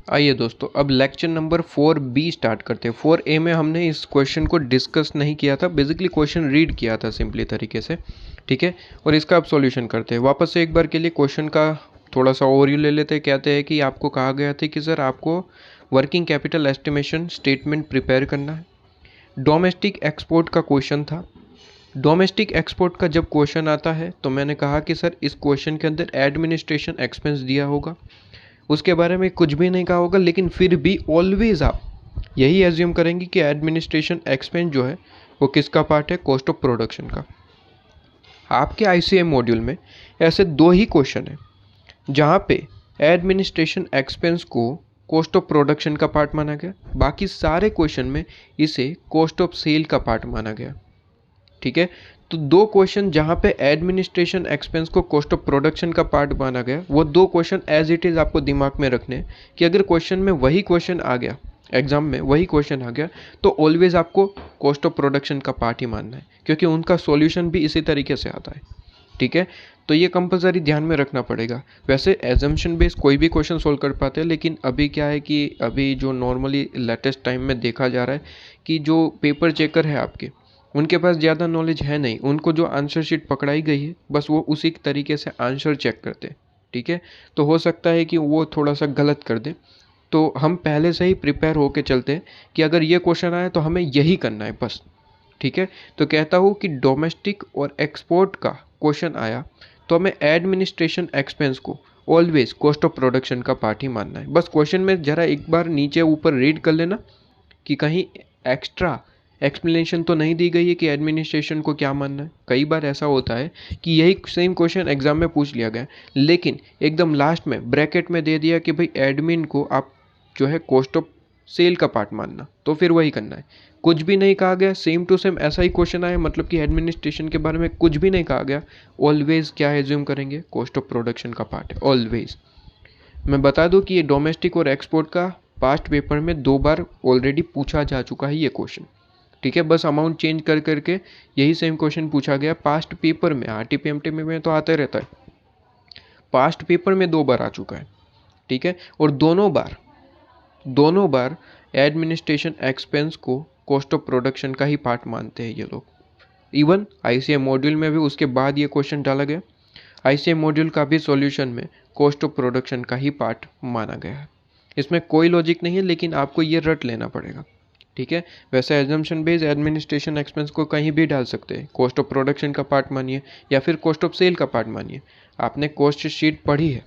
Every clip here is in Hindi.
आइए दोस्तों, अब लेक्चर नंबर 4B स्टार्ट करते हैं। 4A में हमने इस क्वेश्चन को डिस्कस नहीं किया था, बेसिकली क्वेश्चन रीड किया था सिंपली तरीके से, ठीक है। और इसका अब सॉल्यूशन करते हैं। वापस से एक बार के लिए क्वेश्चन का थोड़ा सा ओवरव्यू ले लेते हैं। कहते हैं कि आपको कहा गया था कि सर आपको working capital estimation statement prepare करना है। डोमेस्टिक एक्सपोर्ट का क्वेश्चन था। डोमेस्टिक एक्सपोर्ट का जब क्वेश्चन आता है तो मैंने कहा कि सर इस क्वेश्चन के अंदर एडमिनिस्ट्रेशन एक्सपेंस दिया होगा, उसके बारे में कुछ भी नहीं कहा होगा, लेकिन फिर भी ऑलवेज आप यही एज्यूम करेंगे कि एडमिनिस्ट्रेशन एक्सपेंस जो है वो किसका पार्ट है, कॉस्ट ऑफ प्रोडक्शन का। आपके आईसीएम मॉड्यूल में ऐसे दो ही क्वेश्चन हैं जहाँ पे एडमिनिस्ट्रेशन एक्सपेंस को कॉस्ट ऑफ प्रोडक्शन का पार्ट माना गया, बाकी सारे क्वेश्चन में इसे कॉस्ट ऑफ सेल का पार्ट माना गया, ठीक है। तो दो क्वेश्चन जहाँ पे एडमिनिस्ट्रेशन एक्सपेंस को कॉस्ट ऑफ प्रोडक्शन का पार्ट माना गया, वो दो क्वेश्चन एज इट इज़ आपको दिमाग में रखने हैं कि अगर क्वेश्चन में वही क्वेश्चन आ गया, एग्जाम में वही क्वेश्चन आ गया, तो ऑलवेज आपको कॉस्ट ऑफ प्रोडक्शन का पार्ट ही मानना है, क्योंकि उनका सॉल्यूशन भी इसी तरीके से आता है, ठीक है। तो ये कंपलसरी ध्यान में रखना पड़ेगा। वैसे एजम्पशन बेस्ड कोई भी क्वेश्चन सोल्व कर पाते हैं, लेकिन अभी क्या है कि अभी जो नॉर्मली लेटेस्ट टाइम में देखा जा रहा है कि जो पेपर चेकर है आपके, उनके पास ज़्यादा नॉलेज है नहीं, उनको जो आंसर शीट पकड़ाई गई है बस वो उसी तरीके से आंसर चेक करते हैं, ठीक है। तो हो सकता है कि वो थोड़ा सा गलत कर दें, तो हम पहले से ही प्रिपेयर होके चलते हैं कि अगर ये क्वेश्चन आए तो हमें यही करना है बस, ठीक है। तो कहता हूँ कि डोमेस्टिक और एक्सपोर्ट का क्वेश्चन आया तो हमें एडमिनिस्ट्रेशन एक्सपेंस को ऑलवेज कॉस्ट ऑफ प्रोडक्शन का पार्ट ही मानना है। बस क्वेश्चन में ज़रा एक बार नीचे ऊपर रीड कर लेना कि कहीं एक्स्ट्रा एक्सप्लेनेशन तो नहीं दी गई है कि एडमिनिस्ट्रेशन को क्या मानना है। कई बार ऐसा होता है कि यही सेम क्वेश्चन एग्जाम में पूछ लिया गया, लेकिन एकदम लास्ट में ब्रैकेट में दे दिया कि भाई एडमिन को आप जो है कॉस्ट ऑफ सेल का पार्ट मानना, तो फिर वही करना है। कुछ भी नहीं कहा गया, सेम टू सेम ऐसा ही क्वेश्चन आया, मतलब कि एडमिनिस्ट्रेशन के बारे में कुछ भी नहीं कहा गया, ऑलवेज क्या एज्यूम करेंगे, कॉस्ट ऑफ प्रोडक्शन का पार्ट है ऑलवेज। मैं बता दूं कि ये डोमेस्टिक और एक्सपोर्ट का पास्ट पेपर में 2 बार ऑलरेडी पूछा जा चुका है ये क्वेश्चन, ठीक है। बस अमाउंट चेंज कर करके यही सेम क्वेश्चन पूछा गया पास्ट पेपर में। आरटीपीएमटी में तो आता रहता है, पास्ट पेपर में 2 बार आ चुका है, ठीक है। और दोनों बार एडमिनिस्ट्रेशन एक्सपेंस को कॉस्ट ऑफ प्रोडक्शन का ही पार्ट मानते हैं ये लोग। इवन आईसीएम मॉड्यूल में भी उसके बाद ये क्वेश्चन डाला गया, आईसीएम मॉड्यूल का भी सॉल्यूशन में कॉस्ट ऑफ प्रोडक्शन का ही पार्ट माना गया है। इसमें कोई लॉजिक नहीं है, लेकिन आपको ये रट लेना पड़ेगा, ठीक है। वैसे एजम्पशन बेस्ड एडमिनिस्ट्रेशन एक्सपेंस को कहीं भी डाल सकते हैं, कॉस्ट ऑफ प्रोडक्शन का पार्ट मानिए या फिर कॉस्ट ऑफ सेल का पार्ट मानिए। आपने कॉस्ट शीट पढ़ी है,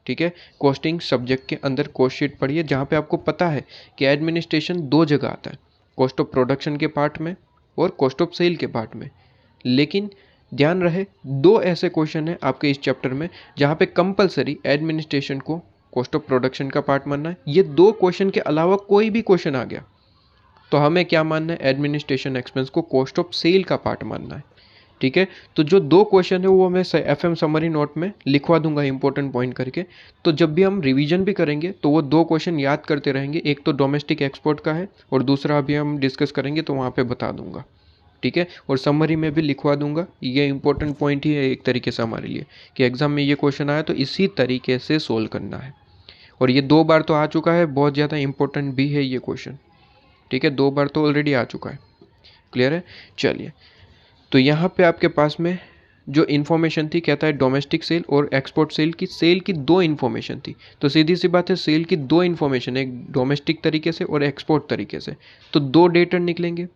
ठीक है, कॉस्टिंग सब्जेक्ट के अंदर कॉस्ट शीट पढ़ी है, जहाँ पे आपको पता है कि एडमिनिस्ट्रेशन 2 जगह आता है, कॉस्ट ऑफ प्रोडक्शन के पार्ट में और कॉस्ट ऑफ सेल के पार्ट में। लेकिन ध्यान रहे 2 ऐसे क्वेश्चन हैं आपके इस चैप्टर में जहाँ पे कंपलसरी एडमिनिस्ट्रेशन को कॉस्ट ऑफ प्रोडक्शन का पार्ट मानना है। ये 2 क्वेश्चन के अलावा कोई भी क्वेश्चन आ गया तो हमें क्या मानना है, एडमिनिस्ट्रेशन एक्सपेंस को कॉस्ट ऑफ सेल का पार्ट मानना है, ठीक है। तो जो 2 क्वेश्चन है वो मैं एफएम समरी नोट में लिखवा दूंगा इंपॉर्टेंट पॉइंट करके, तो जब भी हम रिवीजन भी करेंगे तो वो 2 क्वेश्चन याद करते रहेंगे। एक तो डोमेस्टिक एक्सपोर्ट का है और दूसरा अभी हम डिस्कस करेंगे तो वहाँ पे बता दूंगा, ठीक है। और समरी में भी लिखवा दूंगा। ये इंपॉर्टेंट पॉइंट ही है एक तरीके से हमारे लिए कि एग्जाम में ये क्वेश्चन आया तो इसी तरीके से सोल्व करना है। और ये 2 बार तो आ चुका है, बहुत ज़्यादा इंपॉर्टेंट भी है ये क्वेश्चन, ठीक है। 2 बार तो ऑलरेडी आ चुका है, क्लियर है। चलिए, तो यहाँ पे आपके पास में जो इन्फॉर्मेशन थी, कहता है डोमेस्टिक सेल और एक्सपोर्ट सेल की 2 इन्फॉर्मेशन थी। तो सीधी सी बात है, सेल की 2 इन्फॉर्मेशन, एक डोमेस्टिक तरीके से और एक्सपोर्ट तरीके से, तो 2 डेटर निकलेंगे।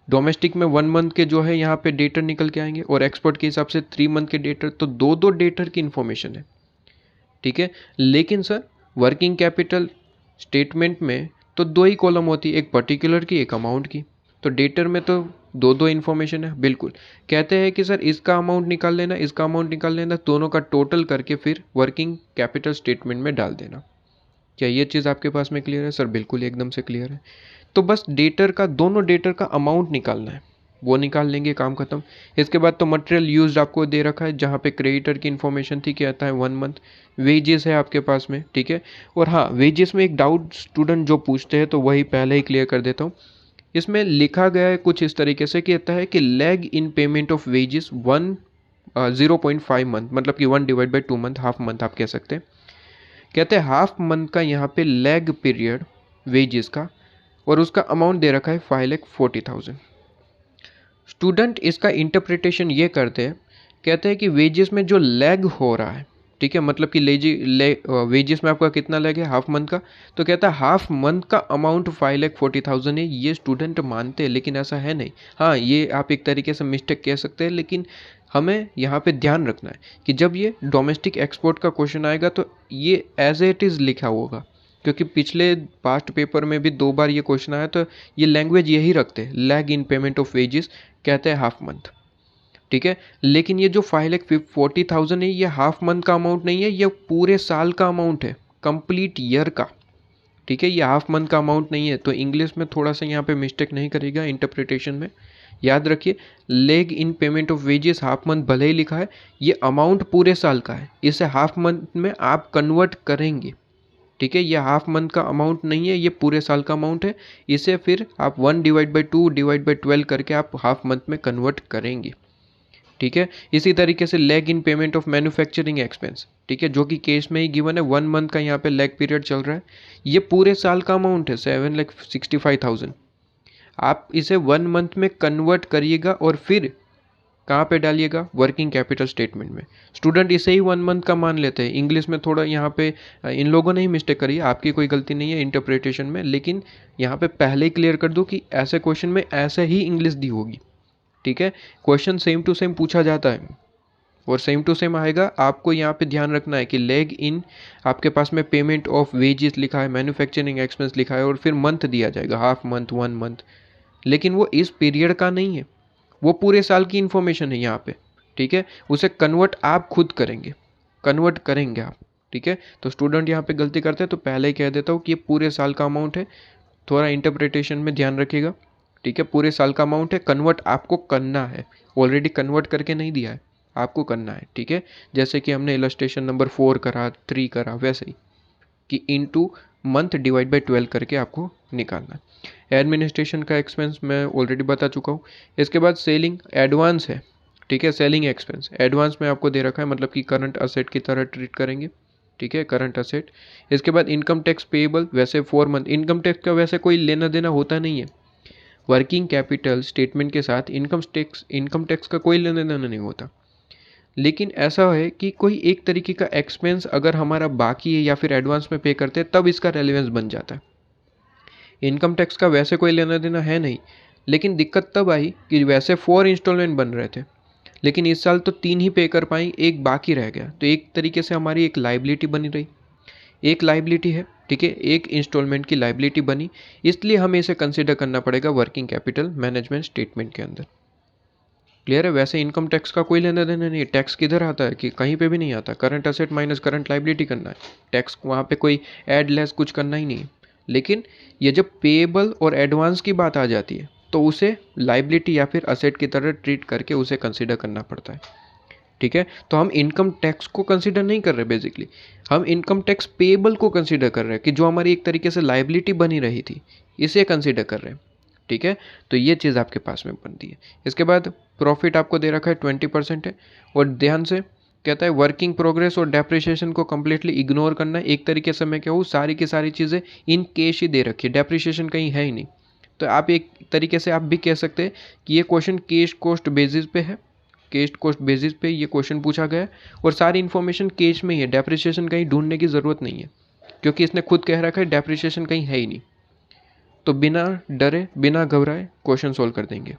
डोमेस्टिक में 1 मंथ के जो है यहाँ पे डेटर निकल के आएंगे और एक्सपोर्ट के हिसाब से 3 मंथ के डेटर, तो 2 डेटर की इन्फॉर्मेशन है, ठीक है। लेकिन सर वर्किंग कैपिटल स्टेटमेंट में तो 2 ही कॉलम होती है, एक पर्टिकुलर की एक अमाउंट की, तो डेटर में तो 2 इन्फॉर्मेशन है। बिल्कुल कहते हैं कि सर इसका अमाउंट निकाल लेना, इसका अमाउंट निकाल लेना, दोनों का टोटल करके फिर वर्किंग कैपिटल स्टेटमेंट में डाल देना। क्या ये चीज़ आपके पास में क्लियर है सर? बिल्कुल एकदम से क्लियर है। तो बस डेटर का, दोनों डेटर का अमाउंट निकालना है, वो निकाल लेंगे, काम खत्म। इसके बाद तो मटेरियल यूज्ड आपको दे रखा है, जहाँ पे क्रेडिटर की इन्फॉर्मेशन थी, क्या आता है 1 मंथ। वेजेस है आपके पास में, ठीक है। और हाँ, वेजेस में एक डाउट स्टूडेंट जो पूछते हैं तो वही पहले ही क्लियर कर देता हूँ। इसमें लिखा गया है कुछ इस तरीके से, कहता है कि lag in payment of wages 0.5 month, मतलब कि 1/2 मंथ, हाफ मंथ आप कह सकते हैं। कहते हैं हाफ मंथ का यहाँ पे लैग पीरियड वेजेस का, और उसका अमाउंट दे रखा है 5,40,000। स्टूडेंट इसका इंटरप्रिटेशन ये करते हैं, कहते हैं कि वेजेस में जो लैग हो रहा है, ठीक है, मतलब कि वेजेस में आपका कितना लैग है हाफ मंथ का, तो कहता है हाफ मंथ का अमाउंट 5,40,000 है। ये स्टूडेंट मानते हैं, लेकिन ऐसा है नहीं। हाँ, ये आप एक तरीके से मिस्टेक कह सकते हैं, लेकिन हमें यहाँ पे ध्यान रखना है कि जब ये डोमेस्टिक एक्सपोर्ट का क्वेश्चन आएगा तो ये एज इट इज़ लिखा होगा, क्योंकि पिछले पास्ट पेपर में भी 2 बार ये क्वेश्चन आया, तो ये लैंग्वेज यही रखते हैं, lag in payment of wages, कहते हैं हाफ मंथ, ठीक है। लेकिन ये जो 5,40,000 है, ये हाफ मंथ का अमाउंट नहीं है, ये पूरे साल का अमाउंट है, कंप्लीट ईयर का, ठीक है। ये हाफ मंथ का अमाउंट नहीं है, तो इंग्लिश में थोड़ा सा यहाँ पे मिस्टेक नहीं करेगा इंटरप्रिटेशन में। याद रखिए, leg in payment of wages half month भले ही लिखा है, ये अमाउंट पूरे साल का है, इसे हाफ मंथ में आप कन्वर्ट करेंगे, ठीक है। ये हाफ मंथ का अमाउंट नहीं है, ये पूरे साल का अमाउंट है। इसे फिर आप 1/2 डिवाइड 12 करके आप हाफ मंथ में कन्वर्ट करेंगे, ठीक है। इसी तरीके से leg in payment of manufacturing expense, ठीक है, जो कि केस में ही गिवन है, 1 मंथ का यहाँ पे लेग पीरियड चल रहा है। ये पूरे साल का अमाउंट है 7,65,000। आप इसे 1 मंथ में कन्वर्ट करिएगा और फिर कहाँ पे डालिएगा, वर्किंग कैपिटल स्टेटमेंट में। स्टूडेंट इसे ही 1 मंथ का मान लेते हैं। इंग्लिश में थोड़ा यहाँ पे इन लोगों ने ही मिस्टेक करी है, आपकी कोई गलती नहीं है इंटरप्रिटेशन में, लेकिन यहाँ पे पहले ही क्लियर कर दूँ कि ऐसे क्वेश्चन में ऐसे ही इंग्लिश दी होगी, ठीक है। क्वेश्चन सेम टू सेम पूछा जाता है और सेम टू सेम आएगा। आपको यहाँ पे ध्यान रखना है कि लेग इन आपके पास में पेमेंट ऑफ वेजेस लिखा है, मैन्युफैक्चरिंग एक्सपेंस लिखा है, और फिर मंथ दिया जाएगा, हाफ मंथ, 1 मंथ, लेकिन वो इस पीरियड का नहीं है, वो पूरे साल की इन्फॉर्मेशन है यहाँ पे, ठीक है। उसे कन्वर्ट आप खुद करेंगे, कन्वर्ट करेंगे आप, ठीक है। तो स्टूडेंट यहाँ पे गलती करते हैं, तो पहले ही कह देता हूँ कि ये पूरे साल का अमाउंट है, थोड़ा इंटरप्रिटेशन में ध्यान रखिएगा, ठीक है। पूरे साल का अमाउंट है, कन्वर्ट आपको करना है, ऑलरेडी कन्वर्ट करके नहीं दिया है, आपको करना है, ठीक है। जैसे कि हमने इलस्ट्रेशन नंबर 4 करा, 3 करा, वैसे ही कि इनटू मंथ डिवाइड बाय 12 करके आपको निकालना है। एडमिनिस्ट्रेशन का एक्सपेंस मैं ऑलरेडी बता चुका हूँ। इसके बाद सेलिंग एडवांस है, ठीक है, सेलिंग एक्सपेंस एडवांस में आपको दे रखा है, मतलब कि करंट असेट की तरह ट्रीट करेंगे, ठीक है, करंट असेट। इसके बाद इनकम टैक्स पेएबल, वैसे 4 मंथ इनकम टैक्स का वैसे कोई लेना देना होता नहीं है, वर्किंग कैपिटल स्टेटमेंट के साथ इनकम टैक्स का कोई लेना देना नहीं होता। लेकिन ऐसा है कि कोई एक तरीके का एक्सपेंस अगर हमारा बाकी है या फिर एडवांस में पे करते हैं, तब इसका रेलेवेंस बन जाता है। इनकम टैक्स का वैसे कोई लेना देना है नहीं, लेकिन दिक्कत तब आई कि वैसे 4 इंस्टॉलमेंट बन रहे थे, लेकिन इस साल तो 3 ही पे कर पाई, एक बाकी रह गया, तो एक तरीके से हमारी एक लाइबिलिटी बनी रही, एक लाइबिलिटी है, ठीक है, एक इंस्टॉलमेंट की लाइबिलिटी बनी, इसलिए हमें इसे कंसिडर करना पड़ेगा वर्किंग कैपिटल मैनेजमेंट स्टेटमेंट के अंदर। क्लियर है। वैसे इनकम टैक्स का कोई लेना देना नहीं है, टैक्स किधर आता है कि कहीं पे भी नहीं आता, current asset minus current liability करना है, टैक्स वहाँ पे कोई ऐड लेस कुछ करना ही नहीं है। लेकिन ये जब पेएबल और एडवांस की बात आ जाती है, तो उसे लाइबिलिटी या फिर असेट की तरह ट्रीट करके उसे कंसिडर करना पड़ता है, ठीक है। तो हम इनकम टैक्स को कंसिडर नहीं कर रहे, बेसिकली हम इनकम टैक्स पेएबल को कंसिडर कर रहे हैं, कि जो हमारी एक तरीके से लाइबिलिटी बनी रही थी, इसे कंसिडर कर रहे हैं, ठीक है। तो ये चीज़ आपके पास में बनती है। इसके बाद प्रॉफिट आपको दे रखा है 20% है, और ध्यान से कहता है वर्किंग प्रोग्रेस और डेप्रिसिएशन को कम्प्लीटली इग्नोर करना है। एक तरीके से मैं कहूँ, सारी की सारी चीज़ें इन कैश ही दे रखी है, डेप्रिसिएशन कहीं है ही नहीं। तो आप एक तरीके से आप भी कह सकते हैं कि ये क्वेश्चन कैश कॉस्ट बेसिस पे है, कैश कॉस्ट बेसिस पे ये क्वेश्चन पूछा गया है, और सारी इन्फॉर्मेशन कैश में ही है, डेप्रिसिएशन कहीं ढूंढने की ज़रूरत नहीं है, क्योंकि इसने खुद कह रखा है डेप्रिसिएशन कहीं है ही नहीं। तो बिना डरे बिना घबराए क्वेश्चन सोल्व कर देंगे,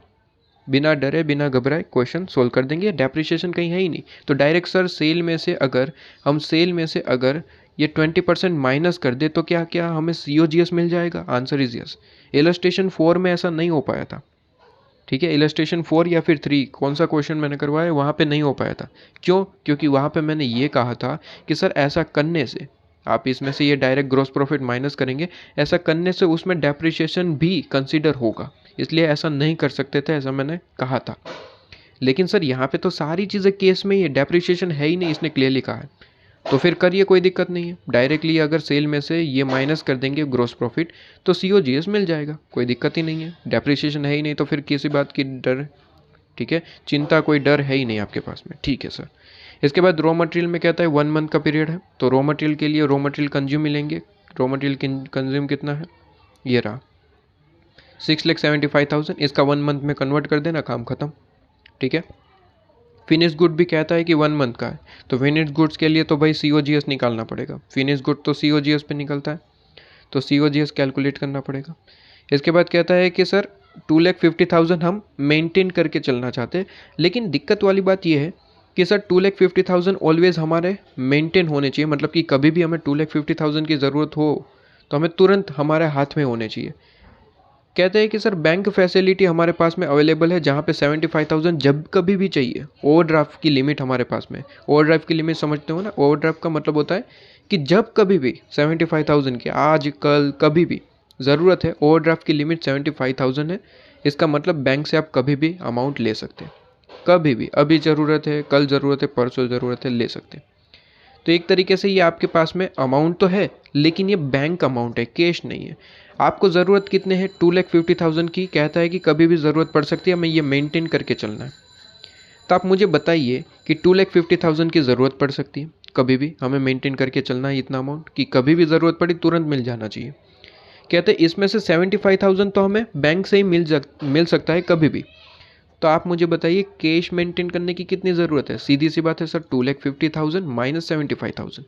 बिना डरे बिना घबराए क्वेश्चन सोल्व कर देंगे, डेप्रिसिएशन कहीं है ही नहीं। तो डायरेक्ट सर सेल में से अगर ये 20% माइनस कर दे, तो क्या क्या हमें COGS मिल जाएगा? Answer is yes. इलस्ट्रेशन 4 में ऐसा नहीं हो पाया था, ठीक है, इलस्ट्रेशन 4 या फिर 3 कौन सा क्वेश्चन मैंने करवाया, वहाँ पे नहीं हो पाया था। क्यों? क्योंकि वहाँ पे मैंने ये कहा था कि सर ऐसा करने से आप इसमें से ये डायरेक्ट ग्रॉस प्रॉफिट माइनस करेंगे, ऐसा करने से उसमें डेप्रिसिएशन भी कंसीडर होगा, इसलिए ऐसा नहीं कर सकते थे, ऐसा मैंने कहा था। लेकिन सर यहाँ पे तो सारी चीज़ें केस में ही है, डेप्रिसिएशन है ही नहीं, इसने क्लियरली कहा है, तो फिर करिए, कोई दिक्कत नहीं है। डायरेक्टली अगर सेल में से ये माइनस कर देंगे ग्रॉस प्रॉफिट, तो COGS मिल जाएगा, कोई दिक्कत ही नहीं है। डेप्रिसिएशन है ही नहीं, तो फिर किसी बात की डर, ठीक है, चिंता कोई डर है ही नहीं आपके पास में, ठीक है सर। इसके बाद रॉ मटेरियल में कहता है 1 मंथ का पीरियड है, तो रॉ मटेरियल के लिए रॉ मटेरियल कंज्यूम मिलेंगे। रॉ मटेरियल कंज्यूम कितना है, ये रहा 6,75,000, इसका 1 मंथ में कन्वर्ट कर देना, काम खत्म। ठीक है। फिनिश गुड भी कहता है कि 1 मंथ का है, तो फिनिश गुड्स के लिए तो भाई COGS निकालना पड़ेगा, फिनिश गुड तो COGS पे निकलता है, तो COGS कैलकुलेट करना पड़ेगा। इसके बाद कहता है कि सर 2,50,000 हम मेंटेन करके चलना चाहते हैं, लेकिन दिक्कत वाली बात यह है कि सर 2,50,000 ऑलवेज हमारे मेंटेन होने चाहिए, मतलब कि कभी भी हमें 2,50,000 की ज़रूरत हो तो हमें तुरंत हमारे हाथ में होने चाहिए। कहते हैं कि सर बैंक फैसिलिटी हमारे पास में अवेलेबल है, जहाँ पे 75,000 जब कभी भी चाहिए। ओवरड्राफ्ट की लिमिट हमारे पास में, ओवरड्राफ्ट की लिमिट समझते हो ना, ओवरड्राफ्ट का मतलब होता है कि जब कभी भी 75,000 की, आज कल कभी भी ज़रूरत है, ओवरड्राफ्ट की लिमिट 75,000 है। इसका मतलब बैंक से आप कभी भी अमाउंट ले सकते हैं, कभी भी, अभी ज़रूरत है, कल ज़रूरत है, परसों ज़रूरत है, ले सकते हैं। तो एक तरीके से ये आपके पास में अमाउंट तो है, लेकिन ये बैंक अमाउंट है, कैश नहीं है। आपको ज़रूरत कितने हैं, 2,50,000 की। कहता है कि कभी भी ज़रूरत पड़ सकती है, हमें ये मेंटेन करके चलना है। तो आप मुझे बताइए कि 2,50,000 की ज़रूरत पड़ सकती है, कभी भी हमें मेंटेन करके चलना है इतना अमाउंट कि कभी भी ज़रूरत पड़ी तुरंत मिल जाना चाहिए। कहते हैं इसमें से 75,000 तो हमें बैंक से ही मिल सकता है कभी भी। तो आप मुझे बताइए कैश मेंटेन करने की कितनी ज़रूरत है। सीधी सी बात है सर, 2,50,000 माइनस 75,000,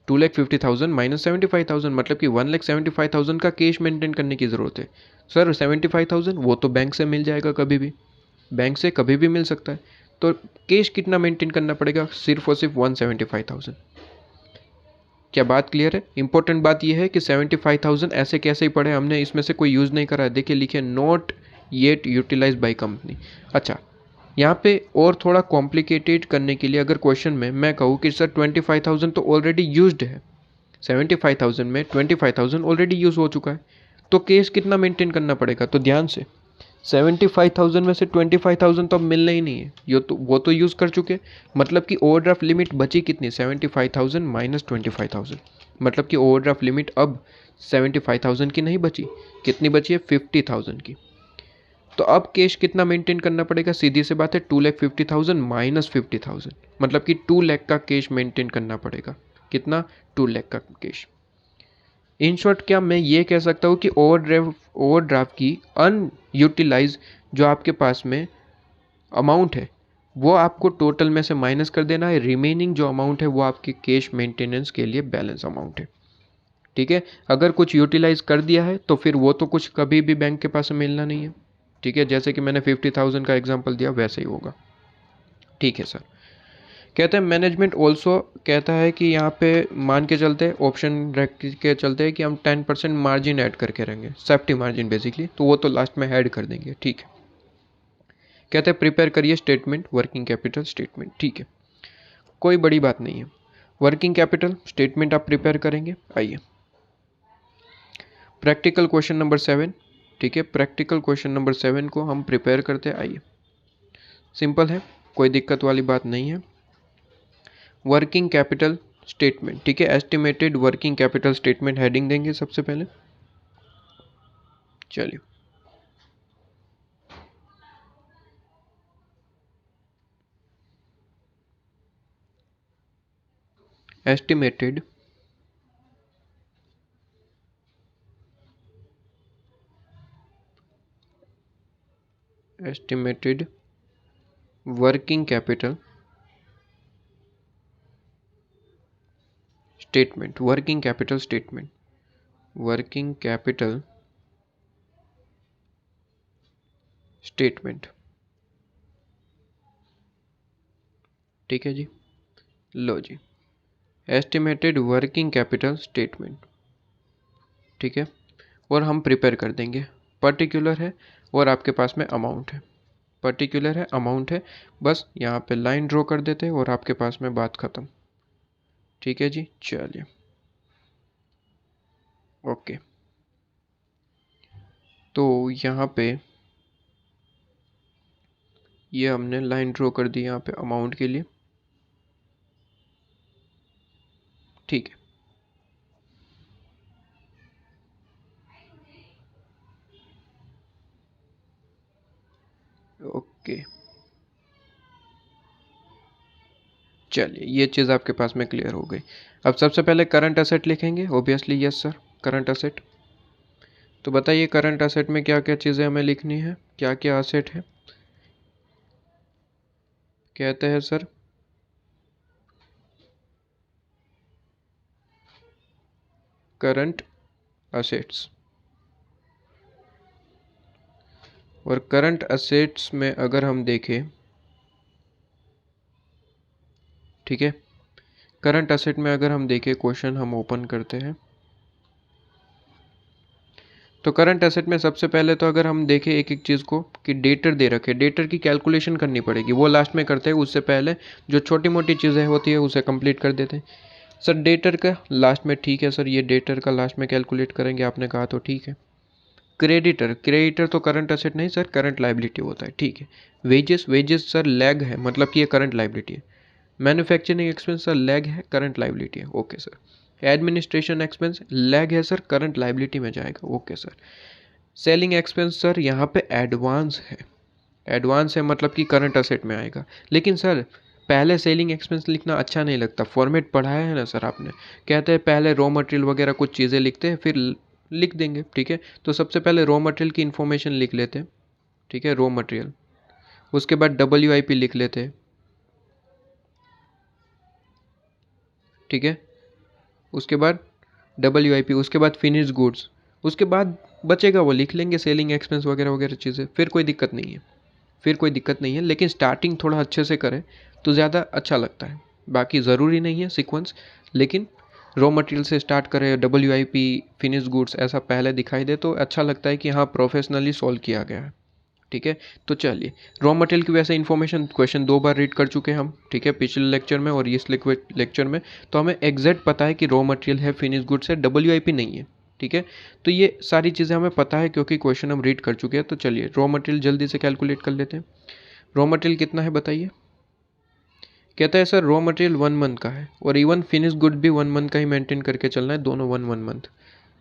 2,50,000 माइनस 75,000, मतलब कि 1,75,000 का कैश मेंटेन करने की ज़रूरत है। सर 75,000 वो तो बैंक से मिल जाएगा, कभी भी, बैंक से कभी भी मिल सकता है। तो कैश कितना मेंटेन करना पड़ेगा, सिर्फ और सिर्फ 175,000। क्या बात क्लियर है। इंपॉर्टेंट बात यह है कि 75,000 ऐसे कैसे ही पड़े, हमने इसमें से कोई यूज़ नहीं करा है। देखिए लिखे not yet utilise by company. अच्छा, यहाँ पे और थोड़ा कॉम्प्लिकेटेड करने के लिए अगर क्वेश्चन में मैं कहूँ कि सर 25,000 तो ऑलरेडी यूज्ड है, 75,000 में 25,000 ऑलरेडी यूज़ हो चुका है, तो केस कितना मेंटेन करना पड़ेगा। तो ध्यान से, 75,000 में से 25,000 तो अब मिलना ही नहीं है, ये तो वो तो यूज़ कर चुके। मतलब कि ओवरड्राफ्ट लिमिट बची कितनी, 75,000 माइनस 25,000, मतलब कि ओवरड्राफ्ट लिमिट अब 75,000 की नहीं बची, कितनी बची है, 50,000 की। तो अब कैश कितना मेंटेन करना पड़ेगा, सीधी सी बात है 2,50,000 माइनस 50,000, मतलब कि 2 लाख का कैश मेंटेन करना पड़ेगा। कितना, 2 लाख का कैश। इन शॉर्ट क्या मैं ये कह सकता हूँ कि ओवरड्राफ्ट की अनयूटिलाइज जो आपके पास में अमाउंट है वो आपको टोटल में से माइनस कर देना है, रिमेनिंग जो अमाउंट है वो आपके कैश मेंटेनेंस के लिए बैलेंस अमाउंट है। ठीक है। अगर कुछ यूटिलाइज कर दिया है तो फिर वो तो कुछ कभी भी बैंक के पास मिलना नहीं है। ठीक है, जैसे कि मैंने 50,000 का एग्जांपल दिया वैसे ही होगा। ठीक है सर। कहते हैं मैनेजमेंट ऑल्सो, कहता है कि यहाँ पे मान के चलते ऑप्शन रख के चलते हैं कि हम 10% मार्जिन ऐड करके रहेंगे, सेफ्टी मार्जिन बेसिकली, तो वो तो लास्ट में ऐड कर देंगे। ठीक है। कहते हैं प्रिपेयर करिए स्टेटमेंट, वर्किंग कैपिटल स्टेटमेंट। ठीक है, कोई बड़ी बात नहीं है, वर्किंग कैपिटल स्टेटमेंट आप प्रिपेयर करेंगे। आइए प्रैक्टिकल क्वेश्चन नंबर 7। ठीक है, प्रैक्टिकल क्वेश्चन नंबर 7 को हम प्रिपेयर करते हैं। आइए, सिंपल है, कोई दिक्कत वाली बात नहीं है। वर्किंग कैपिटल स्टेटमेंट, ठीक है, estimated working capital statement heading देंगे सबसे पहले। चलिए, estimated estimated working capital statement, working capital statement, working capital statement. ठीक है जी, लो जी, एस्टिमेटेड वर्किंग कैपिटल स्टेटमेंट। ठीक है, और हम प्रिपेयर कर देंगे। पर्टिकुलर है और आपके पास में अमाउंट है, पर्टिकुलर है, अमाउंट है, बस यहाँ पे लाइन ड्रॉ कर देते हैं और आपके पास में बात ख़त्म। ठीक है जी, चलिए ओके। तो यहाँ पे ये हमने लाइन ड्रॉ कर दी यहाँ पे अमाउंट के लिए। ठीक है, ओके। चलिए ये चीज़ आपके पास में क्लियर हो गई। अब सबसे पहले करंट असेट लिखेंगे, obviously yes sir, current asset. तो बताइए करंट असेट में क्या क्या चीज़ें हमें लिखनी है, क्या क्या असेट है। कहते हैं सर करंट असेट्स, और करंट असेट्स में अगर हम देखें, ठीक है, करंट असेट में अगर हम देखें, क्वेश्चन हम ओपन करते हैं, तो करंट असेट में सबसे पहले तो अगर हम देखें एक एक चीज़ को कि डेटर दे रखे, डेटर की कैलकुलेशन करनी पड़ेगी, वो लास्ट में करते हैं, उससे पहले जो छोटी मोटी चीज़ें होती है उसे कंप्लीट कर देते हैं। सर डेटर का लास्ट में, ठीक है सर, ये डेटर का लास्ट में कैलकुलेट करेंगे, आपने कहा तो ठीक है। क्रेडिटर, क्रेडिटर तो करंट असेट नहीं सर, करंट लाइबिलिटी होता है, ठीक है। वेजेस, वेजेस सर लैग है, मतलब कि ये करंट लाइबिलिटी है। मैन्युफैक्चरिंग एक्सपेंस सर लैग है, करंट लाइबिलिटी है, okay sir. Administration expense lag है सर, करंट लाइबिलिटी में जाएगा, okay sir. Selling expense sir यहाँ पे एडवांस है, एडवांस है मतलब कि करंट असेट में आएगा। लेकिन सर पहले सेलिंग एक्सपेंस लिखना अच्छा नहीं लगता, फॉर्मेट पढ़ाया है ना सर आपने, कहते हैं पहले रॉ मटेरियल वगैरह कुछ चीज़ें लिखते हैं फिर लिख देंगे, ठीक है। तो सबसे पहले रॉ मटेरियल की इन्फॉर्मेशन लिख लेते हैं, ठीक है, रॉ मटेरियल। उसके बाद WIP लिख लेते हैं, ठीक है। उसके बाद WIP, उसके बाद फिनिश गुड्स, उसके बाद बचेगा वो लिख लेंगे सेलिंग एक्सपेंस वगैरह वगैरह चीज़ें, फिर कोई दिक्कत नहीं है, फिर कोई दिक्कत नहीं है। लेकिन स्टार्टिंग थोड़ा अच्छे से करें तो ज़्यादा अच्छा लगता है, बाकी ज़रूरी नहीं है सीक्वेंस, लेकिन रॉ मटेरियल से स्टार्ट करें, WIP फिनिश गुड्स ऐसा पहले दिखाई दे तो अच्छा लगता है कि हाँ प्रोफेशनली सॉल्व किया गया है, ठीक है। तो चलिए रॉ मटेरियल की वैसे इन्फॉर्मेशन क्वेश्चन 2 बार रीड कर चुके हैं हम, ठीक है, पिछले लेक्चर में और इस लेक्चर में। तो हमें एग्जैक्ट पता है कि रॉ मटेरियल है, फिनिश गुड्स है, WIP नहीं है, ठीक है। तो ये सारी चीज़ें हमें पता है क्योंकि क्वेश्चन हम रीड कर चुके हैं। तो चलिए रॉ मटेरियल जल्दी से कैलकुलेट कर लेते हैं। रॉ मटेरियल कितना है बताइए। कहता है सर रॉ मटेरियल 1 मंथ का है, और इवन फिनिश गुड भी 1 मंथ का ही मेंटेन करके चलना है, दोनों 1 मंथ।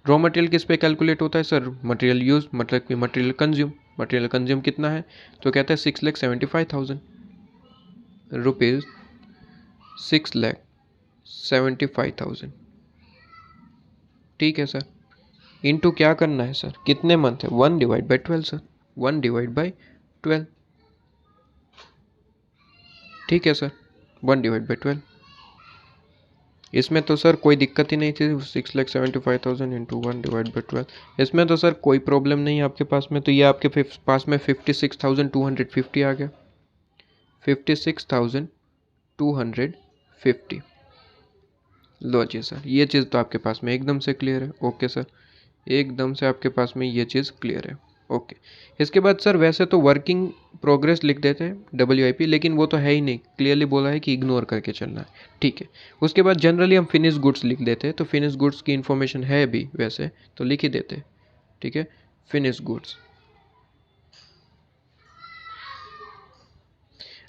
रॉ मटेरियल किस पे कैलकुलेट होता है सर, मटेरियल यूज, मतलब कि मटेरियल कंज्यूम। मटेरियल कंज्यूम कितना है, तो कहता है 6,75,000 रुपीज़, 6,75,000, ठीक है सर। इनटू क्या करना है सर, कितने मंथ है, 1/12 सर, 1/12, ठीक है सर, 1/12। इसमें तो सर कोई दिक्कत ही नहीं थी, 6,75,000 इंटू 1/12, इसमें तो सर कोई प्रॉब्लम नहीं है आपके पास में। तो ये आपके पास में 56,250 आ गया, 56,250। लो जी सर, ये चीज़ तो आपके पास में एकदम से क्लियर है, ओके सर, एकदम से आपके पास में ये चीज़ क्लियर है, ओके। इसके बाद सर वैसे तो वर्किंग प्रोग्रेस लिख देते हैं WIP, लेकिन वो तो है ही नहीं, क्लियरली बोला है कि इग्नोर करके चलना है, ठीक है। उसके बाद जनरली हम फिनिश गुड्स लिख देते हैं, तो फिनिश गुड्स की इन्फॉर्मेशन है भी वैसे तो लिख ही देते हैं, ठीक है, फिनिश गुड्स।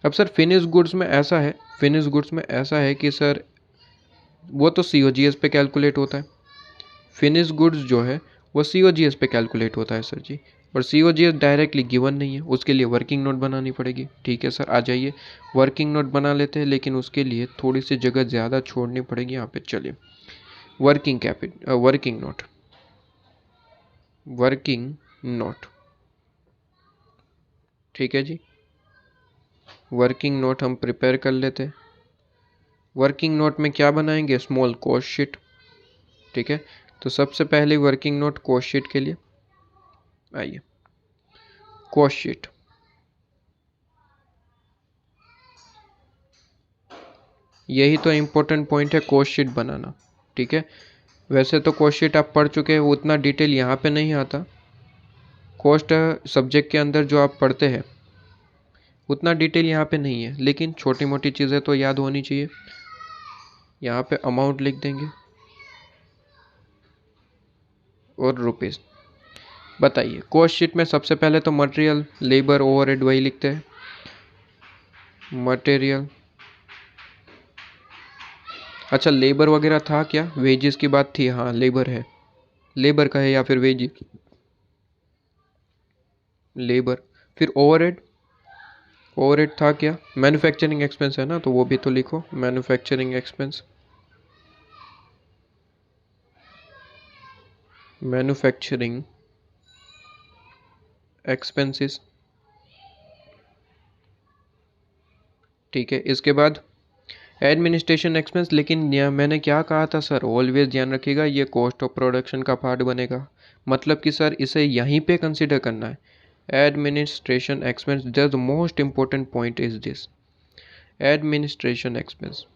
अब सर फिनिश गुड्स में ऐसा है, फिनिश गुड्स में ऐसा है कि सर वो तो COGS पे कैलकुलेट होता है, फिनिश गुड्स जो है वो COGS पे कैलकुलेट होता है सर जी, और COGS डायरेक्टली गिवन नहीं है, उसके लिए वर्किंग नोट बनानी पड़ेगी, ठीक है सर। आ जाइए वर्किंग नोट बना लेते हैं, लेकिन उसके लिए थोड़ी सी जगह ज़्यादा छोड़नी पड़ेगी यहाँ पे। चलिए working working note, working note, ठीक है जी, वर्किंग नोट हम प्रिपेयर कर लेते हैं। वर्किंग नोट में क्या बनाएंगे, स्मॉल कॉस्ट शीट, ठीक है। तो सबसे पहले वर्किंग नोट कॉस्ट शीट के लिए, आइए कॉस्ट शीट, यही तो इम्पोर्टेंट पॉइंट है, कॉस्ट शीट बनाना, ठीक है। वैसे तो कॉस्ट शीट आप पढ़ चुके हैं, उतना डिटेल यहाँ पे नहीं आता, कॉस्ट सब्जेक्ट के अंदर जो आप पढ़ते हैं उतना डिटेल यहाँ पे नहीं है, लेकिन छोटी मोटी चीज़ें तो याद होनी चाहिए। यहाँ पे अमाउंट लिख देंगे और रुपीज़। बताइए कॉस्ट शीट में सबसे पहले तो मटेरियल, लेबर, ओवरहेड वही लिखते हैं, मटेरियल। अच्छा लेबर वगैरह था क्या, वेजेस की बात थी, हाँ लेबर है, लेबर का है या फिर वेजेस, लेबर। फिर ओवरहेड, ओवरहेड था क्या, मैन्युफैक्चरिंग एक्सपेंस है ना, तो वो भी तो लिखो, मैन्युफैक्चरिंग एक्सपेंस, मैन्युफैक्चरिंग एक्सपेंसेस। ठीक है, इसके बाद एडमिनिस्ट्रेशन एक्सपेंस, लेकिन यहाँ मैंने क्या कहा था सर, ऑलवेज ध्यान रखिएगा ये कॉस्ट ऑफ प्रोडक्शन का पार्ट बनेगा, मतलब कि सर इसे यहीं पे कंसिडर करना है। Administration expense, the most important point is this, administration expense.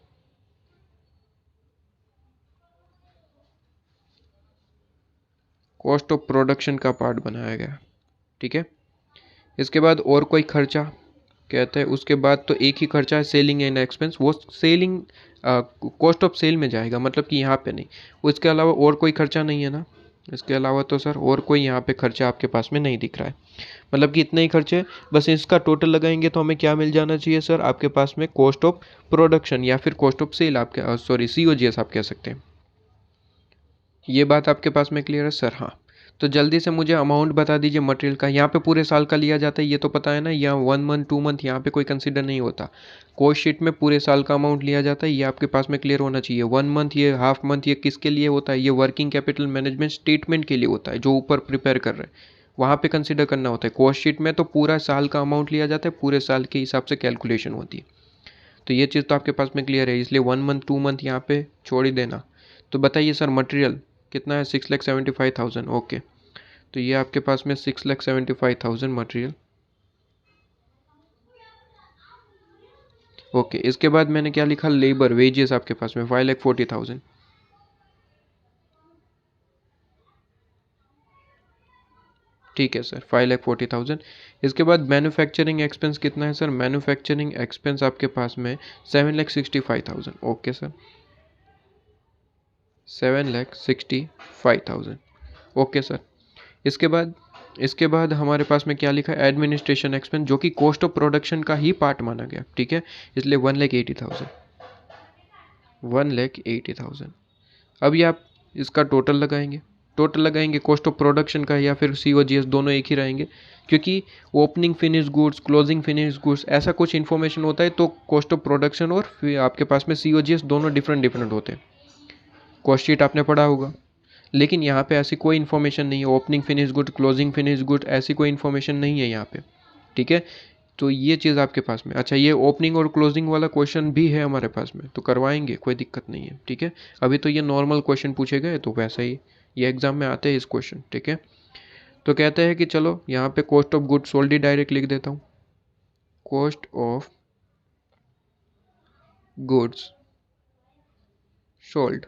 Cost of production का पार्ट बनाया गया, ठीक है। इसके बाद और कोई खर्चा कहते हैं, उसके बाद तो एक ही खर्चा है सेलिंग एंड एक्सपेंस, वो सेलिंग कॉस्ट ऑफ सेल में जाएगा, मतलब कि यहाँ पे नहीं, उसके अलावा और कोई खर्चा नहीं है ना। इसके अलावा तो सर और कोई यहाँ पे खर्चा आपके पास में नहीं दिख रहा है, मतलब कि इतने ही खर्चे, बस इसका टोटल लगाएंगे तो हमें क्या मिल जाना चाहिए सर, आपके पास में कॉस्ट ऑफ प्रोडक्शन या फिर कॉस्ट ऑफ सेल, आपके सॉरी COGS आप कह सकते हैं। ये बात आपके पास में क्लियर है सर? हाँ, तो जल्दी से मुझे अमाउंट बता दीजिए मटेरियल का, यहाँ पे पूरे साल का लिया जाता है ये तो पता है ना, यहाँ 1 मंथ 2 मंथ यहाँ पे कोई कंसिडर नहीं होता, कॉस्ट शीट में पूरे साल का अमाउंट लिया जाता है, ये आपके पास में क्लियर होना चाहिए। 1 मंथ, ये हाफ मंथ, ये किसके लिए होता है, ये वर्किंग कैपिटल मैनेजमेंट स्टेटमेंट के लिए होता है, जो ऊपर प्रिपेयर कर रहे हैं वहाँ पे कंसिडर करना होता है। कॉस्ट शीट में तो पूरा साल का अमाउंट लिया जाता है, पूरे साल के हिसाब से कैलकुलेशन होती है, तो ये चीज़ तो आपके पास में क्लियर है, इसलिए 1 मंथ 2 मंथ यहाँ पे छोड़ ही देना। तो बताइए सर मटेरियल कितना है, 6,75,000, ओके, तो ये आपके पास में 6,75,000 मटेरियल, ओके। इसके बाद मैंने क्या लिखा, लेबर वेजेस आपके पास में 5,40,000, ठीक है सर 5,40,000। इसके बाद मैन्युफैक्चरिंग एक्सपेंस कितना है सर, मैन्युफैक्चरिंग एक्सपेंस आपके पास में 7,65,000, ओके सर 7,65,000, ओके सर। इसके बाद हमारे पास में क्या लिखा है, एडमिनिस्ट्रेशन एक्सपेंस, जो कि कॉस्ट ऑफ प्रोडक्शन का ही पार्ट माना गया, ठीक है, इसलिए 1,80,000, 1,80,000। अभी आप इसका टोटल लगाएंगे कॉस्ट ऑफ प्रोडक्शन का या फिर COGS, दोनों एक ही रहेंगे, क्योंकि opening finish goods, closing finish goods ऐसा कुछ इन्फॉर्मेशन होता है, तो कॉस्ट ऑफ प्रोडक्शन और फिर आपके पास में COGS दोनों डिफरेंट होते हैं। कॉस्ट शीट आपने पढ़ा होगा, लेकिन यहाँ पे ऐसी कोई इन्फॉर्मेशन नहीं है, opening finish good, closing finish good, ऐसी कोई इन्फॉर्मेशन नहीं है यहाँ पे, ठीक है। तो ये चीज़ आपके पास में, अच्छा ये ओपनिंग और क्लोजिंग वाला क्वेश्चन भी है हमारे पास में, तो करवाएंगे, कोई दिक्कत नहीं है, ठीक है। अभी तो ये नॉर्मल क्वेश्चन पूछे गए, तो वैसा ही ये एग्जाम में आते हैं इस क्वेश्चन, ठीक है। तो कहते हैं कि चलो यहाँ पे cost of good sold he direct लिख देता हूँ, कॉस्ट ऑफ गुड्स सोल्ड,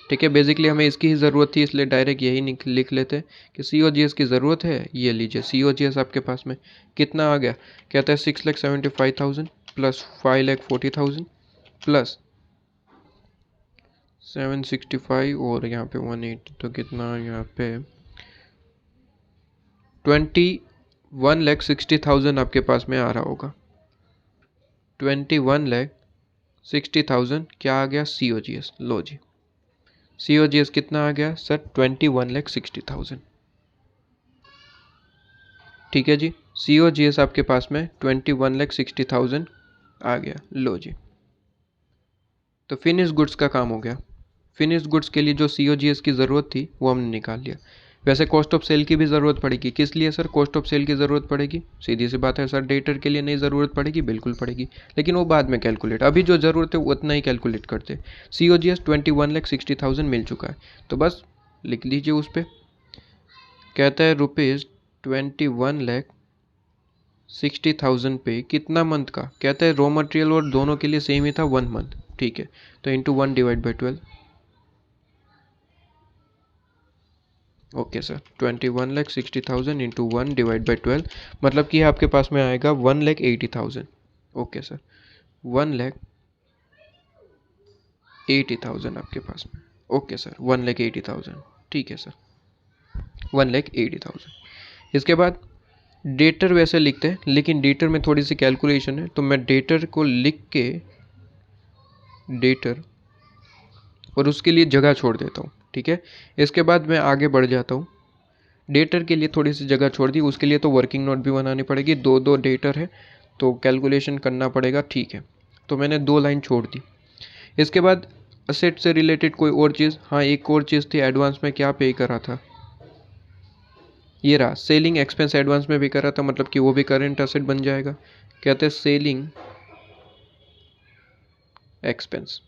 ठीक है। बेसिकली हमें इसकी ही ज़रूरत थी, इसलिए डायरेक्ट यही लिख लेते कि COGS की ज़रूरत है, ये लीजिए COGS आपके पास में कितना आ गया, कहता है 6,75,000 प्लस 5,40,000 प्लस 765 और यहाँ पे 180, तो कितना यहाँ पे 21,60,000 आपके पास में आ रहा होगा, 21,60,000 क्या आ गया COGS, लो जी COGS कितना आ गया सर, 21,60,000, ठीक है जी। COGS आपके पास में 21,60,000 आ गया, लो जी। तो फिनिश गुड्स का काम हो गया, फिनिश गुड्स के लिए जो COGS की ज़रूरत थी वो हमने निकाल लिया। वैसे कॉस्ट ऑफ सेल की भी ज़रूरत पड़ेगी, किस लिए सर कॉस्ट ऑफ सेल की ज़रूरत पड़ेगी, सीधी सी बात है सर, डेटर के लिए नहीं ज़रूरत पड़ेगी, बिल्कुल पड़ेगी, लेकिन वो बाद में कैलकुलेट, अभी जो ज़रूरत है उतना ही कैलकुलेट करते। COGS 21,60,000 मिल चुका है, तो बस लिख लीजिए उस पर, कहता है ₹21,60,000 पे कितना मंथ का, कहता है रॉ मटेरियल और दोनों के लिए सेम ही था 1 मंथ, ठीक है, तो into 1 divide by 12, okay sir 21,60,000 into 1 divide by 12, मतलब कि आपके पास में आएगा 1,80,000, ओके सर 1,80,000 आपके पास में, ओके सर 1,80,000, ठीक है सर 1,80,000। इसके बाद डेटर वैसे लिखते हैं, लेकिन डेटर में थोड़ी सी कैलकुलेशन है, तो मैं डेटर को लिख के डेटर और उसके लिए जगह छोड़ देता हूँ, ठीक है। इसके बाद मैं आगे बढ़ जाता हूँ, डेटर के लिए थोड़ी सी जगह छोड़ दी, उसके लिए तो वर्किंग नोट भी बनानी पड़ेगी, दो डेटर है, तो कैलकुलेशन करना पड़ेगा, ठीक है। तो मैंने 2 लाइन छोड़ दी। इसके बाद असेट से रिलेटेड कोई और चीज़, हाँ एक और चीज़ थी, एडवांस में क्या पे करा था, ये रहा सेलिंग एक्सपेंस एडवांस में भी करा था, मतलब कि वो भी करेंट असेट बन जाएगा। कहते हैं सेलिंग एक्सपेंस,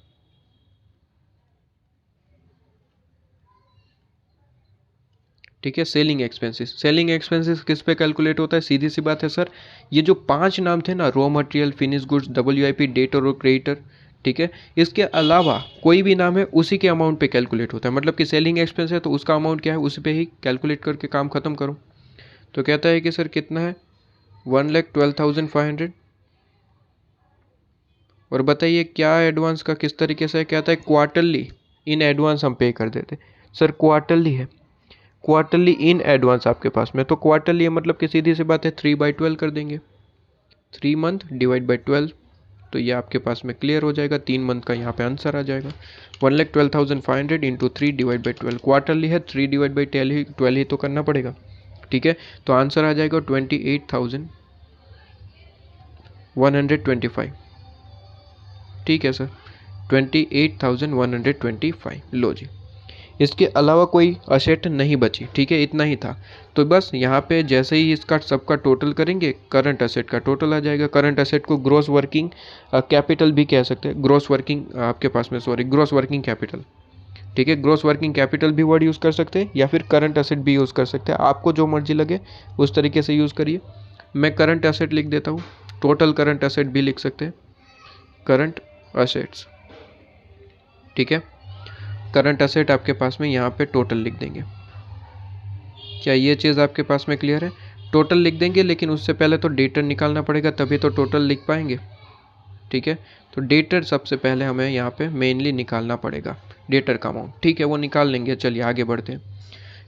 ठीक है। सेलिंग एक्सपेंसेस, सेलिंग एक्सपेंसेस किस पे कैलकुलेट होता है, सीधी सी बात है सर, ये जो 5 नाम थे ना, raw material, finish goods, WIP, debtor और क्रेडिटर, ठीक है, इसके अलावा कोई भी नाम है उसी के अमाउंट पे कैलकुलेट होता है। मतलब कि सेलिंग एक्सपेंस है तो उसका अमाउंट क्या है, उसी पे ही कैलकुलेट करके काम खत्म करो। तो कहता है कि सर कितना है, 1,12,500। और बताइए क्या एडवांस का किस तरीके से कहता है, क्वार्टरली इन एडवांस हम पे कर देते। सर क्वार्टरली है, क्वार्टरली इन एडवांस आपके पास में, तो क्वार्टरली है मतलब कि सीधी सी बात है 3/12 कर देंगे, 3 मंथ डिवाइड बाई 12, तो ये आपके पास में क्लियर हो जाएगा। 3 मंथ का यहाँ पे आंसर आ जाएगा। 1,12,500 इंटू 3 डिवाइड बाई 12, क्वार्टरली है 3 डिवाइड बाई 12 ही तो करना पड़ेगा, ठीक है। तो आंसर आ जाएगा 28,125, ठीक है सर, 28,125। लो जी, इसके अलावा कोई असेट नहीं बची, ठीक है, इतना ही था। तो बस यहाँ पे जैसे ही इसका सबका टोटल करेंगे, करंट असेट का टोटल आ जाएगा। करंट असेट को ग्रॉस वर्किंग कैपिटल भी कह सकते हैं, ग्रॉस वर्किंग आपके पास में, सॉरी, ग्रॉस वर्किंग कैपिटल, ठीक है। ग्रॉस वर्किंग कैपिटल भी वर्ड यूज़ कर सकते हैं या फिर करंट असेट भी यूज़ कर सकते हैं, आपको जो मर्जी लगे उस तरीके से यूज़ करिए। मैं करंट असेट लिख देता हूँ, टोटल करंट असेट भी लिख सकते हैं, करंट असेट्स, ठीक है। करंट असेट आपके पास में यहाँ पे टोटल लिख देंगे। क्या ये चीज़ आपके पास में क्लियर है? टोटल लिख देंगे, लेकिन उससे पहले तो डेटर निकालना पड़ेगा, तभी तो टोटल लिख पाएंगे, ठीक है। तो डेटर सबसे पहले हमें यहाँ पे मेनली निकालना पड़ेगा, डेटर का अमाउंट, ठीक है, वो निकाल लेंगे। चलिए आगे बढ़ते हैं।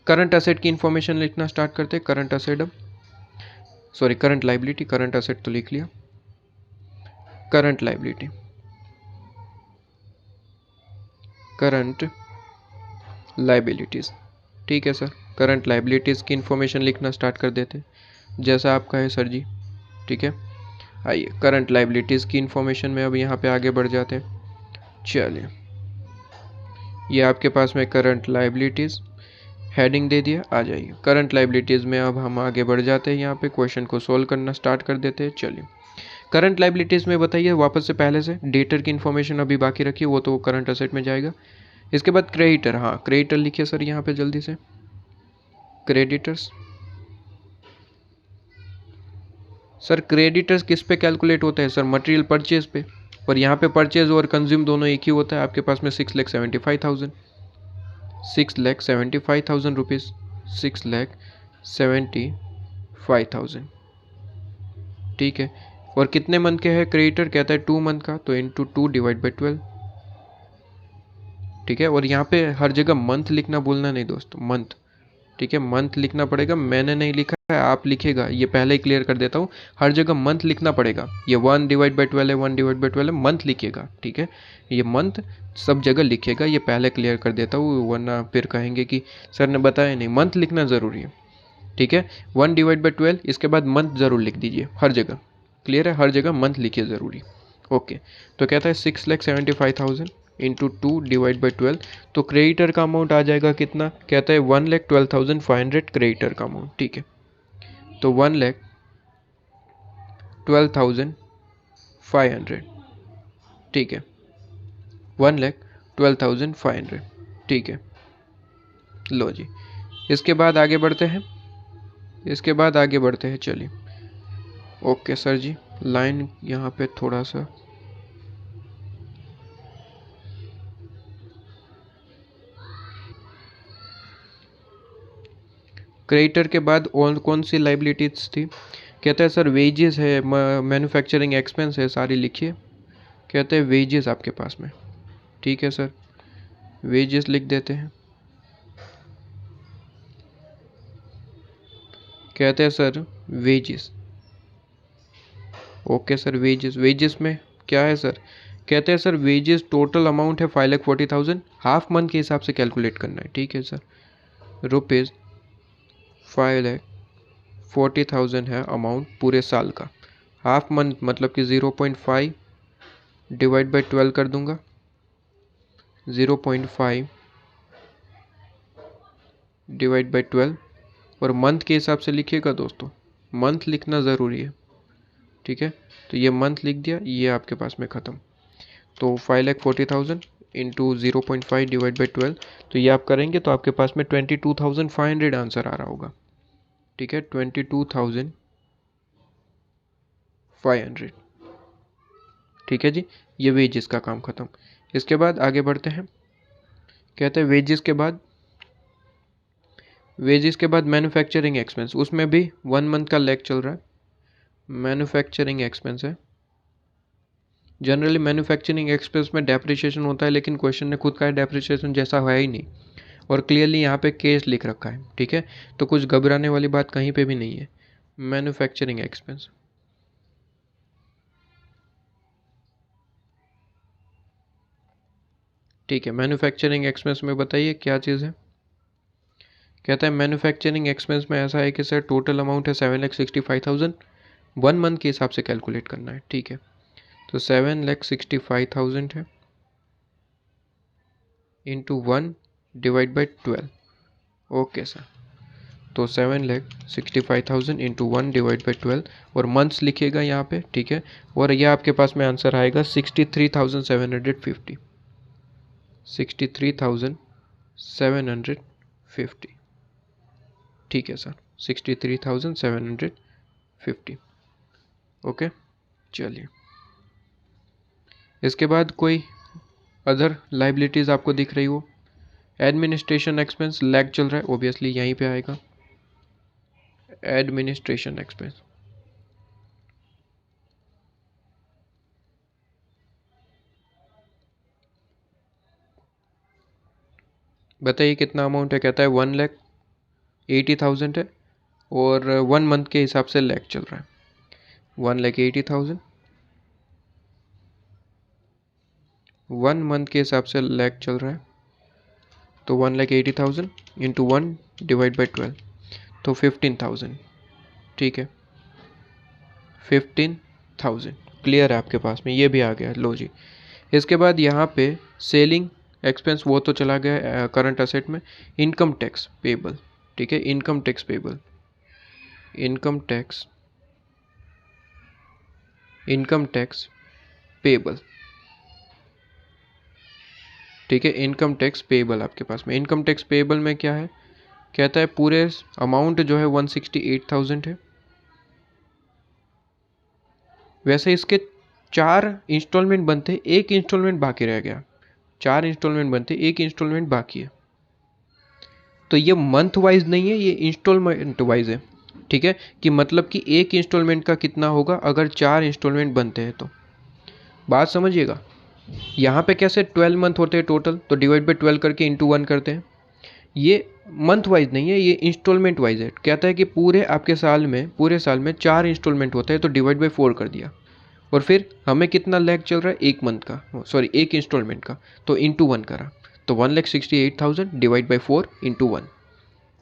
करंट असेट की इन्फॉर्मेशन लिखना स्टार्ट करते हैं। करंट असेट, अब sorry current liability, current asset तो लिख लिया, करंट लाइबिलिटी, करंट लाइबिलिटीज़, ठीक है सर। करंट लाइबिलिटीज़ की इन्फॉर्मेशन लिखना स्टार्ट कर देते हैं, जैसा आपका है सर जी, ठीक है। आइए करंट लाइबिलिटीज़ की इन्फॉर्मेशन में अब यहाँ पे आगे बढ़ जाते हैं। चलिए, ये आपके पास में करंट लाइबिलिटीज़ हेडिंग दे दिया, आ जाइए करंट लाइबिलिटीज़ में। अब हम आगे बढ़ जाते हैं, यहाँ पे क्वेश्चन को सोल्व करना स्टार्ट कर देते हैं। चलिए, करंट लाइबिलिटीज़ में बताइए वापस से, पहले से डेटर की इन्फॉर्मेशन अभी बाकी रखी, वो तो करंट असेट में जाएगा। इसके बाद क्रेडिटर, हाँ क्रेडिटर लिखिए सर यहाँ पे जल्दी से, क्रेडिटर्स। सर क्रेडिटर्स किस पे कैलकुलेट होता है सर, मटेरियल परचेज पे, और यहाँ पे परचेज और कंज्यूम दोनों एक ही होता है। आपके पास में 6,75,000, 6,75,000 रुपीज़, 6,75,000, ठीक है। और कितने मंथ के है क्रेडिटर, कहता है 2 मंथ का, तो इंटू 2 डिवाइड बाई 12, ठीक है। और यहाँ पे हर जगह मंथ लिखना भूलना नहीं दोस्तों, मंथ, ठीक है, मंथ लिखना पड़ेगा। मैंने नहीं लिखा है, आप लिखेगा, ये पहले ही क्लियर कर देता हूँ, हर जगह मंथ लिखना पड़ेगा। ये 1 डिवाइड बाई 12 है, 1 डिवाइड बाई 12 है, मंथ लिखिएगा, ठीक है, ये मंथ सब जगह लिखिएगा, ये पहले क्लियर कर देता हूँ, वरना फिर कहेंगे कि सर ने बताया नहीं, मंथ लिखना ज़रूरी है, ठीक है। 1 डिवाइड बाई 12, इसके बाद मंथ ज़रूर लिख दीजिए हर जगह, क्लियर है, हर जगह मंथ लिखिए ज़रूरी, ओके। तो कहता है 6,75,000 इंटू 2 डिवाइड बाई 12, तो क्रेडिटर का अमाउंट आ जाएगा कितना, कहता है 1,12,500 क्रेडिटर का अमाउंट, ठीक है। तो 1,12,500, ठीक है, 1,12,500, ठीक है। लो जी, इसके बाद आगे बढ़ते हैं, इसके बाद आगे बढ़ते हैं, चलिए। ओके सर जी, लाइन यहाँ पे थोड़ा सा, क्रेडिटर के बाद और कौन सी लाइबिलिटीज थी, कहता है सर वेजेस है, मैन्युफैक्चरिंग एक्सपेंस है, सारी लिखिए। कहते हैं वेजेस आपके पास में, ठीक है सर, वेजेस लिख देते हैं। कहते हैं sir wages, okay sir, wages, wages में क्या है सर, कहते हैं सर वेजेस टोटल अमाउंट है 5,40,000, हाफ मंथ के हिसाब से कैलकुलेट करना है, ठीक है सर। रुपीज़ 5,40,000 है अमाउंट पूरे साल का, हाफ मंथ मतलब कि 0.5 डिवाइड बाई 12 कर दूंगा, 0.5 डिवाइड बाई 12, और मंथ के हिसाब से लिखिएगा दोस्तों, मंथ लिखना ज़रूरी है, ठीक है। तो ये मंथ लिख दिया, ये आपके पास में ख़त्म। तो 5,40,000 इंटू 0.5 डिवाइड बाई 12, तो ये आप करेंगे तो आपके पास में 22,500 आंसर आ रहा होगा, ठीक है, 22,500, ठीक है जी। ये वेजेस का काम ख़त्म। इसके बाद आगे बढ़ते हैं, कहते हैं वेजेस के बाद मैन्युफैक्चरिंग एक्सपेंस, उसमें भी 1 मंथ का लैग चल रहा है। मैन्युफैक्चरिंग एक्सपेंस है, जनरली मैन्युफैक्चरिंग एक्सपेंस में डेप्रिसिएशन होता है, लेकिन क्वेश्चन ने खुद का है डेप्रिसिएशन जैसा है ही नहीं, और क्लियरली यहाँ पे केस लिख रखा है, ठीक है। तो कुछ घबराने वाली बात कहीं पे भी नहीं है। मैन्युफैक्चरिंग एक्सपेंस, ठीक है। मैन्युफैक्चरिंग एक्सपेंस में बताइए क्या चीज़ है। कहता है मैन्युफैक्चरिंग एक्सपेंस में ऐसा है कि सर टोटल अमाउंट है 7,65,000, 1 मंथ के हिसाब से कैलकुलेट करना है, ठीक है। तो 7,65,000 है into 1 divide by 12, okay sir. तो 7,65,000 इंटू 1 डिवाइड बाई 12, और मंथ्स लिखिएगा यहाँ पे, ठीक है। और यह आपके पास में आंसर आएगा 63,750, 63,750, ठीक है सर, 63,750, ओके। चलिए, इसके बाद कोई अदर लाइबिलिटीज़ आपको दिख रही हो। एडमिनिस्ट्रेशन एक्सपेंस लैग चल रहा है, ओबियसली यहीं पे आएगा एडमिनिस्ट्रेशन एक्सपेंस। बताइए कितना अमाउंट है। कहता है 1,80,000 है, और 1 मंथ के हिसाब से लैग चल रहा है। 1,80,000 1 मंथ के हिसाब से लैग चल रहा है, तो 1,80,000 इंटू 1 डिवाइड बाई 12, तो 15,000, ठीक है, 15,000 क्लियर है आपके पास में, ये भी आ गया, लो जी। इसके बाद यहाँ पे सेलिंग एक्सपेंस वो तो चला गया करंट असेट में। इनकम टैक्स पेबल, ठीक है, income tax payable, income tax payable, ठीक है, इनकम टैक्स पेबल आपके पास में। इनकम टैक्स पेबल में क्या है, कहता है पूरे अमाउंट जो है 168,000 है। वैसे इसके 4 इंस्टॉलमेंट बनते, एक इंस्टॉलमेंट बाकी रह गया। 4 इंस्टॉलमेंट बनते, एक इंस्टॉलमेंट बाकी है। तो ये मंथ वाइज नहीं है, ये इंस्टॉलमेंट वाइज है, ठीक है। कि मतलब कि एक इंस्टॉलमेंट का कितना होगा अगर 4 इंस्टॉलमेंट बनते हैं तो। बात समझिएगा, यहाँ पे कैसे 12 मंथ होते हैं टोटल, तो डिवाइड बाई 12 करके इंटू 1 करते हैं। ये मंथ वाइज नहीं है, ये इंस्टॉलमेंट वाइज है। कहता है कि पूरे साल में 4 इंस्टॉलमेंट होते हैं, तो डिवाइड बाई 4 कर दिया। और फिर हमें कितना लैग चल रहा है, एक मंथ का, सॉरी एक इंस्टॉलमेंट का, तो इंटू 1 करा, तो 1,68,000 divide by 4 into 1,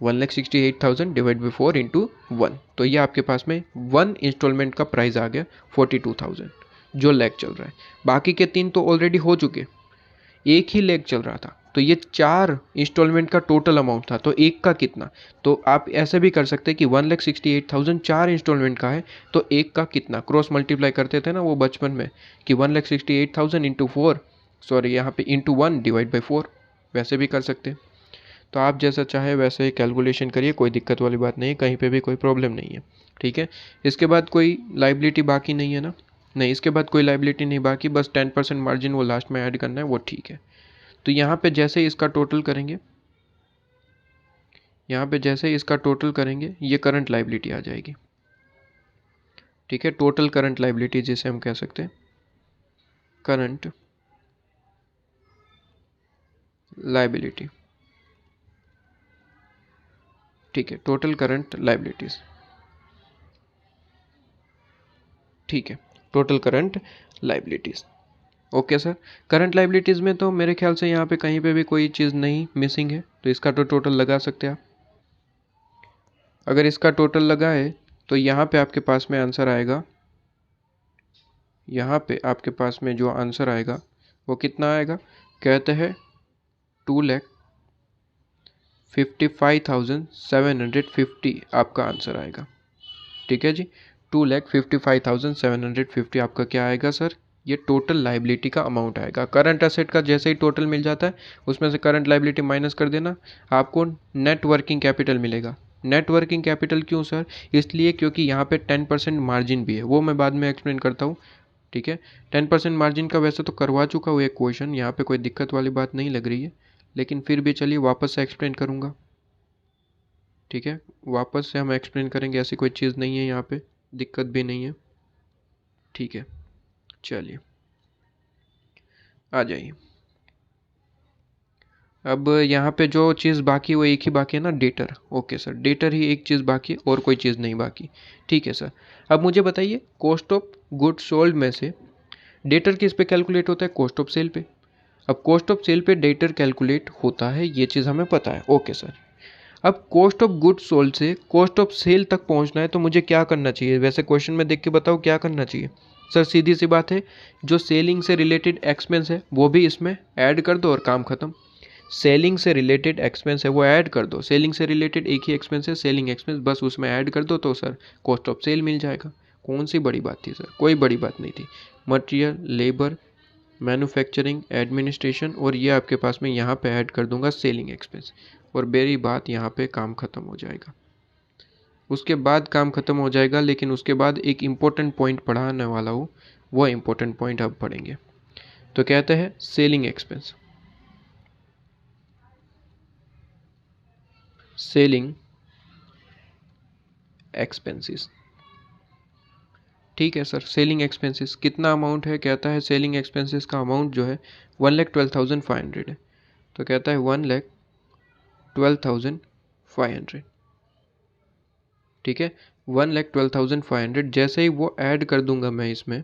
1,68,000 divide by 4 into 1, तो ये आपके पास में 1 इंस्टॉलमेंट का प्राइस आ गया 42,000 जो लैग चल रहा है। बाकी के 3 तो ऑलरेडी हो चुके, एक ही लैग चल रहा था। तो ये 4 इंस्टॉलमेंट का टोटल अमाउंट था, तो एक का कितना। तो आप ऐसे भी कर सकते हैं कि 1,68,000 4 इंस्टॉलमेंट का है, तो एक का कितना, क्रॉस मल्टीप्लाई करते थे ना वो बचपन में, कि 1,68,000 इंटू 4, सॉरी यहाँ पे इंटू 1 डिवाइड बाई 4, वैसे भी कर सकते हैं। तो आप जैसा चाहे वैसे ही कैलकुलेशन करिए, कोई दिक्कत वाली बात नहीं है, कहीं पे भी कोई प्रॉब्लम नहीं है, ठीक है। इसके बाद कोई लाइबिलिटी बाकी नहीं है ना, नहीं, इसके बाद कोई लाइबिलिटी नहीं बाकी, बस 10% मार्जिन वो लास्ट में ऐड करना है, वो ठीक है। तो यहाँ पे जैसे इसका टोटल करेंगे, ये करंट लाइबिलिटी आ जाएगी, ठीक है। टोटल करंट लाइबिलिटी जिसे हम कह सकते हैं करंट लाइबिलिटी, ठीक है, टोटल करंट लाइबिलिटीज, ठीक है, total current liabilities, okay sir. Current liabilities में तो मेरे ख्याल से यहाँ पे कहीं पे भी कोई चीज़ नहीं मिसिंग है, तो इसका तो टोटल लगा सकते हैं आप। अगर इसका टोटल लगा है तो यहाँ पे आपके पास में आंसर आएगा यहाँ पे आपके पास में जो आंसर आएगा वो कितना आएगा, कहते हैं 2,55,750 आपका आंसर आएगा। ठीक है जी, 2,55,750 आपका क्या आएगा सर, ये टोटल लाइबिलिटी का अमाउंट आएगा। करंट असेट का जैसे ही टोटल मिल जाता है उसमें से करंट लाइबिलिटी माइनस कर देना, आपको नेट वर्किंग कैपिटल मिलेगा। नेट वर्किंग कैपिटल क्यों सर, इसलिए क्योंकि यहाँ पे 10% मार्जिन भी है, वो मैं बाद में एक्सप्लेन करता हूँ। ठीक है, 10% मार्जिन का वैसे तो करवा चुका हूँ एक क्वेश्चन, यहाँ पे कोई दिक्कत वाली बात नहीं लग रही है, लेकिन फिर भी चलिए वापस से एक्सप्लेन करूँगा। ठीक है, वापस से हम एक्सप्लेन करेंगे, ऐसी कोई चीज़ नहीं है यहाँ पे, दिक्कत भी नहीं है। ठीक है, चलिए आ जाइए। अब यहाँ पे जो चीज़ बाकी वो एक ही बाकी है ना, डेटर। ओके सर, डेटर ही एक चीज़ बाकी है और कोई चीज़ नहीं बाकी। ठीक है सर, अब मुझे बताइए कॉस्ट ऑफ गुड्स सोल्ड में से डेटर किस पे कैलकुलेट होता है, कॉस्ट ऑफ सेल पे। अब कॉस्ट ऑफ सेल पे डेटर कैलकुलेट होता है, ये चीज़ हमें पता है। ओके सर, अब कॉस्ट ऑफ गुड्स सोल्ड से कॉस्ट ऑफ सेल तक पहुंचना है तो मुझे क्या करना चाहिए, वैसे क्वेश्चन में देख के बताओ क्या करना चाहिए। सर सीधी सी बात है, जो सेलिंग से रिलेटेड एक्सपेंस है वो भी इसमें ऐड कर दो और काम खत्म। सेलिंग से रिलेटेड एक्सपेंस है वो ऐड कर दो, सेलिंग से रिलेटेड एक ही एक्सपेंस है सेलिंग एक्सपेंस, बस उसमें ऐड कर दो तो सर कॉस्ट ऑफ सेल मिल जाएगा। कौन सी बड़ी बात थी सर, कोई बड़ी बात नहीं थी। मटेरियल, लेबर, मैन्युफैक्चरिंग, एडमिनिस्ट्रेशन और ये आपके पास में यहाँ पे ऐड कर दूंगा सेलिंग एक्सपेंस, और मेरी बात यहाँ पे काम ख़त्म हो जाएगा। उसके बाद काम ख़त्म हो जाएगा, लेकिन उसके बाद एक इम्पोर्टेंट पॉइंट पढ़ाने वाला हूँ, वो इम्पोर्टेंट पॉइंट अब पढ़ेंगे। तो कहते हैं सेलिंग एक्सपेंस, सेलिंग एक्सपेंसेस। ठीक है सर, सेलिंग एक्सपेंसेस कितना अमाउंट है, कहता है सेलिंग एक्सपेंसेस का अमाउंट जो है 1,12,500 है। तो कहता है 1,12,500। ठीक है, 1,12,500 जैसे ही वो ऐड कर दूंगा मैं इसमें,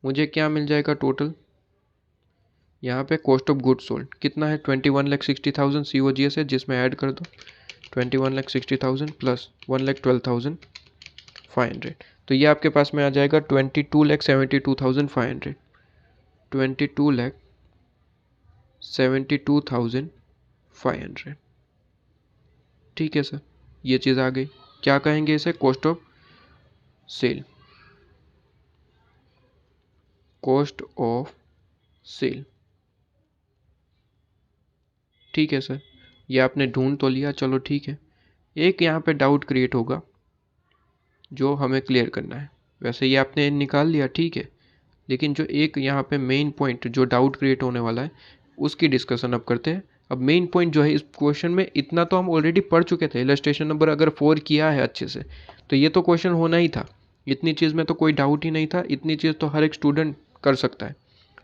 मुझे क्या मिल जाएगा टोटल। यहाँ पे कॉस्ट ऑफ गुड्स सोल्ड कितना है, 21,60,000 COGS है, जिसमें ऐड कर दो 21,60,000 प्लस 1,12,500, तो ये आपके पास में आ जाएगा 22,72,500, 22,72,500। ठीक है सर, ये चीज़ आ गई। क्या कहेंगे इसे, cost of sale, cost of sale. ठीक है सर, ये आपने ढूंढ तो लिया, चलो ठीक है। एक यहाँ पे डाउट क्रिएट होगा जो हमें क्लियर करना है, वैसे ये आपने निकाल लिया ठीक है, लेकिन जो एक यहाँ पे मेन पॉइंट जो डाउट क्रिएट होने वाला है उसकी डिस्कशन अब करते हैं। अब मेन पॉइंट जो है इस क्वेश्चन में, इतना तो हम ऑलरेडी पढ़ चुके थे, इलस्ट्रेशन नंबर अगर 4 किया है अच्छे से तो ये तो क्वेश्चन होना ही था, इतनी चीज़ में तो कोई डाउट ही नहीं था, इतनी चीज़ तो हर एक स्टूडेंट कर सकता है।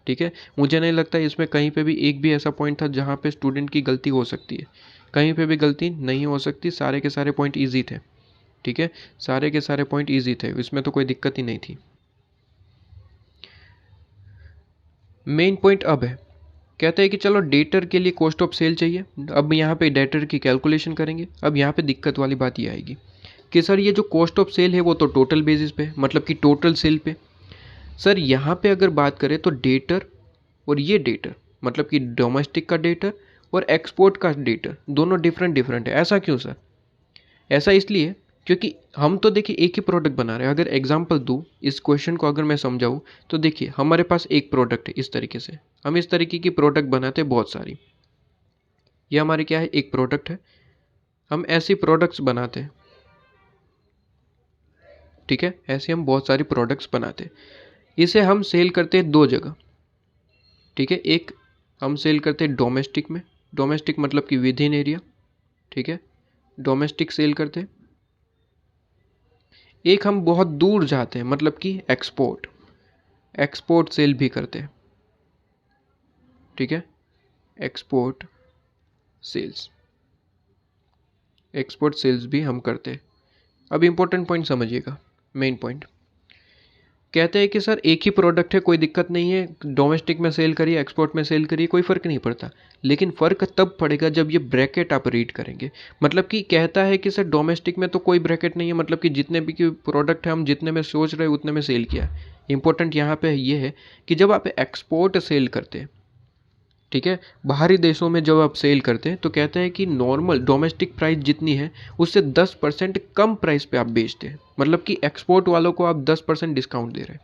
ठीक है, मुझे नहीं लगता इसमें कहीं पे भी एक भी ऐसा पॉइंट था जहाँ पे स्टूडेंट की गलती हो सकती है, कहीं पे भी गलती नहीं हो सकती, सारे के सारे पॉइंट ईजी थे। ठीक है, सारे के सारे पॉइंट ईजी थे, इसमें तो कोई दिक्कत ही नहीं थी। मेन पॉइंट अब है, कहते हैं कि चलो डेटर के लिए कॉस्ट ऑफ सेल चाहिए, अब यहाँ पे डेटर की कैलकुलेशन करेंगे। अब यहाँ पे दिक्कत वाली बात ये आएगी कि सर ये जो कॉस्ट ऑफ सेल है वो तो टोटल बेसिस पे, मतलब कि टोटल सेल पे। सर यहाँ पे अगर बात करें तो डेटर और ये डेटर, मतलब कि डोमेस्टिक का डेटर और एक्सपोर्ट का डेटर दोनों डिफरेंट डिफरेंट है। ऐसा क्यों सर, ऐसा इसलिए क्योंकि हम तो देखिए एक ही प्रोडक्ट बना रहे हैं। अगर एग्जांपल दूँ इस क्वेश्चन को, अगर मैं समझाऊँ तो देखिए हमारे पास एक प्रोडक्ट है, इस तरीके से हम इस तरीके की प्रोडक्ट बनाते हैं बहुत सारी, ये हमारी क्या है, एक प्रोडक्ट है, हम ऐसी प्रोडक्ट्स बनाते हैं। ठीक है, ऐसे हम बहुत सारी प्रोडक्ट्स बनाते हैं, इसे हम सेल करते हैं दो जगह। ठीक है, एक हम सेल करते हैं डोमेस्टिक में, डोमेस्टिक मतलब कि विद इन एरिया। ठीक है, डोमेस्टिक सेल करते हैं। एक हम बहुत दूर जाते हैं, मतलब कि एक्सपोर्ट, एक्सपोर्ट सेल भी करते हैं। ठीक है, एक्सपोर्ट सेल्स, एक्सपोर्ट सेल्स भी हम करते हैं। अब इंपॉर्टेंट पॉइंट समझिएगा, मेन पॉइंट कहते हैं कि सर एक ही प्रोडक्ट है, कोई दिक्कत नहीं है, डोमेस्टिक में सेल करिए एक्सपोर्ट में सेल करिए, कोई फ़र्क नहीं पड़ता। लेकिन फ़र्क तब पड़ेगा जब ये ब्रैकेट आप रीड करेंगे। मतलब कि कहता है कि सर डोमेस्टिक में तो कोई ब्रैकेट नहीं है, मतलब कि जितने भी की प्रोडक्ट है हम जितने में सोच रहे हैं उतने में सेल किया है। इंपॉर्टेंट यहाँ पे ये है कि जब आप एक्सपोर्ट सेल करते हैं, ठीक है, बाहरी देशों में जब आप सेल करते हैं तो कहते हैं कि नॉर्मल डोमेस्टिक प्राइस जितनी है उससे 10% कम प्राइस पे आप बेचते हैं, मतलब कि एक्सपोर्ट वालों को आप 10% डिस्काउंट दे रहे हैं।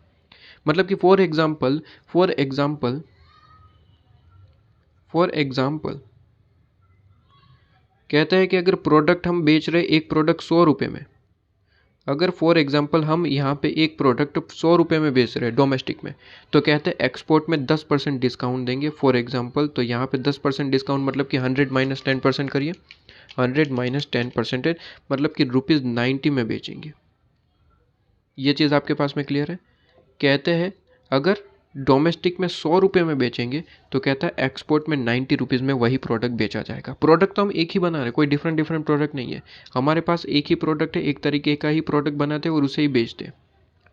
मतलब कि फॉर एग्जाम्पल कहते हैं कि अगर प्रोडक्ट हम बेच रहे एक प्रोडक्ट 100 रुपये में, अगर फॉर एग्जांपल हम यहाँ पे एक प्रोडक्ट 100 रुपये में बेच रहे हैं डोमेस्टिक में, तो कहते हैं एक्सपोर्ट में 10% डिस्काउंट देंगे फॉर एग्जांपल। तो यहाँ पे 10% डिस्काउंट मतलब कि 100 माइनस 10% करिए, 100 माइनस 10% मतलब कि ₹90 में बेचेंगे। ये चीज़ आपके पास में क्लियर है। कहते हैं अगर डोमेस्टिक में 100 रुपये में बेचेंगे तो कहता है एक्सपोर्ट में 90 रुपीज़ में वही प्रोडक्ट बेचा जाएगा। प्रोडक्ट तो हम एक ही बना रहे, कोई डिफरेंट प्रोडक्ट नहीं है। हमारे पास एक ही प्रोडक्ट है, एक तरीके का ही प्रोडक्ट बनाते हैं और उसे ही बेचते हैं,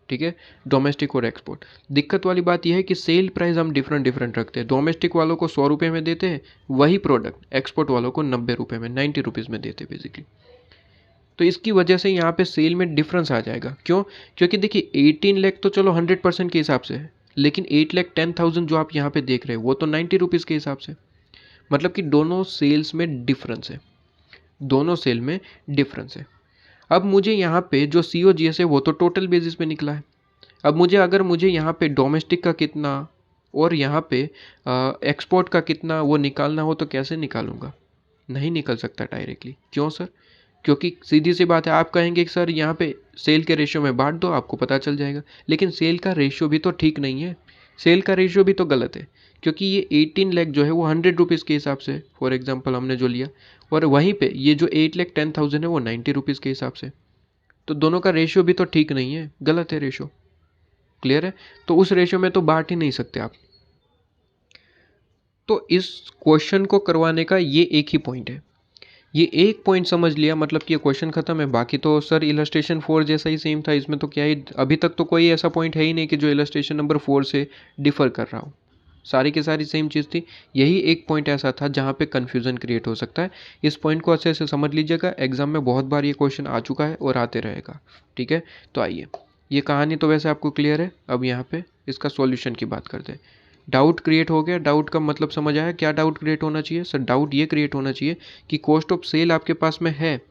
ठीक है, डोमेस्टिक और एक्सपोर्ट। दिक्कत वाली बात यह है कि सेल प्राइस हम डिफरेंट रखते हैं। डोमेस्टिक वालों को 100 रुपये में देते हैं वही प्रोडक्ट, एक्सपोर्ट वालों को 90 रुपये में, 90 रुपीज़ में देते हैं बेसिकली। तो इसकी वजह से यहाँ पे सेल में डिफरेंस आ जाएगा। क्यों? क्योंकि देखिए 18 लाख तो चलो 100% के हिसाब से है, लेकिन 8,10,000 जो आप यहाँ पे देख रहे हैं वो तो 90 रुपीज़ के हिसाब से। मतलब कि दोनों सेल्स में डिफरेंस है, दोनों सेल में डिफरेंस है। अब मुझे यहाँ पे जो COGS है वो तो टोटल बेसिस पे निकला है। अब मुझे यहाँ पे डोमेस्टिक का कितना और यहाँ पे एक्सपोर्ट का कितना वो निकालना हो तो कैसे निकालूंगा? नहीं निकल सकता डायरेक्टली। क्यों सर? क्योंकि सीधी सी बात है, आप कहेंगे कि सर यहाँ पे सेल के रेशियो में बांट दो, आपको पता चल जाएगा। लेकिन सेल का रेशियो भी तो ठीक नहीं है, सेल का रेशियो भी तो गलत है। क्योंकि ये 18 लाख जो है वो 100 रुपीज़ के हिसाब से फॉर एग्जांपल हमने जो लिया, और वहीं पे ये जो 8,10,000 है वो 90 रुपीज़ के हिसाब से। तो दोनों का रेशियो भी तो ठीक नहीं है, गलत है रेशियो। क्लियर है? तो उस रेशियो में तो बांट ही नहीं सकते आप। तो इस क्वेश्चन को करवाने का ये एक ही पॉइंट है। ये एक पॉइंट समझ लिया मतलब कि ये क्वेश्चन खत्म है। बाकी तो सर इलस्ट्रेशन 4 जैसा ही सेम था, इसमें तो क्या ही, अभी तक तो कोई ऐसा पॉइंट है ही नहीं कि जो इलस्ट्रेशन नंबर 4 से डिफर कर रहा हो। सारी की सारी सेम चीज़ थी। यही एक पॉइंट ऐसा था जहाँ पे कन्फ्यूज़न क्रिएट हो सकता है। इस पॉइंट को अच्छे से समझ लीजिएगा, एग्जाम में बहुत बार ये क्वेश्चन आ चुका है और आते रहेगा, ठीक है। तो आइए, ये कहानी तो वैसे आपको क्लियर है। अब यहाँ पे इसका सॉल्यूशन की बात करते हैं। डाउट क्रिएट हो गया, डाउट का मतलब समझ आया। क्या डाउट क्रिएट होना चाहिए सर? डाउट ये क्रिएट होना चाहिए कि कॉस्ट ऑफ सेल आपके पास में है,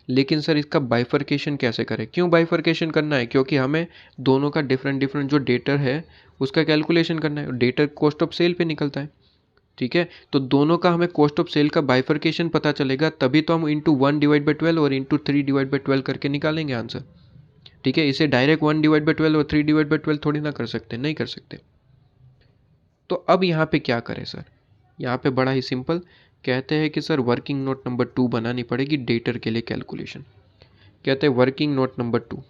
लेकिन सर इसका बाइफर्केशन कैसे करें? क्यों बाइफर्केशन करना है? क्योंकि हमें दोनों का डिफरेंट जो डेटर है उसका कैलकुलेशन करना है। डेटर कॉस्ट ऑफ सेल पे निकलता है, ठीक है। तो दोनों का हमें कॉस्ट ऑफ सेल का बाइफर्केशन पता चलेगा, तभी तो हम इंटू 1/12 और इंटू 3/12 करके निकालेंगे आंसर, ठीक है। इसे डायरेक्ट 1/12 और 3/12 थोड़ी ना कर सकते, नहीं कर सकते। तो अब यहाँ पे क्या करें सर? यहाँ पे बड़ा ही सिंपल, कहते हैं कि सर वर्किंग नोट नंबर 2 बनानी पड़ेगी डेटर के लिए कैलकुलेशन। कहते हैं वर्किंग नोट नंबर 2,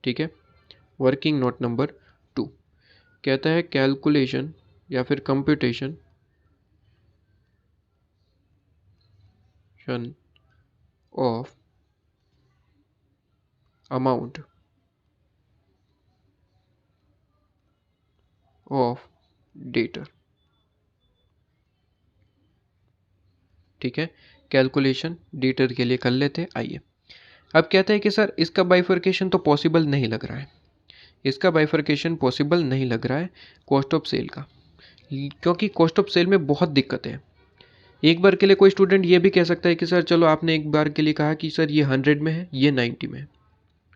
ठीक है। वर्किंग नोट नंबर 2 कहता है कैलकुलेशन या फिर computation of amount of debtor, ठीक है। कैलकुलेशन डेटर के लिए कर लेते हैं। आइए, अब कहते हैं कि सर इसका बाइफर्केशन तो पॉसिबल नहीं लग रहा है, इसका बाइफर्केशन पॉसिबल नहीं लग रहा है कॉस्ट ऑफ सेल का, क्योंकि कॉस्ट ऑफ सेल में बहुत दिक्कत है। एक बार के लिए कोई स्टूडेंट ये भी कह सकता है कि सर चलो आपने एक बार के लिए कहा कि सर ये 100 में है, ये 90 में है,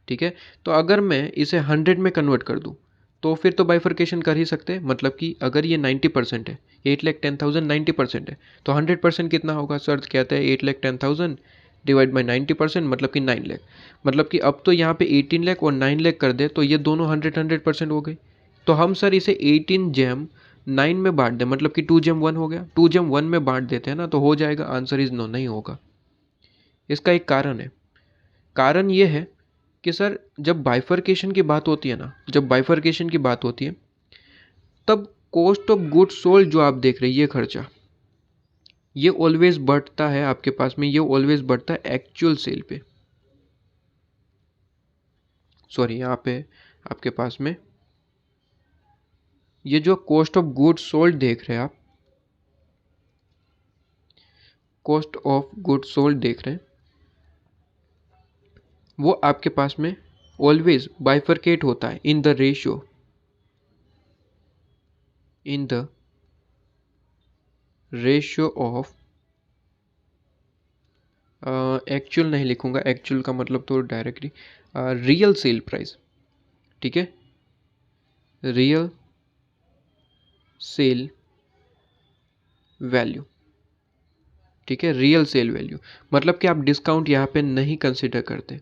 ठीक है। तो अगर मैं इसे 100 में कन्वर्ट कर दूं तो फिर तो बाइफर्केशन कर ही सकते हैं। मतलब कि अगर ये 90% है, 8,10,000 90% है, तो 100% कितना होगा सर? कहते हैं 8,10,000 डिवाइड बाई 90% मतलब कि 9 लाख। मतलब कि अब तो यहाँ पे 18 लाख और 9 लाख कर दे तो ये दोनों 100% हो गई। तो हम सर इसे 18 जैम 9 में बांट दें, मतलब कि 2 जैम 1 हो गया, 2 जैम 1 में बांट देते हैं ना, तो हो जाएगा। आंसर इज नो, नहीं होगा। इसका एक कारण है। कारण ये है कि सर जब बाइफर्केशन की बात होती है ना, जब बाइफर्केशन की बात होती है तब कॉस्ट ऑफ गुड्स सोल्ड जो आप देख रहे हैं, ये खर्चा, ये ऑलवेज बढ़ता है आपके पास में, ये ऑलवेज बढ़ता है एक्चुअल सेल पे। सॉरी, यहाँ पे आपके पास में ये जो कॉस्ट ऑफ गुड्स सोल्ड देख रहे हैं आप, कॉस्ट ऑफ गुड्स सोल्ड देख रहे हैं, वो आपके पास में ऑलवेज बाइफरकेट होता है in the ratio of, actual नहीं लिखूंगा, एक्चुअल का मतलब तो डायरेक्टली रियल सेल प्राइस, ठीक है, रियल सेल वैल्यू, ठीक है, रियल सेल वैल्यू मतलब कि आप डिस्काउंट यहाँ पे नहीं कंसिडर करते,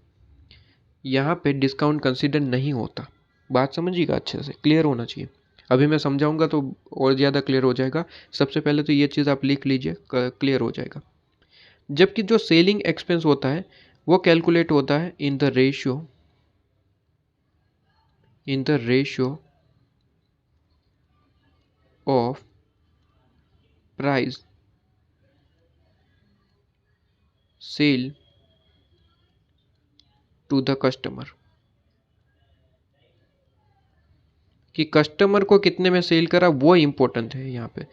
यहाँ पे डिस्काउंट कंसिडर नहीं होता। बात समझिएगा, अच्छे से क्लियर होना चाहिए। अभी मैं समझाऊंगा तो और ज़्यादा क्लियर हो जाएगा। सबसे पहले तो ये चीज़ आप लिख लीजिए, क्लियर हो जाएगा। जबकि जो सेलिंग एक्सपेंस होता है वो कैलकुलेट होता है in the ratio of price sale to the customer, कि कस्टमर को कितने में सेल करा वो इम्पोर्टेंट है यहाँ पे।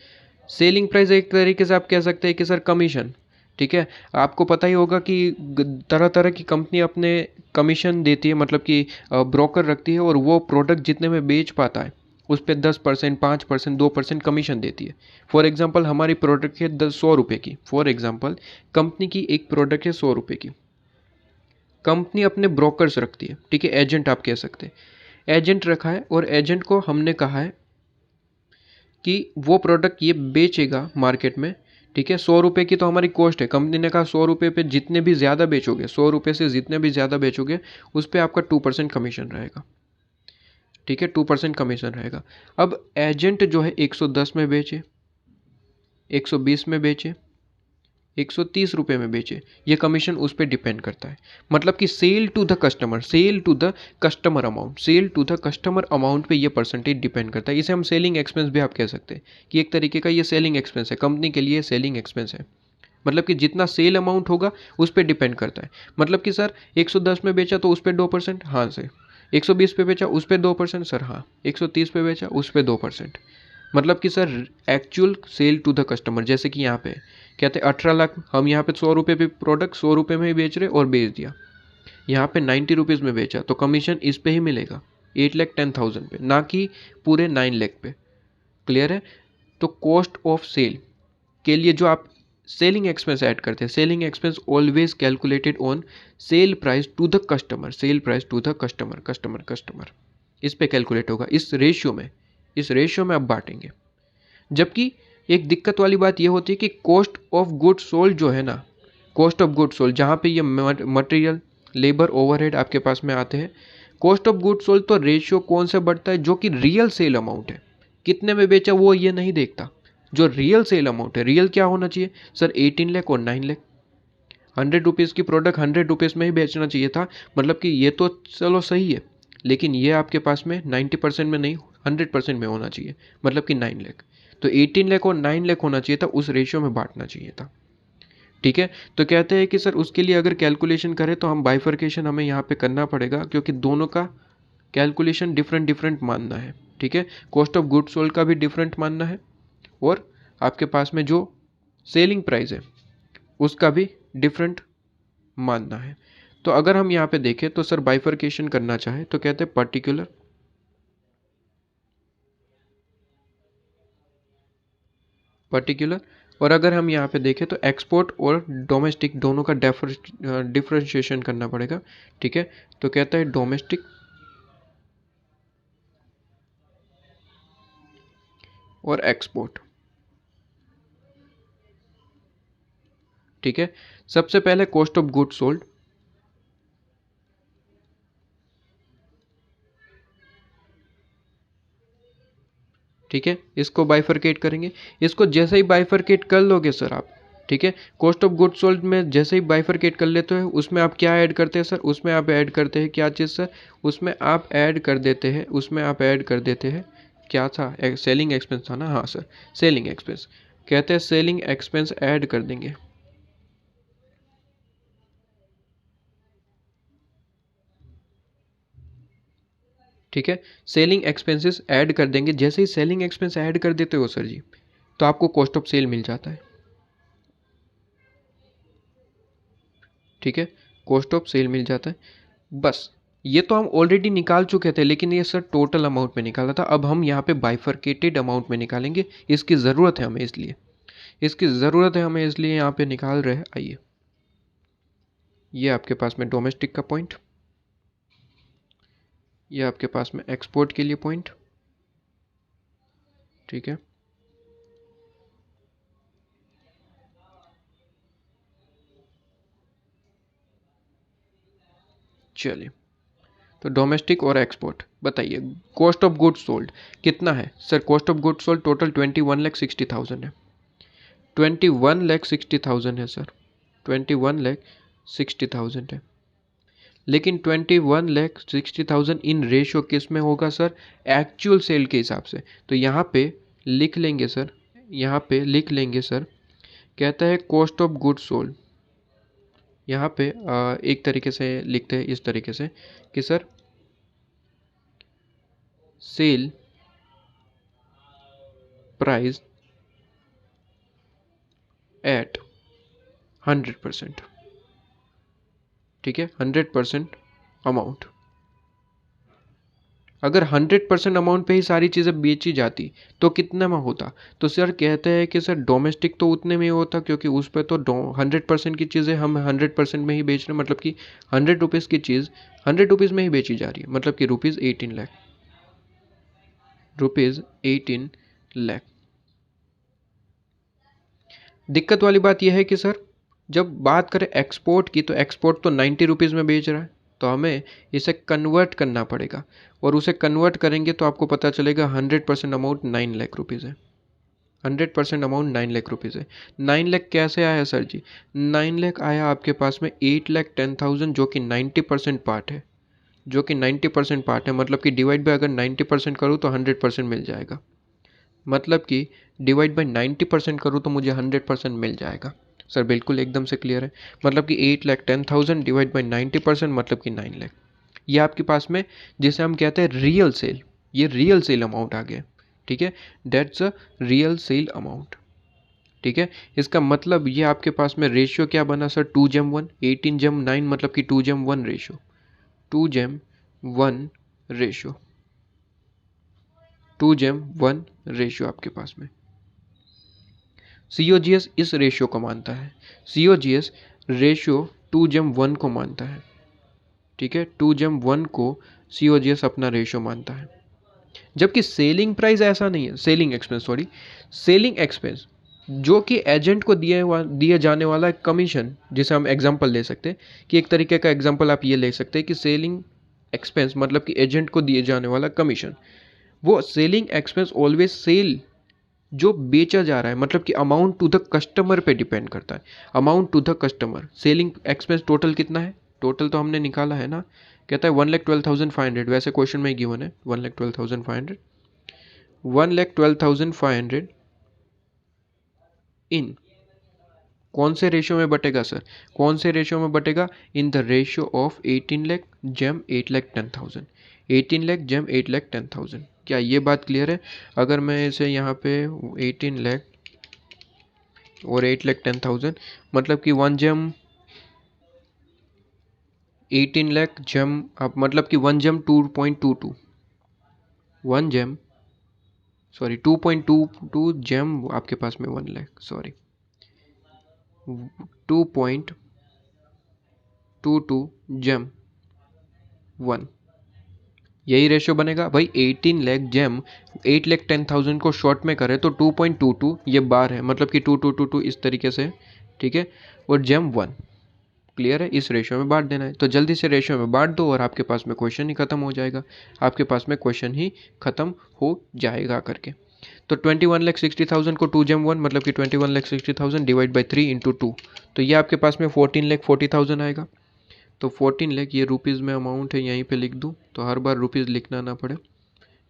सेलिंग प्राइस एक तरीके से आप कह सकते हैं कि सर कमीशन, ठीक है। आपको पता ही होगा कि तरह तरह की कंपनी अपने कमीशन देती है, मतलब कि ब्रोकर रखती है और वो प्रोडक्ट जितने में बेच पाता है उस पर 10%, 5%, 2% कमीशन देती है। फॉर एग्जांपल हमारी प्रोडक्ट है 100 रुपये की, फॉर एग्जांपल कंपनी की एक प्रोडक्ट है 100 रुपये की, कंपनी अपने ब्रोकर्स रखती है, ठीक है, एजेंट आप कह सकते हैं। एजेंट रखा है और एजेंट को हमने कहा है कि वो प्रोडक्ट ये बेचेगा मार्केट में, ठीक है। 100 रुपये की तो हमारी कॉस्ट है, कंपनी ने कहा 100 रुपये पे जितने भी ज़्यादा बेचोगे, 100 रुपये से जितने भी ज़्यादा बेचोगे उस पर आपका 2% कमीशन रहेगा, ठीक है, 2% कमीशन रहेगा। अब एजेंट जो है 110 में बेचे, 120 में बेचे, 130 रुपये में बेचे, ये कमीशन उस पर डिपेंड करता है। मतलब कि sale to the customer amount पे ये परसेंटेज डिपेंड करता है। इसे हम सेलिंग एक्सपेंस भी आप कह सकते हैं कि एक तरीके का ये सेलिंग एक्सपेंस है, कंपनी के लिए सेलिंग एक्सपेंस है। मतलब कि जितना सेल अमाउंट होगा उस पर डिपेंड करता है। मतलब कि सर 110 में बेचा तो उस पर 2%, हाँ सर। 120 पे बेचा उस पर 2%, सर हाँ। 130 पे बेचा उस पर 2%। मतलब कि sir actual sale to the customer, जैसे कि यहाँ पे कहते हैं 18 लाख, हम यहाँ पे 100 रुपये पे प्रोडक्ट 100 रुपये में ही बेच रहे और बेच दिया, यहाँ पे 90 रुपीज़ में बेचा तो कमीशन इस पे ही मिलेगा 8,10,000 पे, ना कि पूरे 9 लाख पे। क्लियर है। तो कॉस्ट ऑफ सेल के लिए जो आप सेलिंग एक्सपेंस ऐड करते हैं, selling expense always calculated on sale price to the customer, customer इस पे कैलकुलेट होगा, इस रेशियो में आप बांटेंगे। जबकि एक दिक्कत वाली बात ये होती है कि कॉस्ट ऑफ गुड सोल्ड जो है ना, कॉस्ट ऑफ गुड सोल्ड जहाँ पे ये मटेरियल, लेबर, ओवरहेड आपके पास में आते हैं, कॉस्ट ऑफ गुड सोल्ड तो रेशियो कौन से बढ़ता है, जो कि रियल सेल अमाउंट है, कितने में बेचा वो ये नहीं देखता। जो रियल सेल अमाउंट है, रियल क्या होना चाहिए सर, 18 लाख और 9 लाख। 100 रुपीज़ की प्रोडक्ट 100 रुपीज़ में ही बेचना चाहिए था, मतलब कि ये तो चलो सही है, लेकिन ये आपके पास में 90% में नहीं, 100% में होना चाहिए, मतलब कि 9 लाख। तो 18 लाख और 9 लाख होना चाहिए था, उस रेशियो में बांटना चाहिए था, ठीक है। तो कहते हैं कि सर उसके लिए अगर कैलकुलेशन करें तो हम बाइफर्केशन हमें यहाँ पे करना पड़ेगा, क्योंकि दोनों का कैलकुलेशन डिफरेंट मानना है, ठीक है। कॉस्ट ऑफ गुड सोल्ड का भी डिफरेंट मानना है और आपके पास में जो सेलिंग प्राइस है उसका भी डिफरेंट मानना है। तो अगर हम यहाँ पे देखें तो सर बाइफर्केशन करना चाहे तो कहते हैं पर्टिकुलर, और अगर हम यहाँ पे देखें तो एक्सपोर्ट और डोमेस्टिक दोनों का डिफरेंशिएशन करना पड़ेगा, ठीक है। तो कहता है डोमेस्टिक और एक्सपोर्ट, ठीक है। सबसे पहले कॉस्ट ऑफ गुड सोल्ड, ठीक है, इसको बाइफरकेट करेंगे। इसको जैसे ही बाइफरकेट कर लोगे सर आप, ठीक है, कॉस्ट ऑफ गुड सोल्ड में जैसे ही बाइफरकेट कर लेते हो उसमें आप क्या ऐड करते हैं सर, उसमें आप ऐड करते हैं क्या चीज़ सर, उसमें आप ऐड कर देते हैं क्या था, सेलिंग एक्सपेंस था ना, हाँ सर, सेलिंग एक्सपेंस। कहते हैं सेलिंग एक्सपेंस ऐड कर देंगे, ठीक है। सेलिंग एक्सपेंसेस ऐड कर देंगे, जैसे ही सेलिंग एक्सपेंस ऐड कर देते हो सर जी तो आपको कॉस्ट ऑफ सेल मिल जाता है, ठीक है, कॉस्ट ऑफ सेल मिल जाता है। बस ये तो हम ऑलरेडी निकाल चुके थे, लेकिन ये सर टोटल अमाउंट में निकाला था। अब हम यहाँ पे बाइफरकेटेड अमाउंट में निकालेंगे, इसकी ज़रूरत है हमें, इसलिए यहाँ पे निकाल रहे हैं। आइए, ये आपके पास में डोमेस्टिक का पॉइंट, ये आपके पास में एक्सपोर्ट के लिए पॉइंट, ठीक है। चलिए, तो डोमेस्टिक और एक्सपोर्ट बताइए। कॉस्ट ऑफ गुड्स सोल्ड कितना है sir? Cost of goods sold total 21,60,000 है। 21,60,000 है सर, 21,60,000 है। लेकिन 21,60,000 इन रेशियो किस में होगा सर? एक्चुअल सेल के हिसाब से। तो यहाँ पे लिख लेंगे सर, कहता है कॉस्ट ऑफ गुड्स सोल्ड। यहाँ पे एक तरीके से लिखते हैं इस तरीके से कि सर सेल प्राइस एट 100%, ठीक है, 100% अमाउंट। अगर 100% अमाउंट पे ही सारी चीज़ें बेची जाती तो कितने में होता? तो सर कहते हैं कि सर डोमेस्टिक तो उतने में ही होता, क्योंकि उस पर तो 100% की चीज़ें हम 100% में ही बेच रहे हैं। मतलब कि 100 रुपीज़ की चीज़ 100 रुपीज़ में ही बेची जा रही है, मतलब कि रुपीज़ 18 लाख। दिक्कत वाली बात यह है कि सर जब बात करें एक्सपोर्ट की, तो एक्सपोर्ट तो 90 रुपीज़ में बेच रहा है, तो हमें इसे कन्वर्ट करना पड़ेगा। और उसे कन्वर्ट करेंगे तो आपको पता चलेगा 100% अमाउंट 9 लाख रुपीज़ है। 100% अमाउंट 9 लाख रुपीज़ है। 9 लाख कैसे आया सर जी? 9 लाख आया आपके पास में 8,10,000, जो कि 90% पार्ट है, मतलब कि डिवाइड बाय अगर 90% करूँ तो 100% मिल जाएगा। मतलब कि डिवाइड बाय 90% करूँ तो मुझे 100% मिल जाएगा। सर बिल्कुल एकदम से क्लियर है। मतलब कि 8,10,000 डिवाइड बाई 90% मतलब कि 9 लाख। ये आपके पास में जिसे हम कहते हैं रियल सेल, ये रियल सेल अमाउंट आ गया, ठीक है। That's a real sale amount, ठीक है। इसका मतलब ये आपके पास में रेशियो क्या बना सर? 2:1, 18:9 मतलब कि 2:1 रेशियो, 2:1 रेशियो, 2:1 रेशियो आपके पास में। COGS इस रेशियो को मानता है, COGS रेशियो 2:1 को मानता है, ठीक है। 2:1 को COGS अपना रेशियो मानता है। जबकि सेलिंग प्राइस ऐसा नहीं है, सेलिंग एक्सपेंस जो कि एजेंट को दिए जाने वाला कमीशन, जिसे हम एग्जांपल ले सकते हैं कि एक तरीके का एग्जांपल आप ये ले सकते हैं कि सेलिंग एक्सपेंस मतलब कि एजेंट को दिए जाने वाला कमीशन, वो सेलिंग एक्सपेंस ऑलवेज सेल जो बेचा जा रहा है, मतलब कि अमाउंट टू द कस्टमर पे डिपेंड करता है। Amount to the customer, selling expense total कितना है? टोटल तो हमने निकाला है ना, कहता है 1,12,500, वैसे क्वेश्चन में गिवन है 1,12,500, 1,12,500 इन कौन से रेशियो में बटेगा सर? कौन से रेशियो में बटेगा? In the ratio of 18 lakh जम 8,10,000, 18 लाख जम 8,10,000। क्या ये बात क्लियर है? अगर मैं इसे यहाँ पे 18 लाख और 8,10,000 मतलब कि 1 जम 18 लाख जम अब मतलब कि 1 जम 2.22, 1 जम 2.22 जम आपके पास में 1 लाख 2.22 जम 1, यही रेशियो बनेगा भाई। 18 लाख जम 8,10,000 को शॉर्ट में करें तो 2.22 ये बार है, मतलब कि 2.222 इस तरीके से, ठीक है। और जम 1, क्लियर है, इस रेशियो में बांट देना है। तो जल्दी से रेशियो में बांट दो और आपके पास में क्वेश्चन ही खत्म हो जाएगा, करके। तो 21,60,000 को 2:1 मतलब कि 21,60,000 डिवाइड बाई 3 इंटू 2, तो ये आपके पास में 14,40,000 आएगा। तो 14 लाख ये रुपीज़ में अमाउंट है, यहीं पे लिख दूँ तो हर बार रुपीज़ लिखना ना पड़े।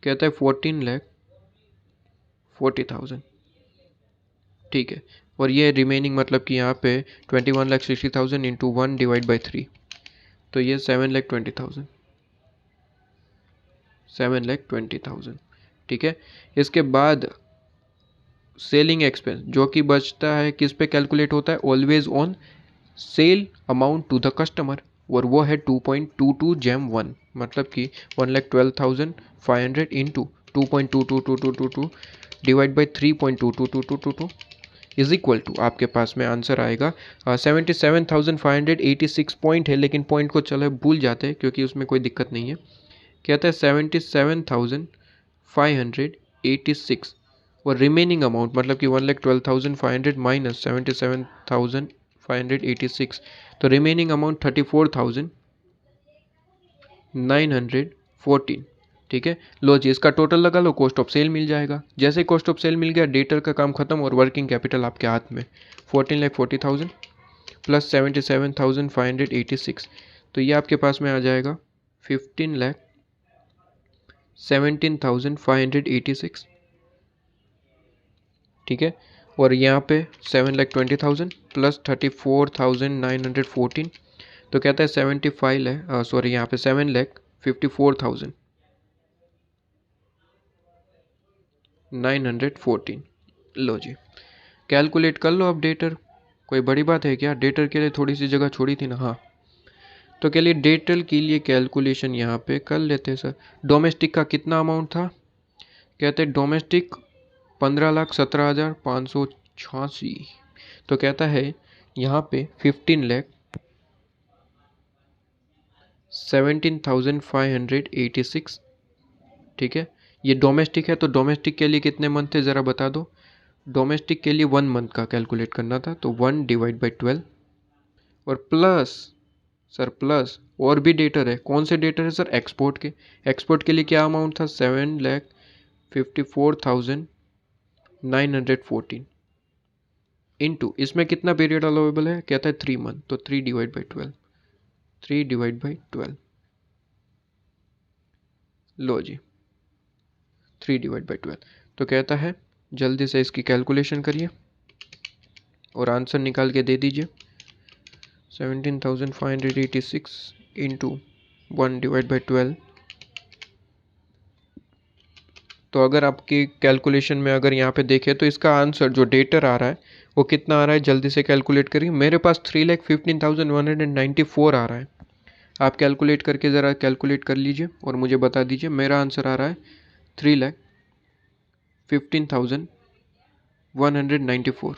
कहता है 14,40,000, ठीक है। और ये रिमेनिंग मतलब कि यहाँ पे 21,60,000 इंटू 1 डिवाइड बाई 3, तो ये 7,20,000, 7,20,000, ठीक है। इसके बाद सेलिंग एक्सपेंस जो कि बचता है किस पे कैलकुलेट होता है? Always on sale amount to the customer, और वो है 2.22 जम 1, मतलब कि 1,12,500 into 2.222222 divide by 3.222222 is equal to आपके पास में आंसर आएगा 77,586 पॉइंट है, लेकिन पॉइंट को चलो भूल जाते हैं क्योंकि उसमें कोई दिक्कत नहीं है। कहता है 77,586 और रिमेनिंग अमाउंट मतलब कि 1,12,500 माइनस 77,586 तो रिमेनिंग अमाउंट 34,914। ठीक है, लो जी इसका टोटल लगा लो, कॉस्ट ऑफ सेल मिल जाएगा। जैसे कॉस्ट ऑफ सेल मिल गया, डेटर का काम खत्म और वर्किंग कैपिटल आपके हाथ में 14,40,000 प्लस 77,586 तो ये आपके पास में आ जाएगा 15,17,586। ठीक है, और यहाँ पे 7,20,000 प्लस 34,914 तो कहता है 75 है, सॉरी यहाँ पे 7,54,914। लो जी कैलकुलेट कर लो अब डेटर, कोई बड़ी बात है क्या? डेटर के लिए थोड़ी सी जगह छोड़ी थी ना। हाँ तो के लिए डेटर के लिए कैलकुलेशन यहाँ पे कर लेते हैं सर। डोमेस्टिक का कितना अमाउंट था? कहते हैं डोमेस्टिक 15,17,586 तो कहता है यहाँ पे 15,17,586। ठीक है, ये डोमेस्टिक है तो डोमेस्टिक के लिए कितने मंथ थे ज़रा बता दो। डोमेस्टिक के लिए 1 मंथ का कैलकुलेट करना था तो 1 डिवाइड बाई 12 और प्लस सर प्लस और भी डेटर है। कौन से डेटर है सर? एक्सपोर्ट के। एक्सपोर्ट के लिए क्या अमाउंट था? 7,54,914 इंटू इसमें कितना पीरियड अलाउेबल है? कहता है 3 मंथ तो 3 डिवाइड बाई 12 3 डिवाइड बाई 12 लो जी 3 डिवाइड बाई 12 तो कहता है जल्दी से इसकी कैलकुलेशन करिए और आंसर निकाल के दे दीजिए। 17,586 इंटू 1 डिवाइड बाई 12 तो अगर आपकी कैलकुलेशन में अगर यहाँ पे देखें तो इसका आंसर जो डेटर आ रहा है वो कितना आ रहा है? जल्दी से कैलकुलेट करिए। मेरे पास 3,15,194 आ रहा है। आप कैलकुलेट करके ज़रा कैलकुलेट कर लीजिए और मुझे बता दीजिए। मेरा आंसर आ रहा है 3,15,194।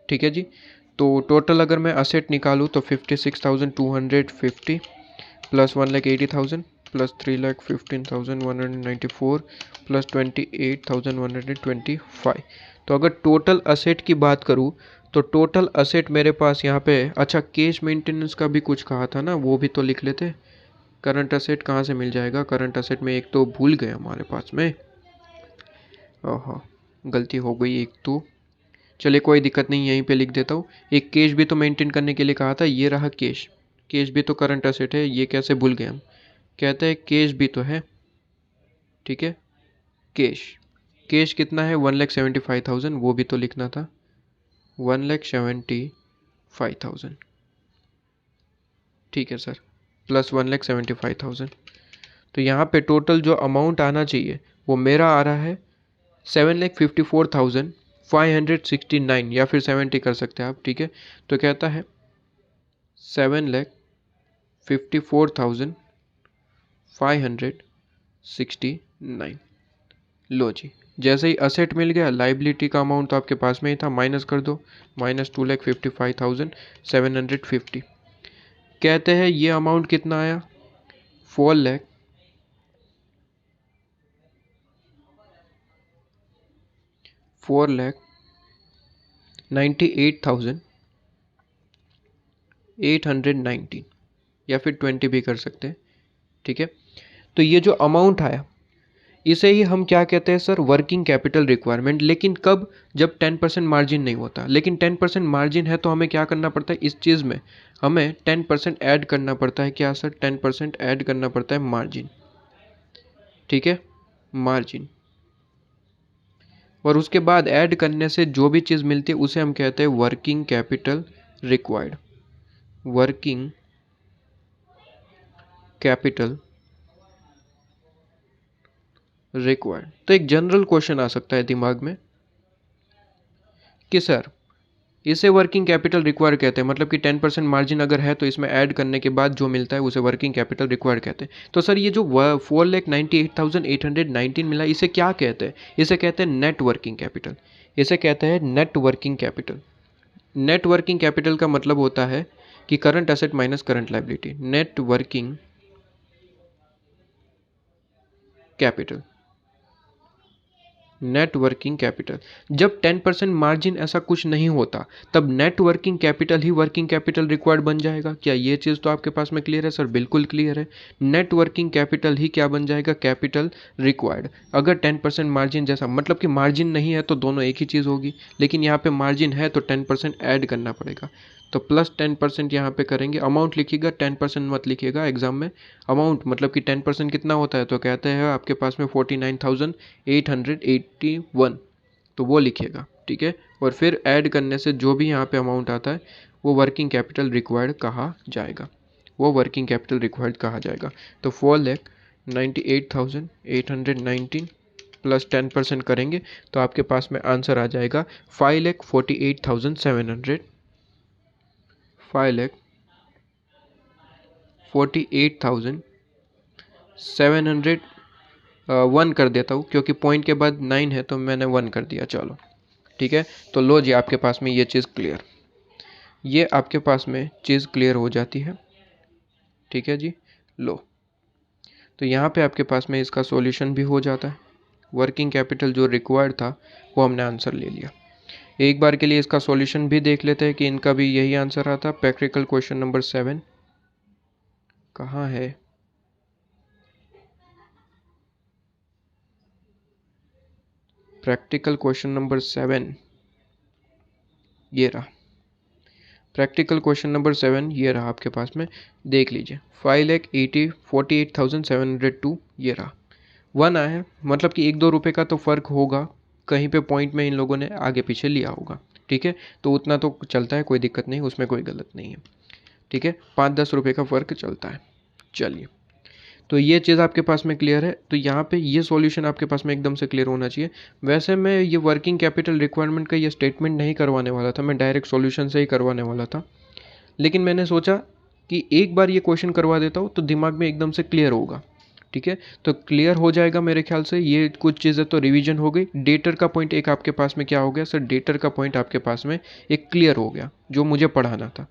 ठीक है जी, तो टोटल अगर मैं असेट निकालूँ तो 56,250 प्लस 1,80,000 प्लस 3,15,194 प्लस 28,125। तो अगर टोटल असेट की बात करूँ तो टोटल असेट मेरे पास यहाँ पे, अच्छा कैश मेंटेनेंस का भी कुछ कहा था ना, वो भी तो लिख लेते। करंट असेट कहाँ से मिल जाएगा? करंट असेट में एक तो भूल गए हमारे पास में, ओह गलती हो गई एक तो। चलिए कोई दिक्कत नहीं, यहीं पे लिख देता हूँ। एक कैश भी तो मेंटेन करने के लिए कहा था, ये रहा कैश। कैश भी तो करंट असेट है, ये कैसे भूल गए हम? कहते हैं कैश भी तो है। ठीक है, कैश कैश कितना है? 1,75,000 वो भी तो लिखना था 1,75,000। ठीक है सर, प्लस 1,75,000 तो यहाँ पे टोटल जो अमाउंट आना चाहिए वो मेरा आ रहा है 7,54,569 या फिर 70 कर सकते हैं आप। ठीक है, तो कहता है 7,54,569। लो जी जैसे ही असेट मिल गया, लाइबिलिटी का अमाउंट तो आपके पास में ही था, माइनस कर दो, माइनस 2,55,750। कहते हैं ये अमाउंट कितना आया? 4,98,819 या फिर 20 भी कर सकते हैं। ठीक है, तो ये जो अमाउंट आया इसे ही हम क्या कहते हैं सर? Working capital requirement. लेकिन कब? जब 10% मार्जिन नहीं होता। लेकिन 10% मार्जिन है तो हमें क्या करना पड़ता है? इस चीज़ में हमें 10% ऐड करना पड़ता है। क्या सर? 10% ऐड करना पड़ता है मार्जिन। ठीक है, मार्जिन। और उसके बाद ऐड करने से जो भी चीज़ मिलती है उसे हम कहते हैं working capital required. Working capital required. तो एक जनरल क्वेश्चन आ सकता है दिमाग में कि सर इसे वर्किंग कैपिटल रिक्वायर कहते हैं, मतलब कि 10% मार्जिन अगर है तो इसमें ऐड करने के बाद जो मिलता है उसे वर्किंग कैपिटल रिक्वायर कहते हैं। तो सर ये जो 4,98,819 मिला इसे क्या कहते हैं? इसे कहते हैं नेट वर्किंग कैपिटल। इसे कहते हैं net working capital. Net working capital का मतलब होता है कि current asset minus current liability. Net working capital, net working capital. जब 10% मार्जिन ऐसा कुछ नहीं होता तब नेट वर्किंग कैपिटल ही वर्किंग कैपिटल रिक्वायर्ड बन जाएगा। क्या ये चीज़ तो आपके पास में क्लियर है? सर बिल्कुल क्लियर है। नेट वर्किंग कैपिटल ही क्या बन जाएगा? Capital required. अगर 10% मार्जिन जैसा, मतलब कि मार्जिन नहीं है तो दोनों एक ही चीज़ होगी, लेकिन यहाँ पे मार्जिन है तो 10% ऐड करना पड़ेगा। तो प्लस 10% यहाँ पे करेंगे। अमाउंट लिखिएगा, 10% मत लिखिएगा एग्जाम में। अमाउंट मतलब कि 10% कितना होता है, तो कहते हैं आपके पास में 49,881, तो वो लिखिएगा, ठीक है। और फिर ऐड करने से जो भी यहाँ पे अमाउंट आता है वो वर्किंग कैपिटल रिक्वायर्ड कहा जाएगा, वो वर्किंग कैपिटल रिक्वायर्ड कहा जाएगा। तो 4,98,819 प्लस 10% करेंगे तो आपके पास में आंसर आ जाएगा 5,48,700। 5,48,700 1 कर देता हूँ क्योंकि पॉइंट के बाद 9 है तो मैंने 1 कर दिया, चलो ठीक है। तो लो जी, आपके पास में ये चीज़ क्लियर, ये आपके पास में चीज़ क्लियर हो जाती है, ठीक है जी। लो, तो यहाँ पे आपके पास में इसका सॉल्यूशन भी हो जाता है। वर्किंग कैपिटल जो रिक्वायर्ड था वो हमने आंसर ले लिया। एक बार के लिए इसका सॉल्यूशन भी देख लेते हैं कि इनका भी यही आंसर आता। प्रैक्टिकल क्वेश्चन नंबर 7 कहाँ है? प्रैक्टिकल क्वेश्चन नंबर 7 ये रहा। प्रैक्टिकल क्वेश्चन नंबर 7 ये रहा आपके पास में, देख लीजिए। 5,48,702 ये रहा। 1 आया है, मतलब कि 1-2 रुपये का तो फ़र्क होगा, कहीं पे पॉइंट में इन लोगों ने आगे पीछे लिया होगा, ठीक है। तो उतना तो चलता है, कोई दिक्कत नहीं, उसमें कोई गलत नहीं है, ठीक है। 5-10 रुपये का फ़र्क चलता है। चलिए, तो ये चीज़ आपके पास में क्लियर है। तो यहाँ पे ये सॉल्यूशन आपके पास में एकदम से क्लियर होना चाहिए। वैसे मैं ये वर्किंग कैपिटल रिक्वायरमेंट का ये स्टेटमेंट नहीं करवाने वाला था, मैं डायरेक्ट सॉल्यूशन से ही करवाने वाला था, लेकिन मैंने सोचा कि एक बार ये क्वेश्चन करवा देता हूँ तो दिमाग में एकदम से क्लियर होगा, ठीक है। तो क्लियर हो जाएगा मेरे ख्याल से। ये कुछ चीज़ें तो रिवीजन हो गई। डेटर का पॉइंट एक आपके पास में क्या हो गया सर? डेटर का पॉइंट आपके पास में एक क्लियर हो गया जो मुझे पढ़ाना था।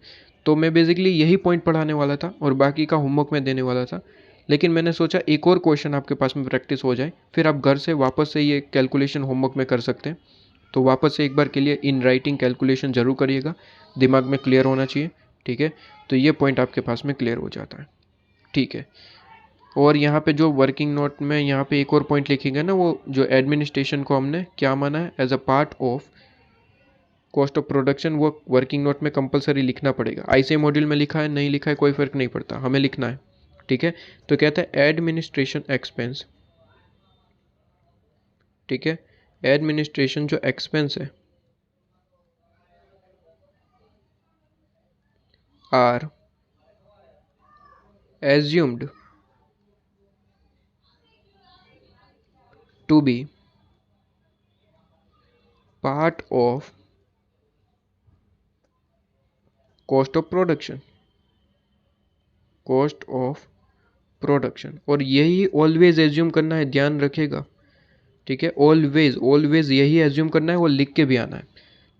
तो मैं बेसिकली यही पॉइंट पढ़ाने वाला था और बाकी का होमवर्क में देने वाला था, लेकिन मैंने सोचा एक और क्वेश्चन आपके पास में प्रैक्टिस हो जाए, फिर आप घर से वापस से ये कैलकुलेशन होमवर्क में कर सकते हैं। तो वापस से एक बार के लिए इन राइटिंग कैलकुलेशन ज़रूर करिएगा, दिमाग में क्लियर होना चाहिए, ठीक है। तो ये पॉइंट आपके पास में क्लियर हो जाता है, ठीक है। और यहाँ पे जो वर्किंग नोट में यहाँ पे एक और पॉइंट लिखेंगे ना, वो जो एडमिनिस्ट्रेशन को हमने क्या माना है? As a part of cost of production, वो वर्किंग नोट में कंपलसरी लिखना पड़ेगा। आईसीए मॉड्यूल में लिखा है नहीं लिखा है कोई फ़र्क नहीं पड़ता, हमें लिखना है, ठीक है। तो कहता है एडमिनिस्ट्रेशन एक्सपेंस, ठीक है। एडमिनिस्ट्रेशन जो एक्सपेंस है are assumed to be part of cost of production, cost of production. और यही ऑलवेज एज्यूम करना है, ध्यान रखिएगा, ठीक है। ऑलवेज ऑलवेज यही एज्यूम करना है, वो लिख के भी आना है,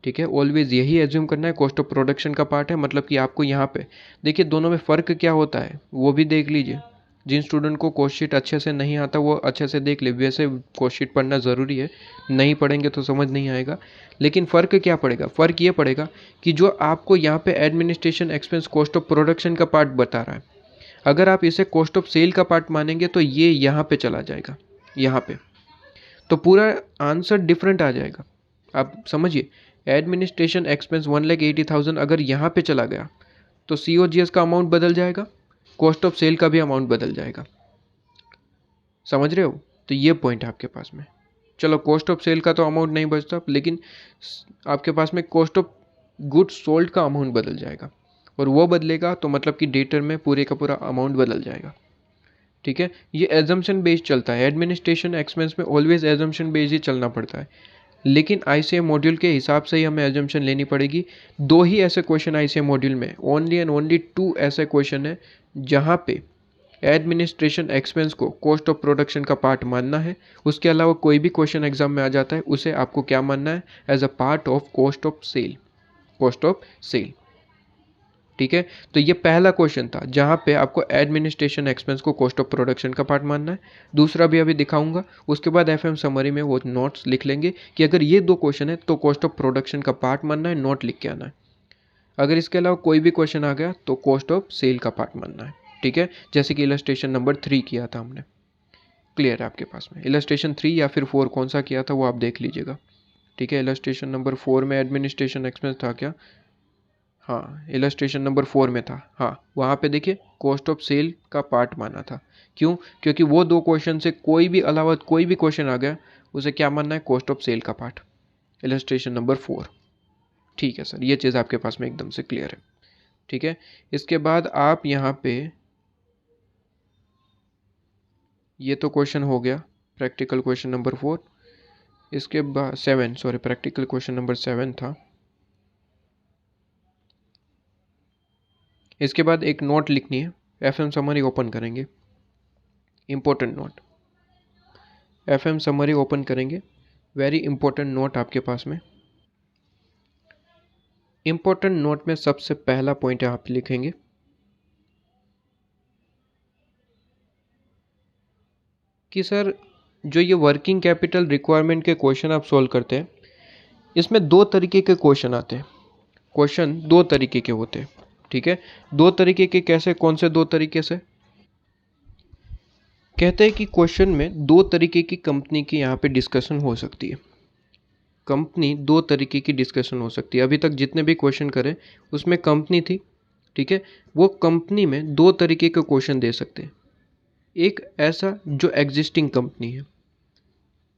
ठीक है। ऑलवेज यही एज्यूम करना है, कॉस्ट ऑफ प्रोडक्शन का पार्ट है। मतलब कि आपको यहाँ पे देखिए दोनों में फ़र्क क्या होता है वो भी देख लीजिए। जिन स्टूडेंट को कोस्ट शीट अच्छे से नहीं आता वो अच्छे से देख ले, वैसे कोस्ट शीट पढ़ना ज़रूरी है, नहीं पढ़ेंगे तो समझ नहीं आएगा। लेकिन फ़र्क क्या पड़ेगा? फ़र्क ये पड़ेगा कि जो आपको यहाँ पे administration expense cost of production का पार्ट बता रहा है, अगर आप इसे कॉस्ट ऑफ सेल का पार्ट मानेंगे तो ये यहाँ पे चला जाएगा, यहाँ पे, तो पूरा आंसर डिफरेंट आ जाएगा। आप समझिए, एडमिनिस्ट्रेशन एक्सपेंस 1,80,000 अगर यहाँ पे चला गया तो COGS का अमाउंट बदल जाएगा, कॉस्ट ऑफ सेल का भी अमाउंट बदल जाएगा, समझ रहे हो? तो ये पॉइंट है आपके पास में। चलो, कॉस्ट ऑफ सेल का तो अमाउंट नहीं बचता, लेकिन आपके पास में कॉस्ट ऑफ गुड्स सोल्ड का अमाउंट बदल जाएगा, और वो बदलेगा तो मतलब कि डेटर में पूरे का पूरा अमाउंट बदल जाएगा, ठीक है। ये एजम्पशन बेस्ड चलता है, एडमिनिस्ट्रेशन एक्सपेंस में ऑलवेज एजम्पशन बेस्ड ही चलना पड़ता है। लेकिन ICM मॉड्यूल के हिसाब से ही हमें एजम्पशन लेनी पड़ेगी। 2 ही ऐसे क्वेश्चन ICM मॉड्यूल में, ओनली एंड ओनली 2 ऐसे क्वेश्चन है जहाँ पे एडमिनिस्ट्रेशन एक्सपेंस को कॉस्ट ऑफ प्रोडक्शन का पार्ट मानना है। उसके अलावा कोई भी क्वेश्चन एग्जाम में आ जाता है उसे आपको क्या मानना है, as a part of cost of sale, cost of sale. ठीक है, तो ये पहला क्वेश्चन था जहाँ पे आपको एडमिनिस्ट्रेशन एक्सपेंस को कॉस्ट ऑफ प्रोडक्शन का पार्ट मानना है। दूसरा भी अभी दिखाऊंगा, उसके बाद FM समरी में वो नोट्स लिख लेंगे कि अगर ये 2 क्वेश्चन है तो कॉस्ट ऑफ प्रोडक्शन का पार्ट मानना है, नोट लिख के आना है। अगर इसके अलावा कोई भी क्वेश्चन आ गया तो कॉस्ट ऑफ सेल का पार्ट मानना है। ठीक है, जैसे कि इलस्ट्रेशन नंबर 3 किया था हमने। क्लियर है आपके पास में? इलस्ट्रेशन 3 या फिर 4 कौन सा किया था वो आप देख लीजिएगा। ठीक है, इलस्ट्रेशन नंबर 4 में एडमिनिस्ट्रेशन एक्सपेंस था क्या? हाँ, इलस्ट्रेशन नंबर 4 में था। हाँ, वहाँ पे देखिए कॉस्ट ऑफ सेल का पार्ट माना था। क्यों? क्योंकि वो 2 क्वेश्चन से कोई भी अलावा कोई भी क्वेश्चन आ गया उसे क्या मानना है, कॉस्ट ऑफ सेल का पार्ट। Illustration number 4। ठीक है सर, ये चीज़ आपके पास में एकदम से क्लियर है। ठीक है, इसके बाद आप यहाँ पे, ये तो क्वेश्चन हो गया प्रैक्टिकल क्वेश्चन नंबर 4। इसके बाद 7, सॉरी, प्रैक्टिकल क्वेश्चन नंबर 7 था। इसके बाद एक नोट लिखनी है, FM समरी ओपन करेंगे, important note. FM summary open करेंगे, वेरी इंपॉर्टेंट नोट आपके पास में। इंपॉर्टेंट नोट में सबसे पहला पॉइंट आप लिखेंगे कि सर जो ये वर्किंग कैपिटल रिक्वायरमेंट के क्वेश्चन आप सॉल्व करते हैं, इसमें 2 तरीके के क्वेश्चन आते हैं। क्वेश्चन 2 तरीके के होते हैं। ठीक है, 2 तरीके के कैसे, कौन से 2 तरीके से? कहते हैं कि क्वेश्चन में 2 तरीके की कंपनी की यहाँ पे डिस्कशन हो सकती है। कंपनी 2 तरीके की डिस्कशन हो सकती है। अभी तक जितने भी क्वेश्चन करे उसमें कंपनी थी। ठीक है, वो कंपनी में 2 तरीके के क्वेश्चन दे सकते हैं। एक ऐसा जो एग्जिस्टिंग कंपनी है,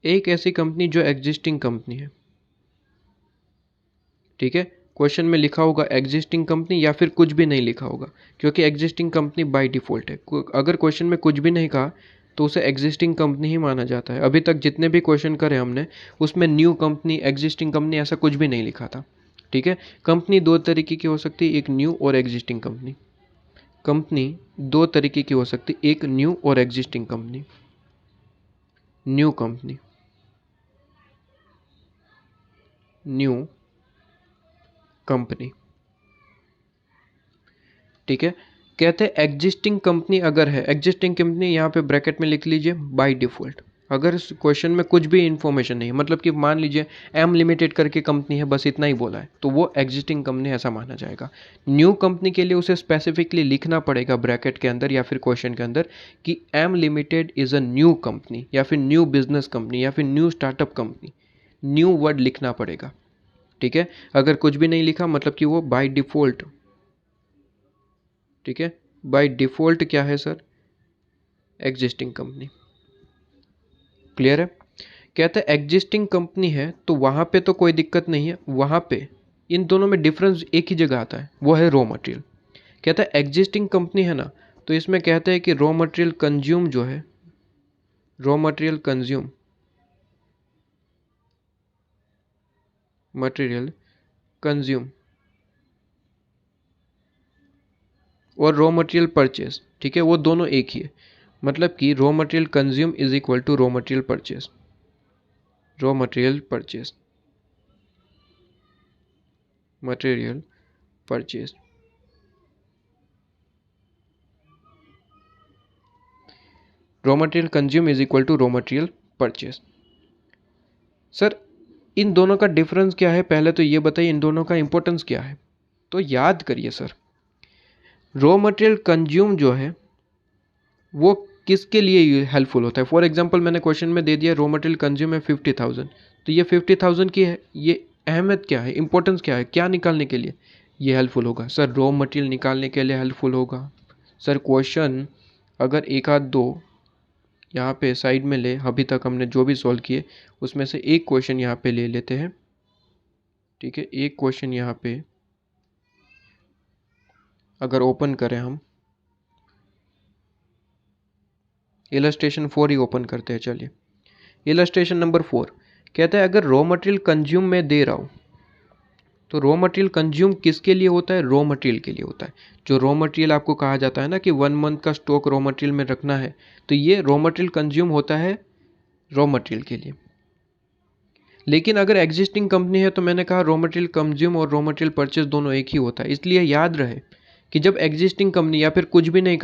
एक ऐसी कंपनी जो एग्जिस्टिंग कंपनी है। ठीक है, क्वेश्चन में लिखा होगा एग्जिस्टिंग कंपनी या फिर कुछ भी नहीं लिखा होगा, क्योंकि एग्जिस्टिंग कंपनी बाय डिफ़ॉल्ट है। अगर क्वेश्चन में कुछ भी नहीं कहा तो उसे एग्जिस्टिंग कंपनी ही माना जाता है। अभी तक जितने भी क्वेश्चन करे हमने उसमें न्यू कंपनी, एग्जिस्टिंग कंपनी ऐसा कुछ भी नहीं लिखा था। ठीक है, कंपनी 2 तरीके की हो सकती है, एक न्यू और एग्जिस्टिंग कंपनी। कंपनी 2 तरीके की हो सकती है, एक न्यू और existing company. New company, new company. ठीक है, कहते हैं एग्जिस्टिंग कंपनी अगर है, एग्जिस्टिंग कंपनी यहाँ पे ब्रैकेट में लिख लीजिए बाय डिफ़ॉल्ट। अगर इस क्वेश्चन में कुछ भी इन्फॉर्मेशन नहीं, मतलब कि मान लीजिए एम लिमिटेड करके कंपनी है, बस इतना ही बोला है, तो वो एग्जिस्टिंग कंपनी ऐसा माना जाएगा। न्यू कंपनी के लिए उसे स्पेसिफिकली लिखना पड़ेगा ब्रैकेट के अंदर या फिर क्वेश्चन के अंदर कि M limited is a new company या फिर न्यू बिजनेस कंपनी या फिर new startup company. New word लिखना पड़ेगा। ठीक है, अगर कुछ भी नहीं लिखा मतलब कि वो बाय डिफ़ॉल्ट, ठीक है, बाय डिफ़ॉल्ट क्या है सर, एग्जिस्टिंग कंपनी। क्लियर है? कहते हैं एग्जिस्टिंग कंपनी है तो वहाँ पे तो कोई दिक्कत नहीं है, वहाँ पे इन दोनों में डिफरेंस एक ही जगह आता है, वो है रॉ मटेरियल। कहता है एग्जिस्टिंग कंपनी है ना, तो इसमें कहते हैं कि रॉ मटेरियल कंज्यूम जो है, raw material consume, material consume और रॉ मटेरियल परचेज, ठीक है, वो दोनों एक ही है। मतलब कि raw material consume is equal to raw material purchase, raw material purchase, material purchase. Raw material consume is equal to raw material purchase. Sir इन दोनों का डिफरेंस क्या है, पहले तो ये बताइए इन दोनों का इंपॉर्टेंस क्या है। तो याद करिए सर, रॉ मटेरियल कंज्यूम जो है वो किसके लिए हेल्पफुल होता है। फॉर एग्जांपल मैंने क्वेश्चन में दे दिया रॉ मटेरियल कंज्यूम है 50,000, तो ये 50,000 की है, ये अहमियत क्या है, इंपॉर्टेंस क्या है, क्या निकालने के लिए ये हेल्पफुल होगा। सर रॉ मटेरियल निकालने के लिए हेल्पफुल होगा। सर क्वेश्चन अगर एक आध दो यहाँ पे साइड में ले, अभी तक हमने जो भी सॉल्व किए उसमें से एक क्वेश्चन यहाँ पे ले लेते हैं। ठीक है, एक क्वेश्चन यहाँ पे अगर ओपन करें हम, इलस्ट्रेशन 4 ही ओपन करते हैं। चलिए, इलस्ट्रेशन नंबर 4 कहता है अगर रॉ मटेरियल कंज्यूम मैं दे रहा हूँ तो रॉ मटेरियल कंज्यूम किसके लिए होता है? रॉ मटेरियल के लिए होता है। जो रॉ मटेरियल आपको कहा जाता है ना कि 1 मंथ का स्टॉक रॉ मटेरियल में रखना है, तो ये रॉ मटेरियल कंज्यूम होता है रॉ मटेरियल के लिए। लेकिन अगर एग्जिस्टिंग कंपनी है तो मैंने कहा रॉ मटेरियल कंज्यूम और रॉ मटेरियल परचेज दोनों एक ही होता है। इसलिए याद रहे कि जब एग्जिस्टिंग कंपनी या फिर कुछ भी नहीं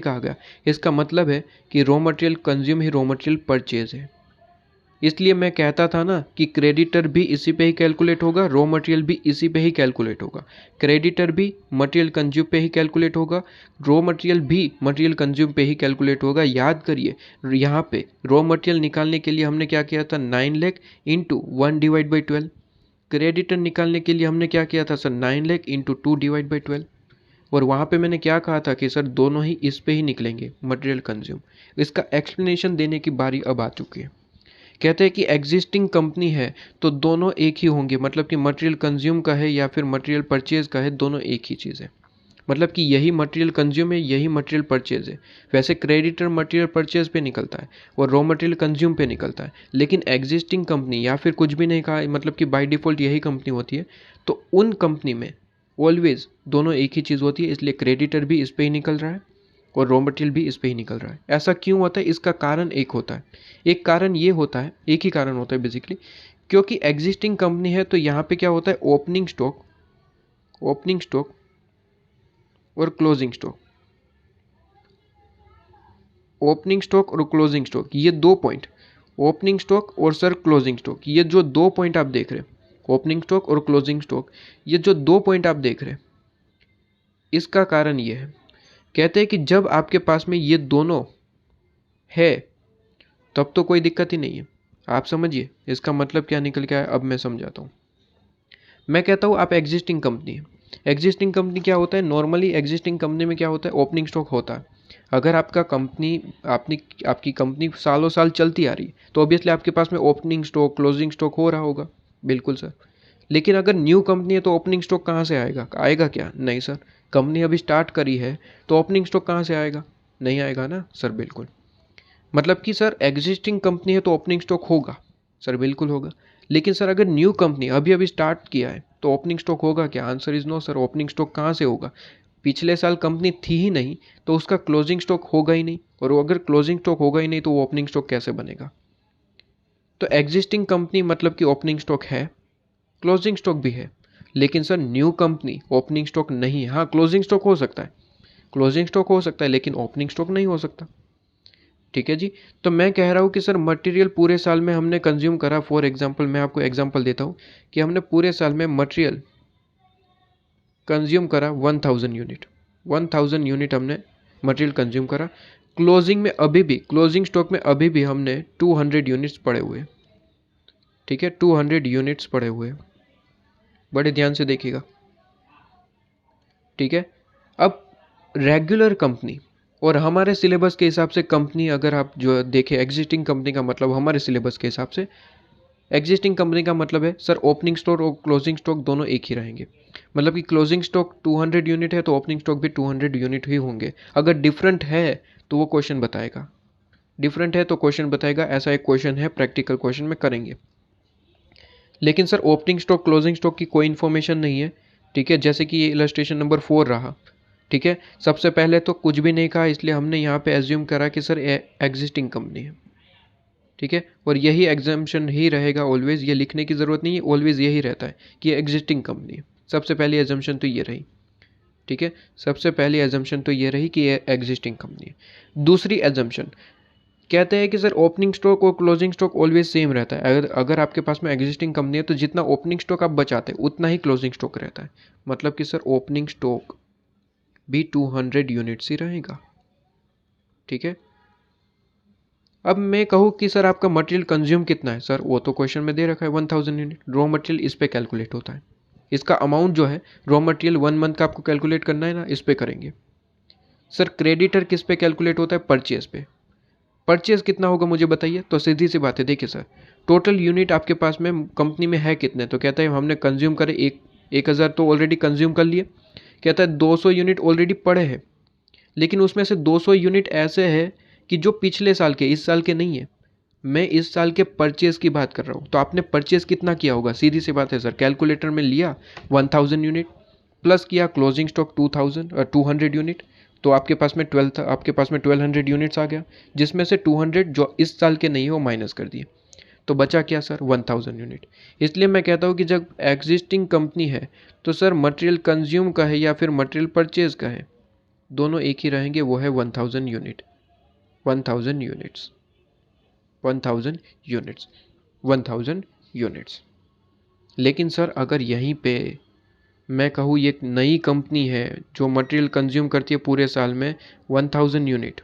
कहा गया, इसका मतलब है कि रॉ मटेरियल कंज्यूम ही रॉ मटेरियल परचेज है। इसलिए मैं कहता था ना कि क्रेडिटर भी इसी पे ही कैलकुलेट होगा, रॉ मटेरियल भी इसी पे ही कैलकुलेट होगा। क्रेडिटर भी मटेरियल कंज्यूम पे ही कैलकुलेट होगा, रॉ मटेरियल भी मटेरियल कंज्यूम पे ही कैलकुलेट होगा। याद करिए, यहाँ पे रॉ मटेरियल निकालने के लिए हमने क्या किया था? 9 लाख इंटू 1/12। क्रेडिटर निकालने के लिए हमने क्या किया था सर? 9 लाख इंटू 2/12। और वहाँ पे मैंने क्या कहा था कि सर दोनों ही इस पे ही निकलेंगे, मटेरियल कंज्यूम। इसका एक्सप्लेनेशन देने की बारी अब आ चुकी है। कहते हैं कि एग्जिस्टिंग कंपनी है तो दोनों एक ही होंगे, मतलब कि मटेरियल कंज्यूम का है या फिर मटेरियल परचेज का है, दोनों एक ही चीज़ है। मतलब कि यही मटेरियल कंज्यूम है, यही मटेरियल परचेज है। वैसे क्रेडिटर मटेरियल परचेज पे निकलता है और रॉ मटेरियल कंज्यूम पे निकलता है, लेकिन एग्जिस्टिंग कंपनी या फिर कुछ भी नहीं कहा, मतलब कि बाय डिफ़ॉल्ट यही कंपनी होती है, तो उन कंपनी में ऑलवेज दोनों एक ही चीज़ होती है। इसलिए क्रेडिटर भी इस पे ही निकल रहा है और रॉ मटेरियल भी इस पे ही निकल रहा है। ऐसा क्यों होता है? इसका कारण एक होता है। एक कारण ये होता है, एक ही कारण होता है बेसिकली, क्योंकि एग्जिस्टिंग कंपनी है तो यहाँ पे क्या होता है? ओपनिंग स्टॉक और क्लोजिंग स्टॉक। ओपनिंग स्टॉक और क्लोजिंग स्टॉक, ये 2 पॉइंट, ओपनिंग स्टॉक और सर क्लोजिंग स्टॉक, ये जो 2 पॉइंट आप देख रहे हैं, ओपनिंग स्टॉक और क्लोजिंग स्टॉक, ये जो 2 पॉइंट आप देख रहे हैं, इसका कारण ये है। कहते हैं कि जब आपके पास में ये दोनों है तब तो कोई दिक्कत ही नहीं है। आप समझिए इसका मतलब क्या निकल के आया, अब मैं समझाता हूँ। मैं कहता हूँ आप एग्जिस्टिंग कंपनी है। एग्जिस्टिंग कंपनी क्या होता है? नॉर्मली एग्जिस्टिंग कंपनी में क्या होता है? ओपनिंग स्टॉक होता है। अगर आपकी कंपनी सालों साल चलती आ रही है तो ऑब्वियसली आपके पास में ओपनिंग स्टॉक क्लोजिंग स्टॉक हो रहा होगा। बिल्कुल सर। लेकिन अगर न्यू कंपनी है तो ओपनिंग स्टॉक कहाँ से आएगा क्या? नहीं सर। कंपनी अभी स्टार्ट करी है तो ओपनिंग स्टॉक कहाँ से आएगा? नहीं आएगा ना सर। बिल्कुल। मतलब कि सर एग्जिस्टिंग कंपनी है तो ओपनिंग स्टॉक होगा सर, बिल्कुल होगा। लेकिन सर अगर न्यू कंपनी अभी अभी स्टार्ट किया है तो ओपनिंग स्टॉक होगा क्या? Answer is no sir. Opening stock कहाँ से होगा? पिछले साल कंपनी थी ही नहीं तो उसका क्लोजिंग स्टॉक होगा ही नहीं, और अगर क्लोजिंग स्टॉक होगा ही नहीं तो वो ओपनिंग स्टॉक कैसे बनेगा? तो एग्जिस्टिंग कंपनी मतलब कि ओपनिंग स्टॉक है, क्लोजिंग स्टॉक भी है। लेकिन sir new company opening stock नहीं है। हाँ, क्लोजिंग स्टॉक हो सकता है, क्लोजिंग स्टॉक हो सकता है, लेकिन ओपनिंग स्टॉक नहीं हो सकता। ठीक है जी। तो मैं कह रहा हूँ कि सर मटेरियल पूरे साल में हमने कंज्यूम करा। फॉर एग्जांपल मैं आपको एग्जांपल देता हूँ कि हमने पूरे साल में मटेरियल कंज्यूम करा 1000 यूनिट। 1000 यूनिट हमने मटेरियल कंज्यूम करा। क्लोजिंग स्टॉक में अभी भी हमने 200 यूनिट्स पड़े हुए। ठीक है, 200 यूनिट्स पड़े हुए। बड़े ध्यान से देखिएगा। ठीक है। अब रेगुलर कंपनी और हमारे सिलेबस के हिसाब से कंपनी, अगर आप जो देखें एग्जिस्टिंग कंपनी का मतलब हमारे सिलेबस के हिसाब से एग्जिस्टिंग कंपनी का मतलब है सर ओपनिंग स्टॉक और क्लोजिंग स्टॉक दोनों एक ही रहेंगे। मतलब कि क्लोजिंग स्टॉक 200 यूनिट है तो ओपनिंग स्टॉक भी 200 यूनिट ही होंगे। अगर डिफरेंट है तो वो क्वेश्चन बताएगा, डिफरेंट है तो क्वेश्चन बताएगा। ऐसा एक क्वेश्चन है, प्रैक्टिकल क्वेश्चन में करेंगे। लेकिन sir opening stock closing stock की कोई इन्फॉर्मेशन नहीं है। ठीक है, जैसे कि ये इलस्ट्रेशन नंबर 4 रहा। ठीक है, सबसे पहले तो कुछ भी नहीं कहा, इसलिए हमने यहाँ पे एज्यूम करा कि सर एग्जिस्टिंग कंपनी है। ठीक है, और यही एग्जाम्पशन ही रहेगा ऑलवेज, ये लिखने की ज़रूरत नहीं है, ऑलवेज यही रहता है कि ये एग्जिस्टिंग कंपनी है। सबसे पहली एजम्पशन तो ये रही। ठीक है, सबसे पहली एजम्पशन तो ये रही कि ये एग्जिस्टिंग कंपनी है। दूसरी एजम्पशन कहते हैं कि सर ओपनिंग स्टॉक और क्लोजिंग स्टॉक ऑलवेज सेम रहता है। अगर आपके पास में एग्जिस्टिंग कंपनी है तो जितना ओपनिंग स्टॉक आप बचाते हैं उतना ही क्लोजिंग स्टॉक रहता है। मतलब कि सर ओपनिंग स्टॉक भी 200 यूनिट्स ही रहेगा। ठीक है। अब मैं कहूँ कि सर आपका मटेरियल कंज्यूम कितना है, सर वो तो क्वेश्चन में दे रखा है 1000 यूनिट। रॉ मटेरियल इस पे कैलकुलेट होता है। इसका अमाउंट जो है रॉ मटेरियल 1 मंथ का आपको कैलकुलेट करना है ना, इस पे करेंगे। सर क्रेडिटर किस पे कैलकुलेट होता है? परचेज पे। परचेज कितना होगा मुझे बताइए। तो सीधी सी बात है, देखिए सर टोटल यूनिट आपके पास में कंपनी में है कितने, तो कहता है हमने कंज्यूम करे 1000 तो ऑलरेडी कंज्यूम कर लिए। कहता है 200 यूनिट ऑलरेडी पड़े हैं, लेकिन उसमें से 200 यूनिट ऐसे हैं कि जो पिछले साल के, इस साल के नहीं है। मैं इस साल के परचेज की बात कर रहा हूँ। तो आपने परचेज कितना किया होगा, सीधी सी बात है सर, कैलकुलेटर में लिया 1000 यूनिट प्लस किया क्लोजिंग स्टॉक 200 यूनिट, तो आपके पास में 1200 यूनिट्स आ गया, जिसमें से 200 जो इस साल के नहीं है वो माइनस कर दिए, तो बचा क्या सर 1000 यूनिट। इसलिए मैं कहता हूँ कि जब एग्जिस्टिंग कंपनी है तो सर मटेरियल कंज्यूम का है या फिर मटेरियल परचेज का है, दोनों एक ही रहेंगे, वो है 1000 यूनिट, 1000 यूनिट्स, 1000 यूनिट्स, 1000 यूनिट्स। लेकिन सर अगर यहीं पे मैं कहूँ ये एक नई कंपनी है जो मटेरियल कंज्यूम करती है पूरे साल में 1000 यूनिट,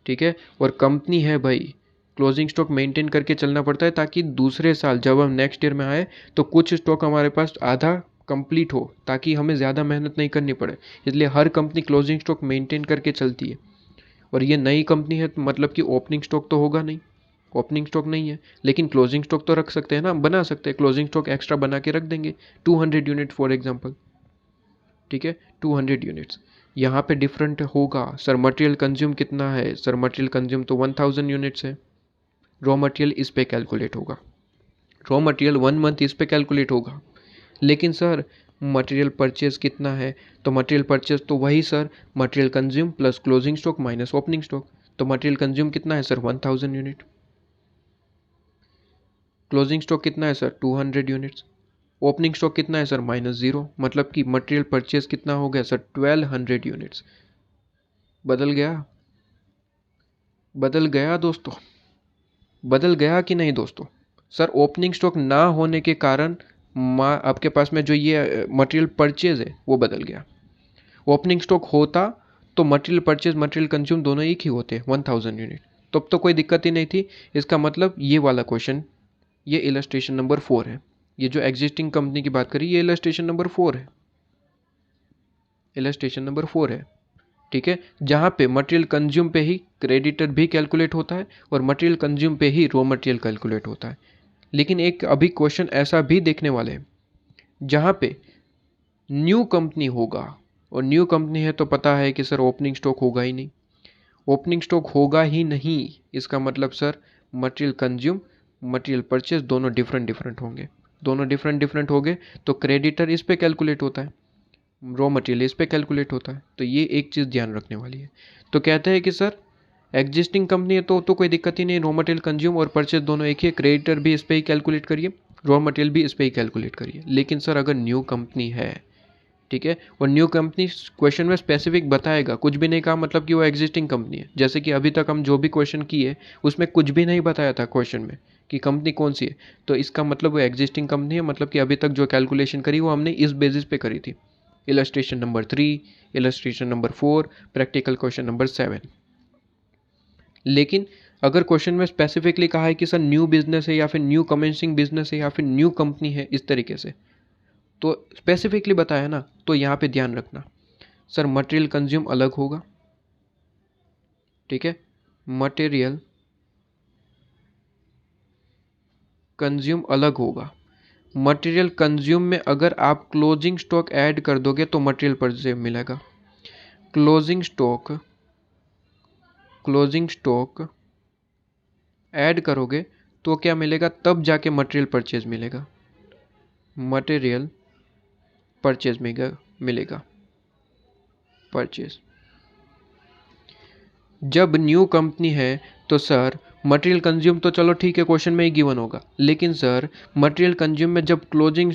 ठीक है, और कंपनी है भाई, क्लोजिंग स्टॉक मेंटेन करके चलना पड़ता है ताकि दूसरे साल जब हम नेक्स्ट ईयर में आए तो कुछ स्टॉक हमारे पास आधा कंप्लीट हो, ताकि हमें ज़्यादा मेहनत नहीं करनी पड़े। इसलिए हर कंपनी क्लोजिंग स्टॉक मेंटेन करके चलती है। और ये नई कंपनी है तो मतलब कि ओपनिंग स्टॉक तो होगा नहीं, ओपनिंग स्टॉक नहीं है, लेकिन क्लोजिंग स्टॉक तो रख सकते हैं ना, बना सकते हैं, क्लोजिंग स्टॉक एक्स्ट्रा बना के रख देंगे 200 यूनिट फॉर एग्जांपल, ठीक है, 200 यूनिट्स। यहाँ पे डिफरेंट होगा सर, मटेरियल कंज्यूम कितना है सर, मटेरियल कंज्यूम तो 1000 यूनिट्स है, रॉ मटेरियल इस पे कैलकुलेट होगा, रॉ मटेरियल 1 मंथ इस पे कैलकुलेट होगा। लेकिन सर मटेरियल परचेज कितना है, तो मटेरियल परचेज तो वही sir, material consume plus closing stock minus opening stock, तो मटेरियल कंज्यूम कितना है सर 1000 यूनिट, क्लोजिंग स्टॉक कितना है सर 200 यूनिट्स, ओपनिंग स्टॉक कितना है सर -0, मतलब कि मटेरियल परचेज कितना हो गया सर 1200 यूनिट्स। बदल गया, बदल गया दोस्तों, बदल गया कि नहीं दोस्तों। सर ओपनिंग स्टॉक ना होने के कारण आपके पास में जो ये मटेरियल परचेज है वो बदल गया। ओपनिंग स्टॉक होता तो मटेरियल परचेज मटेरियल कंज्यूम दोनों एक ही होते 1000 यूनिट, तब तो कोई दिक्कत ही नहीं थी। इसका मतलब ये वाला क्वेश्चन, ये इलस्ट्रेशन नंबर 4 है, ये जो एग्जिस्टिंग कंपनी की बात करी ये इलस्ट्रेशन नंबर 4 है, इलस्ट्रेशन नंबर 4 है, ठीक है, जहाँ पे मटेरियल कंज्यूम पे ही क्रेडिटर भी कैलकुलेट होता है और मटेरियल कंज्यूम पे ही रॉ मटेरियल कैलकुलेट होता है। लेकिन एक अभी क्वेश्चन ऐसा भी देखने वाले हैं जहाँ पे न्यू कंपनी होगा, और न्यू कंपनी है तो पता है कि सर ओपनिंग स्टॉक होगा ही नहीं, ओपनिंग स्टॉक होगा ही नहीं, इसका मतलब sir material consume material purchase दोनों डिफरेंट होंगे, दोनों डिफरेंट होंगे, तो क्रेडिटर इस पे कैलकुलेट होता है, रॉ मटेरियल इस पे कैलकुलेट होता है, तो ये एक चीज़ ध्यान रखने वाली है। तो कहते हैं कि सर एग्जिस्टिंग कंपनी है तो कोई दिक्कत ही नहीं, रॉ मटेरियल कंज्यूम और परचेज दोनों एक ही, क्रेडिटर भी इस पे ही कैलकुलेट करिए, रॉ मटेरियल भी इस पे ही कैलकुलेट करिए। लेकिन सर अगर न्यू कंपनी है, ठीक है, और न्यू कंपनी क्वेश्चन में स्पेसिफिक बताएगा, कुछ भी नहीं कहा मतलब कि वो एग्जिस्टिंग कंपनी है। जैसे कि अभी तक हम जो भी क्वेश्चन किए उसमें कुछ भी नहीं बताया था क्वेश्चन में कि कंपनी कौन सी है, तो इसका मतलब वो एग्जिस्टिंग कंपनी है, मतलब कि अभी तक जो कैलकुलेशन करी वो हमने इस बेसिस पे करी थी। Illustration number 3, illustration number 4, practical question number 7। लेकिन अगर क्वेश्चन में स्पेसिफिकली कहा है कि सर न्यू बिजनेस है या फिर न्यू कमेंसिंग बिजनेस है या फिर न्यू कंपनी है इस तरीके से, तो स्पेसिफिकली बताया ना, तो यहाँ पे ध्यान रखना सर मटेरियल कंज्यूम अलग होगा, ठीक है, मटेरियल कंज्यूम अलग होगा। मटेरियल कंज्यूम में अगर आप क्लोजिंग स्टॉक ऐड कर दोगे तो मटेरियल परचेज मिलेगा, क्लोजिंग स्टॉक ऐड करोगे तो क्या मिलेगा, तब जाके मटेरियल परचेज मिलेगा, मटेरियल परचेज मिलेगा परचेज। जब न्यू कंपनी है तो सर मटेरियल कंज्यूम तो चलो ठीक है क्वेश्चन में ही गिवन होगा, लेकिन सर मटेरियल कंज्यूम में जब क्लोजिंग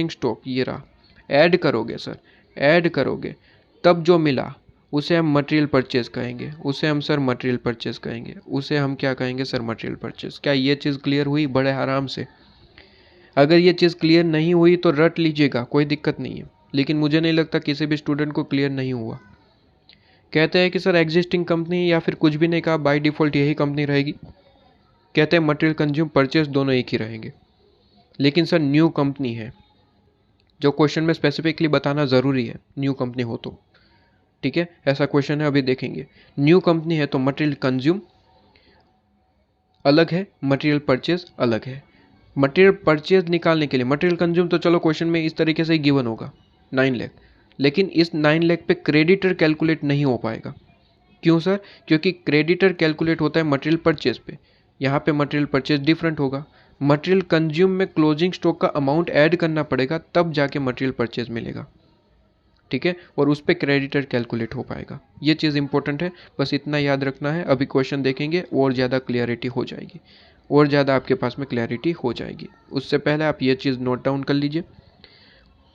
स्टॉक ये रहा ऐड करोगे सर, ऐड करोगे तब जो मिला उसे हम मटेरियल परचेज कहेंगे, उसे हम सर मटेरियल परचेज कहेंगे, उसे हम क्या कहेंगे सर मटेरियल परचेज। क्या ये चीज़ क्लियर हुई बड़े आराम से? अगर ये चीज़ क्लियर नहीं हुई तो रट लीजिएगा, कोई दिक्कत नहीं है, लेकिन मुझे नहीं लगता किसी भी स्टूडेंट को क्लियर नहीं हुआ। कहते हैं कि सर एग्जिस्टिंग कंपनी या फिर कुछ भी नहीं कहा, बाय डिफ़ॉल्ट यही कंपनी रहेगी। कहते हैं मटेरियल कंज्यूम परचेज दोनों एक ही रहेंगे। लेकिन सर न्यू कंपनी है, जो क्वेश्चन में स्पेसिफिकली बताना ज़रूरी है, न्यू कंपनी हो तो, ठीक है, ऐसा क्वेश्चन है अभी देखेंगे। न्यू कंपनी है तो मटेरियल कंज्यूम अलग है, मटेरियल परचेज अलग है। मटेरियल परचेज निकालने के लिए मटेरियल कंज्यूम तो चलो क्वेश्चन में इस तरीके से ही गिवन होगा 9 लाख, लेकिन इस 9 लाख पे क्रेडिटर कैलकुलेट नहीं हो पाएगा, क्यों सर? क्योंकि क्रेडिटर कैलकुलेट होता है मटेरियल परचेज पे, यहाँ पे मटेरियल परचेज डिफरेंट होगा। मटेरियल कंज्यूम में क्लोजिंग स्टॉक का अमाउंट ऐड करना पड़ेगा, तब जाके मटेरियल परचेज मिलेगा, ठीक है, और उस पर क्रेडिटर कैलकुलेट हो पाएगा। ये चीज़ इंपॉर्टेंट है, बस इतना याद रखना है। अभी क्वेश्चन देखेंगे और ज़्यादा क्लियरिटी हो जाएगी, और ज़्यादा आपके पास में क्लैरिटी हो जाएगी। उससे पहले आप ये चीज़ नोट डाउन कर लीजिए।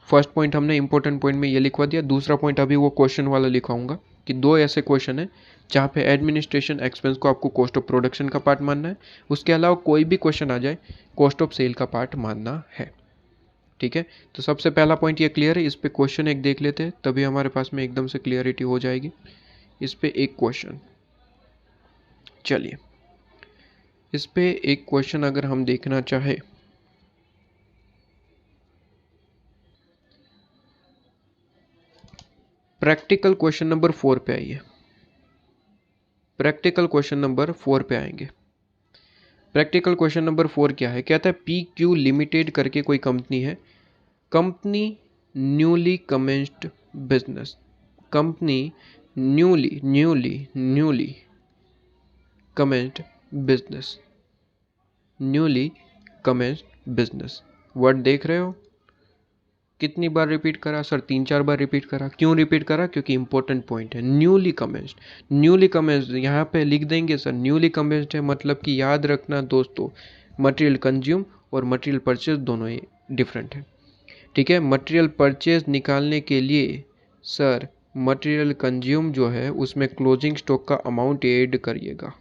फर्स्ट पॉइंट हमने इंपॉर्टेंट पॉइंट में ये लिखवा दिया। दूसरा पॉइंट अभी वो क्वेश्चन वाला लिखाऊंगा कि दो ऐसे क्वेश्चन है जहाँ पे एडमिनिस्ट्रेशन एक्सपेंस को आपको कॉस्ट ऑफ प्रोडक्शन का पार्ट मानना है, उसके अलावा कोई भी क्वेश्चन आ जाए कॉस्ट ऑफ सेल का पार्ट मानना है, ठीक है। तो सबसे पहला पॉइंट ये क्लियर है। इस पे क्वेश्चन एक देख लेते हैं, तभी हमारे पास में एकदम से क्लियरिटी हो जाएगी। इस पे एक क्वेश्चन, चलिए इस पे एक क्वेश्चन अगर हम देखना चाहे, प्रैक्टिकल क्वेश्चन नंबर 4 पे आइए। प्रैक्टिकल क्वेश्चन नंबर 4 पे आएंगे। प्रैक्टिकल क्वेश्चन नंबर 4 क्या है? कहता है पी क्यू लिमिटेड करके कोई कंपनी है, company newly commenced business, company newly commenced business, newly commenced business. Word देख रहे हो? कितनी बार रिपीट करा सर? 3-4 बार रिपीट करा। क्यों रिपीट करा? क्योंकि इंपॉर्टेंट पॉइंट है। न्यूली कमेंस्ड, न्यूली कमेंस्ड यहाँ पे लिख देंगे सर, न्यूली कमेंस्ड है मतलब कि याद रखना दोस्तों, मटेरियल कंज्यूम और मटेरियल परचेज दोनों ही डिफरेंट है, ठीक है। मटेरियल परचेज निकालने के लिए सर मटेरियल कंज्यूम जो है उसमें क्लोजिंग स्टॉक का अमाउंट ऐड करिएगा,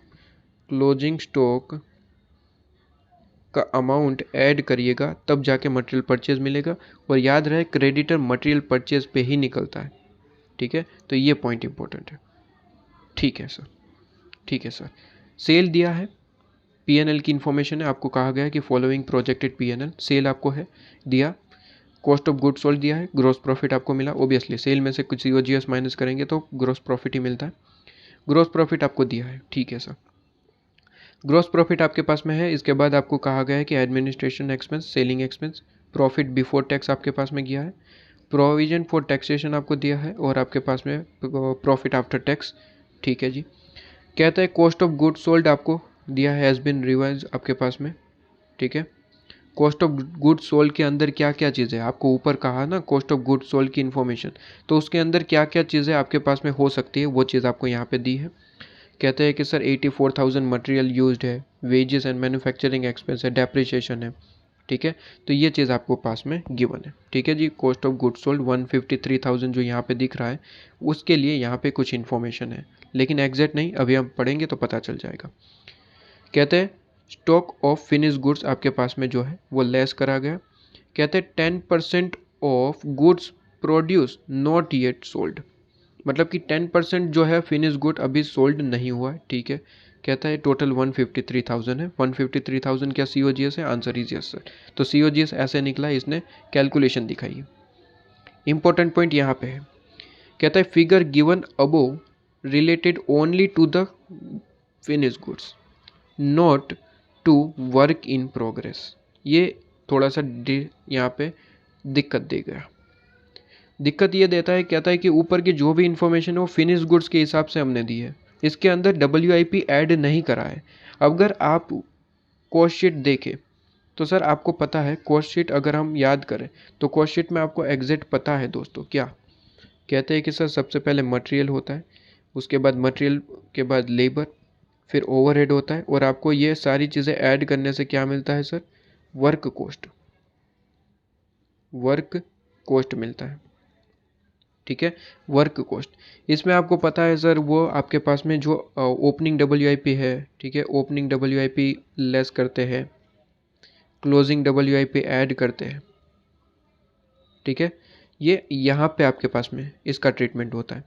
क्लोजिंग स्टॉक का अमाउंट ऐड करिएगा, तब जाके मटेरियल परचेज मिलेगा। और याद रहे क्रेडिटर मटेरियल परचेज पे ही निकलता है, ठीक है। तो ये पॉइंट इंपॉर्टेंट है, ठीक है सर, ठीक है सर। सेल दिया है, पीएनएल की इन्फॉर्मेशन है, आपको कहा गया है कि फॉलोइंग प्रोजेक्टेड पीएनएल, सेल आपको है दिया, कॉस्ट ऑफ गुड सोल्ड दिया है, ग्रोस प्रॉफिट आपको मिला, ओबियसली सेल में से कुछ सीओजीएस माइनस करेंगे तो ग्रोस प्रॉफिट ही मिलता है, ग्रोस प्रॉफिट आपको दिया है, ठीक है सर। ग्रोस प्रॉफिट आपके पास में है। इसके बाद आपको कहा गया है कि administration expense, selling expense, profit before tax आपके पास में गया है, प्रोविजन फॉर टैक्सेशन आपको दिया है, और आपके पास में प्रॉफिट आफ्टर टैक्स, ठीक है जी। कहता है कॉस्ट ऑफ गुड सोल्ड आपको दिया है, हैज़ बिन रिवाइज आपके पास में, ठीक है। कॉस्ट ऑफ गुड सोल्ड के अंदर क्या क्या चीज़ें, आपको ऊपर कहा ना कॉस्ट ऑफ गुड सोल्ड की इन्फॉर्मेशन, तो उसके अंदर क्या क्या चीज़ें आपके पास में हो सकती है वो चीज़ आपको यहाँ पे दी है। कहते हैं कि सर 84,000 मटेरियल यूज्ड है, वेजेस एंड मैन्युफैक्चरिंग एक्सपेंस है, डेप्रिसिएशन है, ठीक है। तो ये चीज़ आपको पास में गिवन है, ठीक है जी। कॉस्ट ऑफ गुड सोल्ड 153,000 जो यहाँ पे दिख रहा है, उसके लिए यहाँ पे कुछ इन्फॉर्मेशन है, लेकिन एग्जैक्ट नहीं, अभी हम पढ़ेंगे तो पता चल जाएगा। कहते हैं स्टॉक ऑफ फिनिश गुड्स आपके पास में जो है वो लेस करा गया। कहते हैं 10% of goods produce not yet sold, मतलब कि 10% जो है फिनिश गुड अभी सोल्ड नहीं हुआ है, ठीक है। कहता है टोटल 153,000 है, 153,000 क्या सीओजीएस है? Answer is yes sir. तो सीओजीएस ऐसे निकला, इसने कैलकुलेशन दिखाई है। इंपॉर्टेंट पॉइंट यहाँ पे है, कहता है figure given above related only to the finish goods not to work in progress. ये थोड़ा सा यहाँ पे दिक्कत दे गया। दिक्कत ये देता है, कहता है कि ऊपर की जो भी इंफॉर्मेशन है वो फिनिश गुड्स के हिसाब से हमने दी है, इसके अंदर WIP ऐड नहीं करा है। अगर आप कॉस्ट शीट देखें तो सर आपको पता है कॉस्ट शीट अगर हम याद करें तो कॉस्ट शीट में आपको एग्जैक्ट पता है दोस्तों क्या कहते हैं कि सर सबसे पहले मटेरियल होता है, उसके बाद मटेरियल के बाद लेबर, फिर ओवरहेड होता है, और आपको ये सारी चीज़ें ऐड करने से क्या मिलता है sir? Work cost, work cost मिलता है, ठीक है। वर्क कॉस्ट इसमें आपको पता है सर वो आपके पास में जो ओपनिंग WIP है, ठीक है, ओपनिंग WIP लेस करते हैं, क्लोजिंग WIP ऐड करते हैं, ठीक है। ये यहाँ पे आपके पास में इसका ट्रीटमेंट होता है।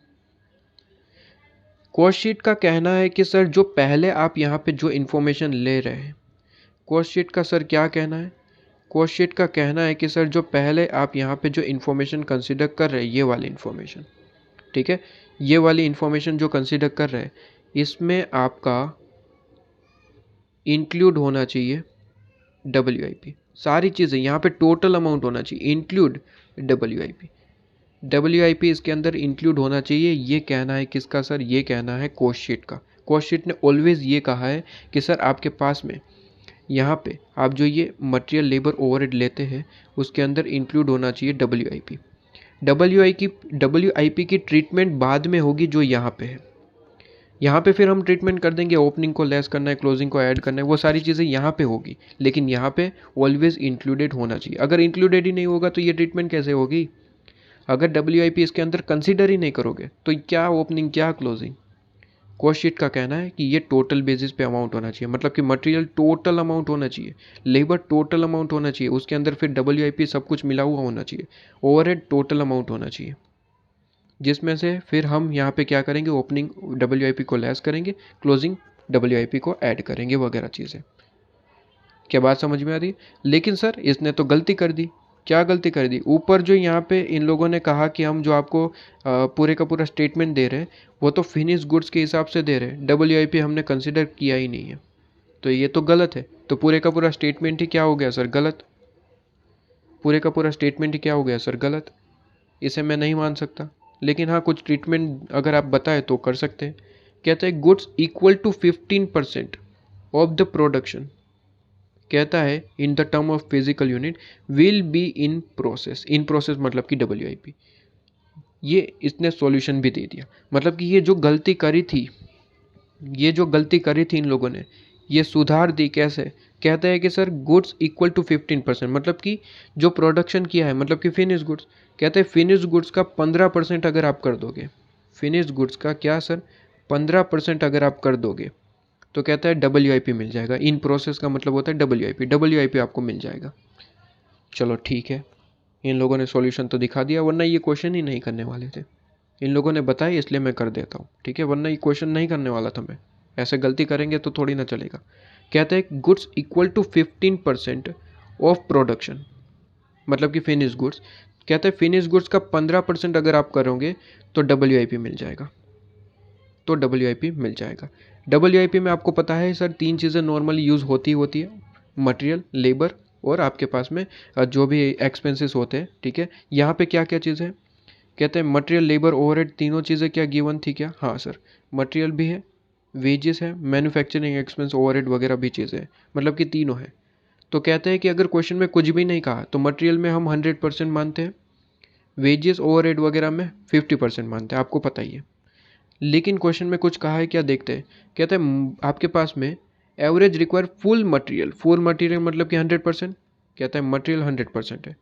कॉस्ट शीट का कहना है कि सर जो पहले आप यहाँ पे जो इन्फॉर्मेशन ले रहे हैं, कॉस्ट शीट का सर क्या कहना है? कॉस्ट शीट का कहना है कि सर जो पहले आप यहाँ पे जो इन्फॉर्मेशन कंसिडर कर रहे हैं, ये वाली इन्फॉर्मेशन, ठीक है, ये वाली इन्फॉर्मेशन जो कंसिडर कर रहे हैं, इसमें आपका इंक्लूड होना चाहिए WIP, सारी चीज़ें यहाँ पे टोटल अमाउंट होना चाहिए, इंक्लूड WIP। WIP इसके अंदर इंक्लूड होना चाहिए, ये कहना है किसका सर? ये कहना है कॉस्ट शीट का। कॉस्ट शीट ने ऑलवेज ये कहा है कि सर आपके पास में यहाँ पे आप जो ये मटेरियल लेबर ओवरहेड लेते हैं उसके अंदर इंक्लूड होना चाहिए WIP। WIP की ट्रीटमेंट बाद में होगी जो यहाँ पे है। यहाँ पे फिर हम ट्रीटमेंट कर देंगे, ओपनिंग को लेस करना है, क्लोजिंग को ऐड करना है, वो सारी चीज़ें यहाँ पे होगी, लेकिन यहाँ पे ऑलवेज इंक्लूडेड होना चाहिए। अगर इंक्लूडेड ही नहीं होगा तो ये ट्रीटमेंट कैसे होगी? अगर WIP इसके अंदर कंसिडर ही नहीं करोगे तो क्या ओपनिंग क्या क्लोजिंग? कॉस्ट शीट का कहना है कि ये टोटल बेसिस पे अमाउंट होना चाहिए, मतलब कि मटेरियल टोटल अमाउंट होना चाहिए, लेबर टोटल अमाउंट होना चाहिए, उसके अंदर फिर WIP सब कुछ मिला हुआ होना चाहिए, ओवरहेड टोटल अमाउंट होना चाहिए, जिसमें से फिर हम यहाँ पे क्या करेंगे? ओपनिंग WIP को लेस करेंगे, क्लोजिंग WIP को ऐड करेंगे, वगैरह चीज़ें। क्या बात समझ में आ रही है? लेकिन सर इसने तो गलती कर दी। क्या गलती कर दी? ऊपर जो यहाँ पे इन लोगों ने कहा कि हम जो आपको पूरे का पूरा स्टेटमेंट दे रहे हैं वो तो फिनिश गुड्स के हिसाब से दे रहे हैं, WIP हमने कंसिडर किया ही नहीं है, तो ये तो गलत है। तो पूरे का पूरा स्टेटमेंट ही क्या हो गया सर? गलत। पूरे का पूरा स्टेटमेंट ही क्या हो गया सर? गलत। इसे मैं नहीं मान सकता। लेकिन हाँ, कुछ ट्रीटमेंट अगर आप बताएं तो कर सकते हैं। कहते हैं goods equal to 15% of the production, कहता है in the term of physical unit will be in process. In process मतलब कि WIP। ये इसने सॉल्यूशन भी दे दिया, मतलब कि ये जो गलती करी थी, ये जो गलती करी थी इन लोगों ने, ये सुधार दी। कैसे? कहता है कि सर गुड्स इक्वल टू 15%, मतलब कि जो प्रोडक्शन किया है, मतलब कि फिनिश गुड्स। कहते हैं फिनिश गुड्स का 15% अगर आप कर दोगे, फिनिश गुड्स का क्या सर? 15% अगर आप कर दोगे तो कहता है WIP मिल जाएगा। इन प्रोसेस का मतलब होता है WIP आपको मिल जाएगा। चलो ठीक है, इन लोगों ने सॉल्यूशन तो दिखा दिया, वरना ये क्वेश्चन ही नहीं करने वाले थे। इन लोगों ने बताया इसलिए मैं कर देता हूँ, ठीक है, वरना ये क्वेश्चन नहीं करने वाला था मैं। ऐसे गलती करेंगे तो थोड़ी ना चलेगा। कहते हैं goods equal to 15% of production, मतलब कि फिनिश गुड्स। कहते हैं फिनिश गुड्स का 15% अगर आप करोगे तो WIP मिल जाएगा, तो WIP मिल जाएगा। WIP में आपको पता है सर 3 चीज़ें नॉर्मली यूज़ होती है, मटेरियल, लेबर और आपके पास में जो भी एक्सपेंसेस होते हैं, ठीक है। यहाँ पे क्या क्या चीज़ है? कहते हैं मटेरियल, लेबर, ओवरहेड, तीनों चीज़ें क्या गिवन थी क्या? हाँ सर, मटेरियल भी है, वेजेस है, मैन्युफैक्चरिंग एक्सपेंस, ओवरहेड वगैरह भी चीज़ें हैं, मतलब कि तीनों है। तो कहते हैं कि अगर क्वेश्चन में कुछ भी नहीं कहा तो मटेरियल में हम 100% मानते हैं, वेजेस ओवरहेड वगैरह में 50% मानते हैं, आपको पता ही है। लेकिन क्वेश्चन में कुछ कहा है क्या? देखते हैं। कहते हैं आपके पास में एवरेज रिक्वायर फुल मटेरियल मतलब कि 100%। कहता है मटेरियल 100% है,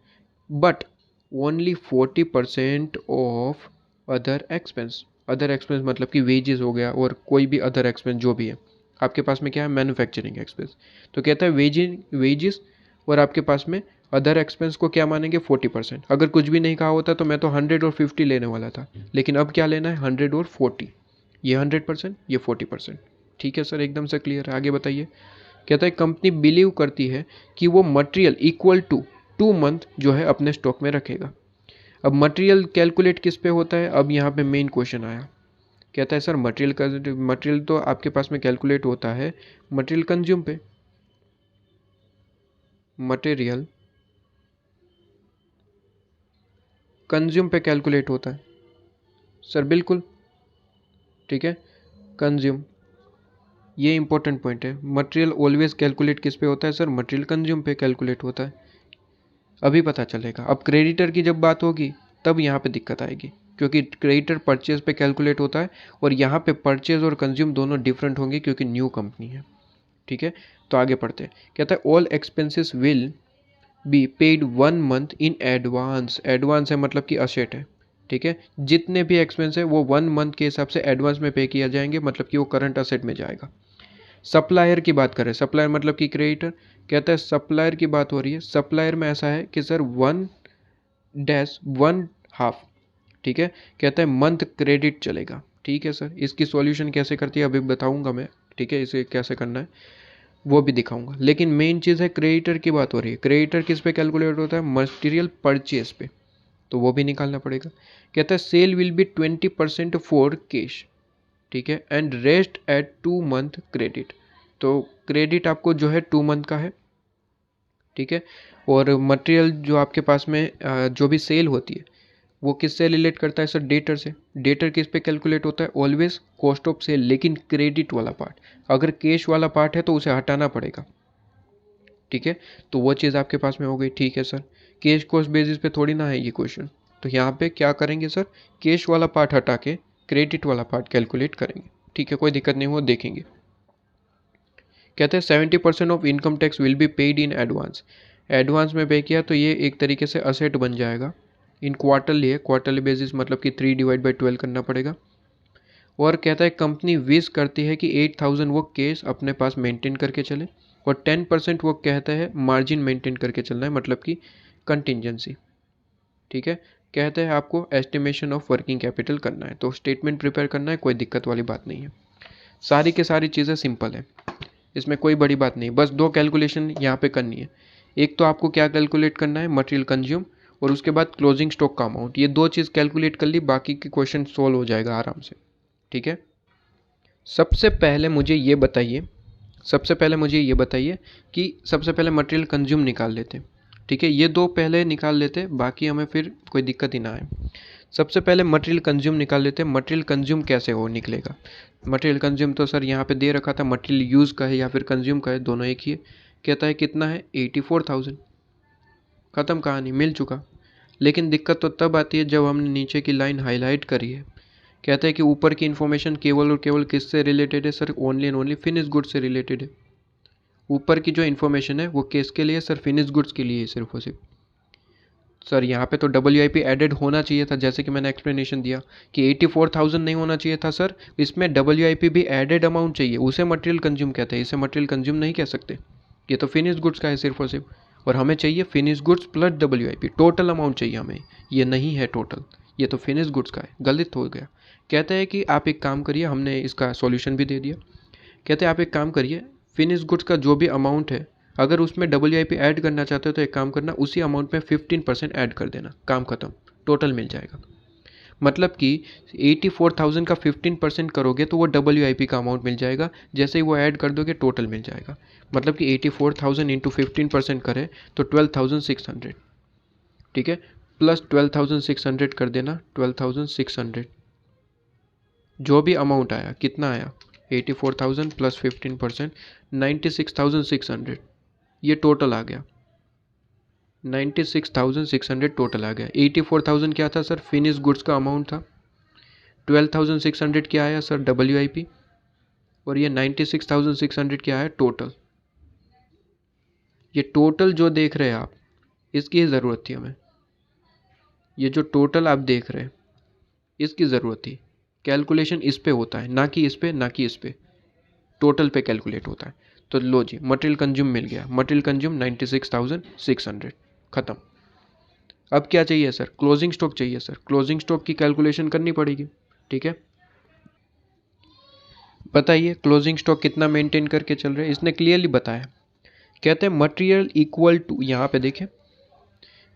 but only 40% of other expense. Other expense मतलब कि वेजेस हो गया और कोई भी अदर एक्सपेंस जो भी है। आपके पास में क्या है? Manufacturing expense. तो कहता है वेजेस और आपके पास में अदर एक्सपेंस को क्या मानेंगे? 40%। अगर कुछ भी नहीं कहा होता तो मैं तो 100 और 50 लेने वाला था, लेकिन अब क्या लेना है? 100 और 40। ये 100%, ये 40%। ठीक है सर, एकदम से क्लियर है। आगे बताइए। कहता है कंपनी बिलीव करती है कि वो मटेरियल इक्वल टू 2 मंथ जो है अपने स्टॉक में रखेगा। अब मटेरियल कैलकुलेट किस पे होता है? अब यहाँ पे मेन क्वेश्चन आया। कहता है सर मटेरियल तो आपके पास में कैलकुलेट होता है मटेरियल कंज्यूम पे कैलकुलेट होता है सर, बिल्कुल ठीक है, कंज्यूम। ये इंपॉर्टेंट पॉइंट है। मटेरियल ऑलवेज कैलकुलेट किस पे होता है सर? मटेरियल कंज्यूम पे कैलकुलेट होता है। अभी पता चलेगा। अब क्रेडिटर की जब बात होगी तब यहाँ पे दिक्कत आएगी, क्योंकि क्रेडिटर परचेज पे कैलकुलेट होता है और यहाँ पे परचेज और कंज्यूम दोनों डिफरेंट होंगे क्योंकि न्यू कंपनी है। ठीक है, तो आगे पढ़ते हैं। कहता है all expenses will be paid 1 month in advance. Advance है मतलब कि असेट है, ठीक है। जितने भी एक्सपेंस है वो 1 मंथ के हिसाब से एडवांस में पे किया जाएंगे, मतलब कि वो करंट असेट में जाएगा। सप्लायर की बात करें, सप्लायर मतलब कि क्रेडिटर। कहता है सप्लायर की बात हो रही है। सप्लायर में ऐसा है कि सर 1/1/2, ठीक है। कहता है मंथ क्रेडिट चलेगा, ठीक है सर। इसकी सॉल्यूशन कैसे करती है अभी बताऊंगा मैं, ठीक है। इसे कैसे करना है वो भी दिखाऊंगा, लेकिन मेन चीज़ है क्रेडिटर की बात हो रही है। क्रेडिटर किस पे कैलकुलेट होता है? मटेरियल परचेज पे, तो वो भी निकालना पड़ेगा। कहता है sale will be 20% for cash, ठीक है, and rest at 2 month credit. तो क्रेडिट आपको जो है 2 मंथ का है, ठीक है। और मटेरियल जो आपके पास में जो भी सेल होती है वो किससे रिलेट करता है सर? डेटर से। डेटर किस पे कैलकुलेट होता है? ऑलवेज कॉस्ट ऑफ सेल, लेकिन क्रेडिट वाला पार्ट। अगर कैश वाला पार्ट है तो उसे हटाना पड़ेगा, ठीक है। तो वो चीज़ आपके पास में हो गई, ठीक है सर। कैश कॉस्ट बेसिस पे थोड़ी ना है ये क्वेश्चन, तो यहाँ पे क्या करेंगे सर? कैश वाला पार्ट हटा के क्रेडिट वाला पार्ट कैलकुलेट करेंगे, ठीक है, कोई दिक्कत नहीं, वो देखेंगे। कहते हैं 70% of income tax will be paid in advance. Advance में पे किया तो ये एक तरीके से असेट बन जाएगा। इन क्वार्टरली है, क्वार्टरली बेसिस मतलब कि 3/12 करना पड़ेगा। और कहता है कंपनी विश करती है कि 8,000 वो कैश अपने पास मेंटेन करके चले, और 10% वो कहता है मार्जिन मेंटेन करके चलना है, मतलब कि कंटिजेंसी, ठीक है। कहते हैं आपको एस्टिमेशन ऑफ वर्किंग कैपिटल करना है, तो स्टेटमेंट प्रिपेयर करना है, कोई दिक्कत वाली बात नहीं है। सारी की सारी चीज़ें सिंपल है, इसमें कोई बड़ी बात नहीं, बस दो कैलकुलेशन यहाँ पे करनी है। एक तो आपको क्या कैलकुलेट करना है? मटेरियल कंज्यूम, और उसके बाद क्लोजिंग स्टॉक का अमाउंट। ये दो चीज़ कैलकुलेट कर ली, बाकी के क्वेश्चन सोल्व हो जाएगा आराम से, ठीक है। सबसे पहले मुझे ये बताइए कि सबसे पहले मटेरियल कंज्यूम निकाल लेते हैं, ठीक है। ये दो पहले निकाल लेते, बाकी हमें फिर कोई दिक्कत ही ना आए। सबसे पहले मटेरियल कंज्यूम निकाल लेते हैं। मटेरियल कंज्यूम कैसे हो निकलेगा? मटेरियल कंज्यूम तो सर यहाँ पे दे रखा था, मटेरियल यूज़ का है या फिर कंज्यूम का है, दोनों एक ही है। कहता है कितना है? 84,000। ख़त्म कहानी, मिल चुका। लेकिन दिक्कत तो तब आती है जब हमने नीचे की लाइन हाईलाइट करी है। कहता है कि ऊपर की इन्फॉर्मेशन केवल और केवल किससे रिलेटेड है sir? Only and only finish goods से रिलेटेड है। ऊपर की जो इन्फॉर्मेशन है वो किसके लिए सर? फिनिश गुड्स के लिए सिर्फ और सिर्फ। सर यहाँ पे तो WIP एडेड होना चाहिए था, जैसे कि मैंने एक्सप्लेनेशन दिया कि 84,000 नहीं होना चाहिए था सर, इसमें WIP भी एडेड अमाउंट चाहिए, उसे मटेरियल कंज्यूम कहते हैं, इसे मटेरियल कंज्यूम नहीं कह सकते। ये तो फिनिश गुड्स का है सिर्फ और सिर्फ, और हमें चाहिए finish goods plus WIP, total amount चाहिए हमें। ये नहीं है टोटल, ये तो फिनिश गुड्स का है, गलत हो गया। कहते हैं कि आप एक काम करिए, हमने इसका सॉल्यूशन भी दे दिया। कहते हैं आप एक काम करिए, फिनिश गुड्स का जो भी अमाउंट है, अगर उसमें WIP ऐड करना चाहते हो तो एक काम करना, उसी अमाउंट में 15% ऐड कर देना, काम खत्म, टोटल मिल जाएगा। मतलब कि 84,000 का 15% करोगे तो वो WIP का अमाउंट मिल जाएगा, जैसे ही वो ऐड कर दोगे टोटल मिल जाएगा। मतलब कि 84,000 इंटू 15% करें तो 12,600, ठीक है, प्लस 12,600 कर देना, 12,600। जो भी अमाउंट आया, कितना आया? 84,000 प्लस 15%, 96,600, ये टोटल आ गया। 96,600 टोटल आ गया। 84,000 क्या था सर? फिनिश गुड्स का अमाउंट था। 12,600 क्या आया सर? WIP। और ये 96,600 क्या है? टोटल। ये टोटल जो देख रहे हैं आप, इसकी ज़रूरत थी हमें। ये जो टोटल आप देख रहे हैं, इसकी ज़रूरत थी। कैलकुलेशन इस पे होता है, ना कि इस पे, ना कि इस पे, टोटल पे कैलकुलेट होता है। तो लो जी, मटेरियल कंज्यूम मिल गया। मटेरियल कंज्यूम 96,600, ख़त्म। अब क्या चाहिए सर? क्लोजिंग स्टॉक चाहिए सर। क्लोजिंग स्टॉक की कैलकुलेशन करनी पड़ेगी, ठीक है। बताइए क्लोजिंग स्टॉक कितना मेंटेन करके चल रहे हैं? इसने क्लियरली बताया। कहते हैं मटेरियल इक्वल टू, यहाँ पे देखें,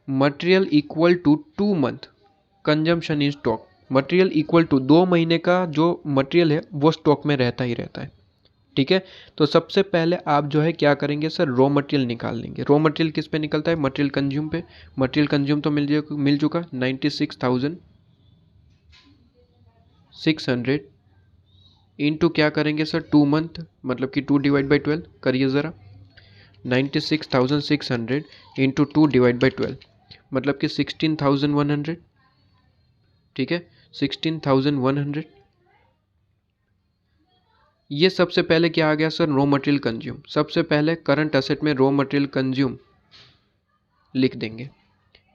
material equal to 2 month consumption in stock. Material equal to 2 महीने का जो मटेरियल है वो स्टॉक में रहता ही रहता है, ठीक है। तो सबसे पहले आप जो है क्या करेंगे सर? रॉ मटेरियल निकाल लेंगे। रॉ मटेरियल किस पे निकलता है? मटेरियल कंज्यूम पे। मटेरियल कंज्यूम तो मिल चुका 96,600 इंटू क्या करेंगे सर? 2 मंथ, मतलब कि 2/12 करिए ज़रा। 96,600 इंटू 2/12 मतलब कि 16,100, ठीक है, 16,100। ये सबसे पहले क्या आ गया सर? Raw material consume. सबसे पहले करंट असेट में रॉ मटेरियल कंज्यूम लिख देंगे।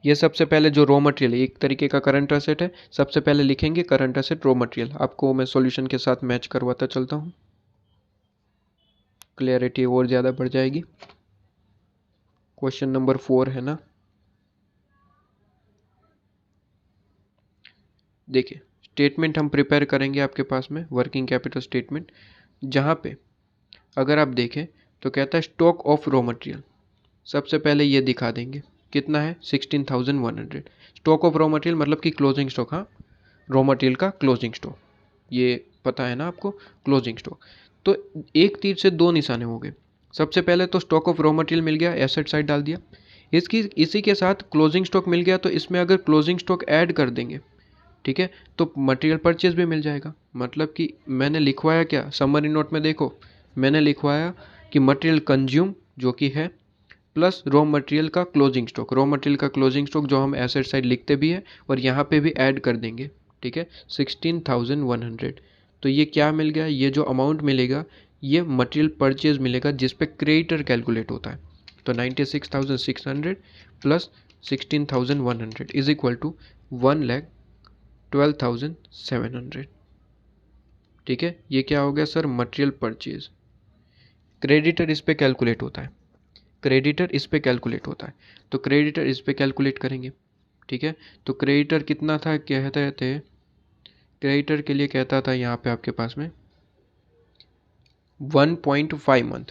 ये सबसे पहले जो रॉ मटेरियल एक तरीके का करंट असेट है, सबसे पहले लिखेंगे करंट असेट रॉ मटेरियल। आपको मैं सॉल्यूशन के साथ मैच करवाता चलता हूँ, क्लियरिटी और ज़्यादा बढ़ जाएगी। क्वेश्चन नंबर 4 है ना, देखिए स्टेटमेंट हम प्रिपेयर करेंगे आपके पास में, वर्किंग कैपिटल स्टेटमेंट, जहाँ पे अगर आप देखें तो कहता है स्टॉक ऑफ रॉ मटेरियल। सबसे पहले ये दिखा देंगे कितना है? 16,100। स्टॉक ऑफ रॉ मटेरियल मतलब कि क्लोजिंग स्टॉक, हाँ, रॉ मटेरियल का क्लोजिंग स्टॉक, ये पता है ना आपको, क्लोजिंग स्टॉक। तो एक तीर से दो निशाने हो गए। सबसे पहले तो स्टॉक ऑफ रॉ मटेरियल मिल गया, एसेट साइड डाल दिया। इसी के साथ क्लोजिंग स्टॉक मिल गया, तो इसमें अगर क्लोजिंग स्टॉक ऐड कर देंगे, ठीक है, तो मटेरियल परचेज भी मिल जाएगा। मतलब कि मैंने लिखवाया क्या, समरी नोट में देखो, मैंने लिखवाया कि मटेरियल कंज्यूम जो कि है प्लस रॉ मटेरियल का क्लोजिंग स्टॉक, रॉ मटेरियल का क्लोजिंग स्टॉक जो हम एसेट साइड लिखते भी है और यहाँ पे भी ऐड कर देंगे, ठीक है, 16,100। तो ये क्या मिल गया, ये जो अमाउंट मिलेगा ये मटेरियल परचेज मिलेगा जिस पे क्रेडिटर कैलकुलेट होता है। तो 96,600 प्लस 16,100 इज इक्वल टू 1,12,700। ठीक है, ये क्या हो गया सर, मटेरियल परचेज। क्रेडिटर इस पे कैलकुलेट होता है, क्रेडिटर इस पे कैलकुलेट होता है, तो क्रेडिटर इस पे कैलकुलेट करेंगे। ठीक है, तो क्रेडिटर कितना था, कहते थे क्रेडिटर के लिए कहता था यहाँ पे आपके पास में 1.5 मंथ,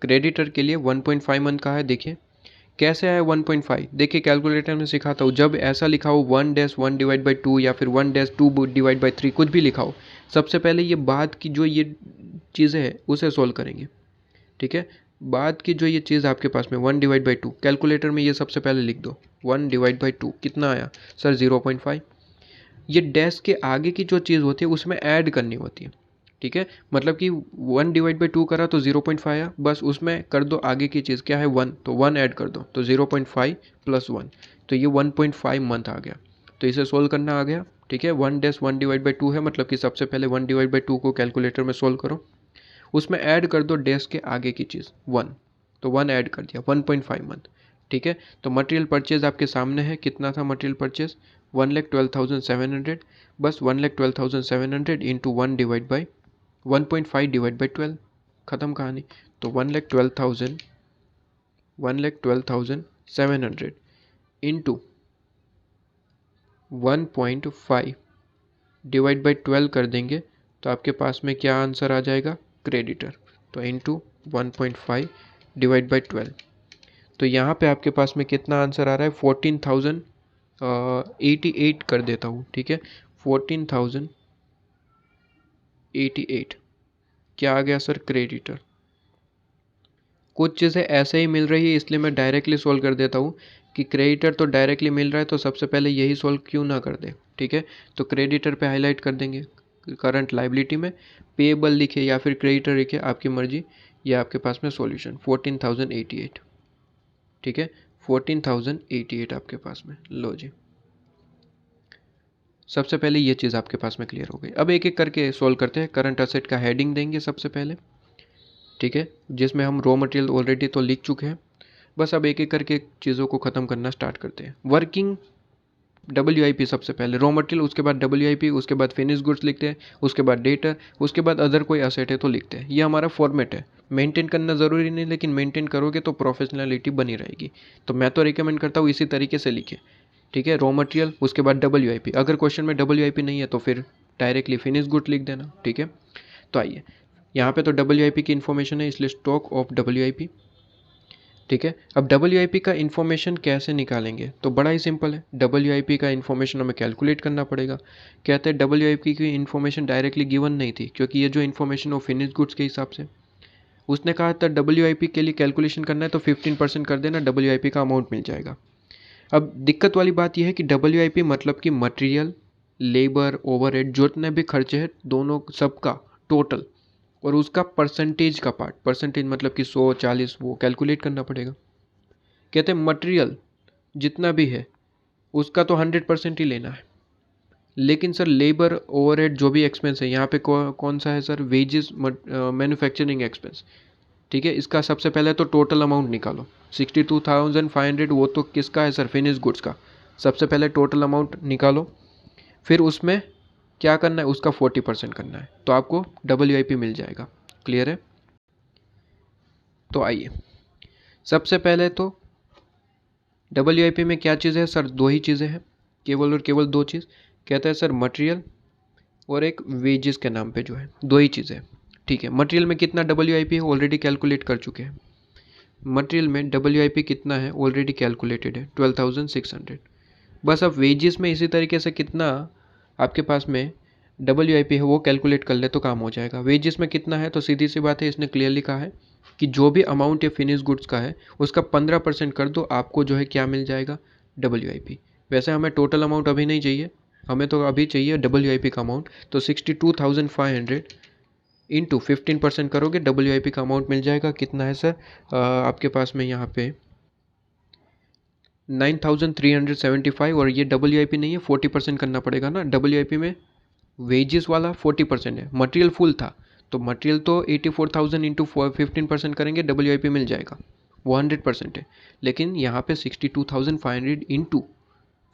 क्रेडिटर के लिए 1.5 मंथ का है। देखिए कैसे आया 1.5, देखिए कैलकुलेटर में सिखाता हूँ, जब ऐसा लिखा हो 1-1 डिवाइड बाई 2 या फिर 1-2 डिवाइड बाई 3, कुछ भी लिखा हो, सबसे पहले ये बाद की जो ये चीज़ें हैं उसे सोल्व करेंगे। ठीक है, बाद की जो ये चीज़ आपके पास में 1 डिवाइड बाई 2, कैलकुलेटर में ये सबसे पहले लिख दो, 1 डिवाइड बाई 2 कितना आया सर 0.5। ये डैश के आगे की जो चीज़ होती है उसमें ऐड करनी होती है। ठीक है, मतलब कि 1 डिवाइड बाई 2 करा तो 0.5 आया, बस उसमें कर दो आगे की चीज़ क्या है 1, तो 1 ऐड कर दो, तो 0.5 प्लस 1, तो ये 1.5 मंथ आ गया। तो इसे सोल्व करना आ गया। ठीक है, 1-1 डिवाइड बाई 2 है, मतलब कि सबसे पहले 1 डिवाइड बाई 2 को कैलकुलेटर में सोल्व करो, उसमें ऐड कर दो डैश के आगे की चीज़ 1, तो 1 ऐड कर दिया, 1.5 मंथ। ठीक है, तो मटेरियल परचेज आपके सामने है, कितना था मटेरियल परचेज 1,12,700, बस 1,12,700 into 1 divide by 1.5 divide by 12, ख़त्म कहानी। तो 1,12,700 इंटू 1.5 डिवाइड बाई 12 कर देंगे तो आपके पास में क्या आंसर आ जाएगा, क्रेडिटर। तो इंटू 1.5 डिवाइड बाई 12, तो यहाँ पे आपके पास में कितना आंसर आ रहा है 14,088 कर देता हूँ। ठीक है, 14,088 क्या आ गया सर, क्रेडिटर। कुछ चीज़ें ऐसे ही मिल रही है इसलिए मैं डायरेक्टली सोल्व कर देता हूँ कि क्रेडिटर तो डायरेक्टली मिल रहा है तो सबसे पहले यही सोल्व क्यों ना कर दे। ठीक है, तो क्रेडिटर पे हाईलाइट कर देंगे, करंट लाइबिलिटी में पेएबल लिखे या फिर क्रेडिटर लिखे, आपकी मर्जी। ये आपके पास में सॉल्यूशन 14,088। ठीक है, 14,088 आपके पास में, लो जी, सबसे पहले ये चीज़ आपके पास में क्लियर हो गई। अब एक एक करके सोल्व करते हैं। करंट असेट का हेडिंग देंगे सबसे पहले, ठीक है, जिसमें हम रॉ मटेरियल ऑलरेडी तो लिख चुके हैं, बस अब एक एक करके चीज़ों को ख़त्म करना स्टार्ट करते हैं। वर्किंग WIP सबसे पहले, रॉ मटेरियल, उसके बाद WIP, उसके बाद फिनिश गुड्स लिखते हैं, उसके बाद डेटर, उसके बाद अदर कोई असेट है तो लिखते हैं। ये हमारा फॉर्मेट है, मेंटेन करना ज़रूरी नहीं, लेकिन मेंटेन करोगे तो प्रोफेशनलिटी बनी रहेगी। तो मैं तो रिकमेंड करता हूँ इसी तरीके से लिखे। ठीक है, रॉ मटेरियल, उसके बाद WIP, अगर क्वेश्चन में WIP नहीं है तो फिर डायरेक्टली फिनिश गुड लिख देना। ठीक है, तो आइए यहाँ पे तो WIP की इन्फॉर्मेशन है इसलिए स्टॉक ऑफ WIP। ठीक है, अब WIP का इन्फॉर्मेशन कैसे निकालेंगे, तो बड़ा ही सिंपल है। WIP का इन्फॉर्मेशन हमें कैलकुलेट करना पड़ेगा। कहते हैं WIP की इन्फॉर्मेशन डायरेक्टली गिवन नहीं थी, क्योंकि ये जो इन्फॉर्मेशन वो फिनिश गुड्स के हिसाब से, उसने कहा था WIP के लिए कैलकुलेशन करना है तो 15% कर देना, WIP का अमाउंट मिल जाएगा। अब दिक्कत वाली बात यह है कि WIP मतलब कि मटेरियल, लेबर, ओवरहेड, जितने भी खर्चे हैं दोनों सबका टोटल, और उसका परसेंटेज का पार्ट, परसेंटेज मतलब कि 100, 40, वो कैलकुलेट करना पड़ेगा। कहते हैं मटेरियल जितना भी है उसका तो 100% ही लेना है, लेकिन सर लेबर, ओवरहेड, जो भी एक्सपेंस है यहाँ पे कौन सा है सर, वेजेस, मैन्युफैक्चरिंग एक्सपेंस। ठीक है, इसका सबसे पहले तो टोटल अमाउंट निकालो, 62,500, वो तो किसका है सर, फिनिश गुड्स का। सबसे पहले टोटल अमाउंट निकालो, फिर उसमें क्या करना है, उसका 40% करना है, तो आपको WIP मिल जाएगा। क्लियर है, तो आइए सबसे पहले तो WIP में क्या चीज़ है सर, दो ही चीज़ें हैं, केवल और केवल दो चीज़। कहता है सर मटेरियल और एक वेजेस के नाम पे जो है, दो ही चीज़ें। ठीक है, मटेरियल में कितना WIP है ऑलरेडी कैलकुलेट कर चुके हैं। मटेरियल में WIP कितना है ऑलरेडी कैलकुलेटेड है, 12,600। बस अब वेजेस में इसी तरीके से कितना आपके पास में WIP है वो कैलकुलेट कर ले तो काम हो जाएगा। वेजेस में कितना है, तो सीधी सी बात है, इसने क्लियरली कहा है कि जो भी अमाउंट या फिनिश गुड्स का है उसका 15% कर दो, आपको जो है क्या मिल जाएगा, WIP। वैसे हमें टोटल अमाउंट अभी नहीं चाहिए, हमें तो अभी चाहिए WIP का अमाउंट। तो 62,500 इंटू 15% करोगे, WIP का अमाउंट मिल जाएगा। कितना है सर, आपके पास में यहाँ पे 9,375, और ये WIP नहीं है, 40% करना पड़ेगा ना। WIP में वेजेस वाला 40% है, मटेरियल फुल था तो मटेरियल तो 84,000 इंटू 15% करेंगे, WIP मिल जाएगा, वो 100% है। लेकिन यहाँ पे 62,500 इंटू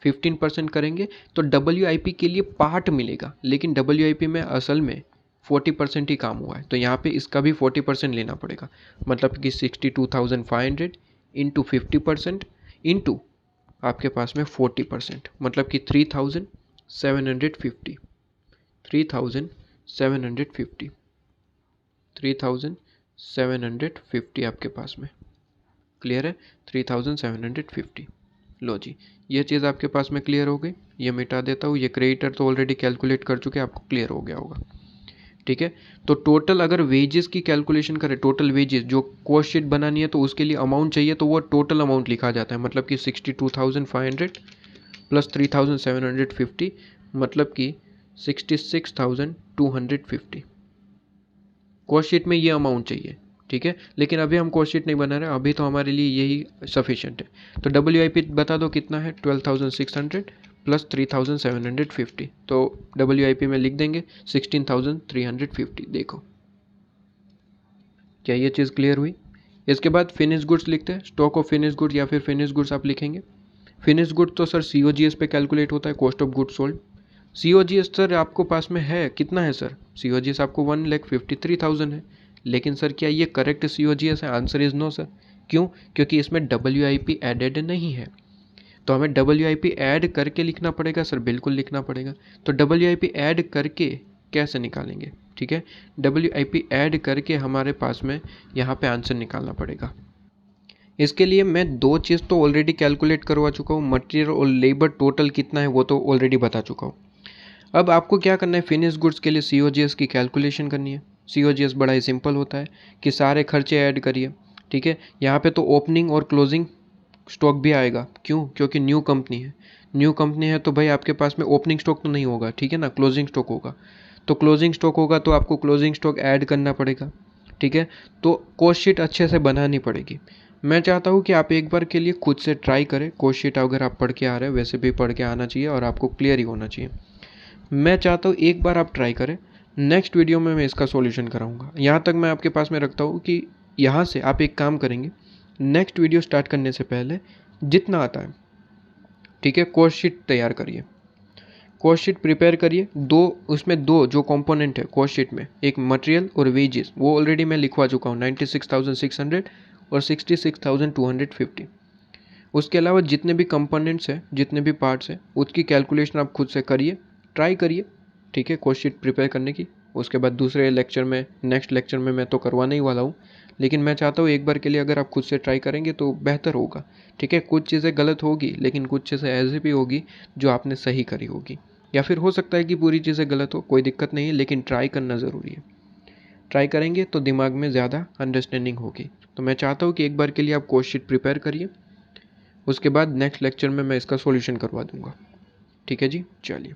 15% करेंगे तो WIP के लिए पार्ट मिलेगा, लेकिन WIP में असल में 40% ही काम हुआ है, तो यहाँ पे इसका भी 40% लेना पड़ेगा। मतलब कि 62,500 इंटू 50% इंटू आपके पास में 40%, मतलब कि 3,750 3,750 आपके पास में। क्लियर है, 3,750। लो जी, ये चीज़ आपके पास में क्लियर हो गई। ये मिटा देता हूँ, ये क्रेडिटर तो ऑलरेडी कैलकुलेट कर चुके, आपको क्लियर हो गया होगा। ठीक है, तो टोटल अगर वेजेस की कैलकुलेशन करें, टोटल वेजेस जो कॉस्ट शीट बनानी है तो उसके लिए अमाउंट चाहिए, तो वो टोटल अमाउंट लिखा जाता है। मतलब कि 62,500 प्लस 3,750, मतलब कि 66,250 कॉस्ट शीट में ये अमाउंट चाहिए। ठीक है, लेकिन अभी हम कॉस्ट शीट नहीं बना रहे, अभी तो हमारे लिए यही सफिशिएंट है। तो WIP बता दो कितना है, 12,600 प्लस 3,750, तो WIP में लिख देंगे 16,350। देखो क्या ये चीज़ क्लियर हुई। इसके बाद फिनिश गुड्स लिखते हैं, स्टॉक ऑफ फिनिश गुड्स या फिर फिनिश गुड्स आप लिखेंगे। फिनिश गुड तो सर COGS पे कैलकुलेट होता है, cost of goods sold. COGS sir आपको पास में है, कितना है सर, COGS आपको 1,53,000 है। लेकिन सर क्या ये करेक्ट COGS है, आंसर इज़ नो सर। क्यों, क्योंकि इसमें WIP एडेड नहीं है, तो हमें WIP ऐड करके लिखना पड़ेगा सर, बिल्कुल लिखना पड़ेगा। तो WIP ऐड करके कैसे निकालेंगे, ठीक है, WIP ऐड करके हमारे पास में यहाँ पे आंसर निकालना पड़ेगा। इसके लिए मैं दो चीज़ तो ऑलरेडी कैलकुलेट करवा चुका हूँ, मटेरियल और लेबर टोटल कितना है वो तो ऑलरेडी बता चुका हूँ। अब आपको क्या करना है, फिनिश गुड्स के लिए COGS की कैलकुलेशन करनी है। COGS बड़ा ही सिंपल होता है कि सारे खर्चे ऐड करिए। ठीक है, यहाँ पे तो ओपनिंग और क्लोजिंग स्टॉक भी आएगा। क्यों, क्योंकि न्यू कंपनी है। न्यू कंपनी है तो भाई आपके पास में ओपनिंग स्टॉक तो नहीं होगा, ठीक है ना, क्लोजिंग स्टॉक होगा। तो क्लोजिंग स्टॉक होगा तो आपको क्लोजिंग स्टॉक ऐड करना पड़ेगा। ठीक है, तो कॉस्ट शीट अच्छे से बनानी पड़ेगी। मैं चाहता हूँ कि आप एक बार के लिए खुद से ट्राई करें। कॉस्ट शीट अगर आप पढ़ के आ रहे हैं, वैसे भी पढ़ के आना चाहिए और आपको क्लियर ही होना चाहिए। मैं चाहता हूँ एक बार आप ट्राई करें, नेक्स्ट वीडियो में मैं इसका सॉल्यूशन कराऊंगा। यहाँ तक मैं आपके पास में रखता हूँ कि यहाँ से आप एक काम करेंगे, नेक्स्ट वीडियो स्टार्ट करने से पहले जितना आता है, ठीक है, कॉस्ट शीट तैयार करिए, कॉस्ट शीट प्रिपेयर करिए। उसमें दो जो कंपोनेंट है कॉस्ट शीट में, एक मटेरियल और वेजेस, वो ऑलरेडी मैं लिखवा चुका हूँ, 96,600 और 66,250। उसके अलावा जितने भी कंपोनेंट्स हैं, जितने भी पार्ट्स हैं, उसकी कैलकुलेशन आप खुद से करिए, ट्राई करिए। ठीक है, कॉस्ट शीट प्रिपेयर करने की। उसके बाद दूसरे लेक्चर में, नेक्स्ट लेक्चर में मैं तो करवाने ही वाला हूँ, लेकिन मैं चाहता हूँ एक बार के लिए अगर आप खुद से ट्राई करेंगे तो बेहतर होगा। ठीक है, कुछ चीज़ें गलत होगी, लेकिन कुछ चीज़ें ऐसी भी होगी जो आपने सही करी होगी, या फिर हो सकता है कि पूरी चीज़ें गलत हो, कोई दिक्कत नहीं है, लेकिन ट्राई करना ज़रूरी है। ट्राई करेंगे तो दिमाग में ज़्यादा अंडरस्टैंडिंग होगी। तो मैं चाहता हूँ कि एक बार के लिए आप कॉस्ट शीट प्रिपेयर करिए, उसके बाद नेक्स्ट लेक्चर में मैं इसका सॉल्यूशन करवा दूंगा। ठीक है जी, चलिए।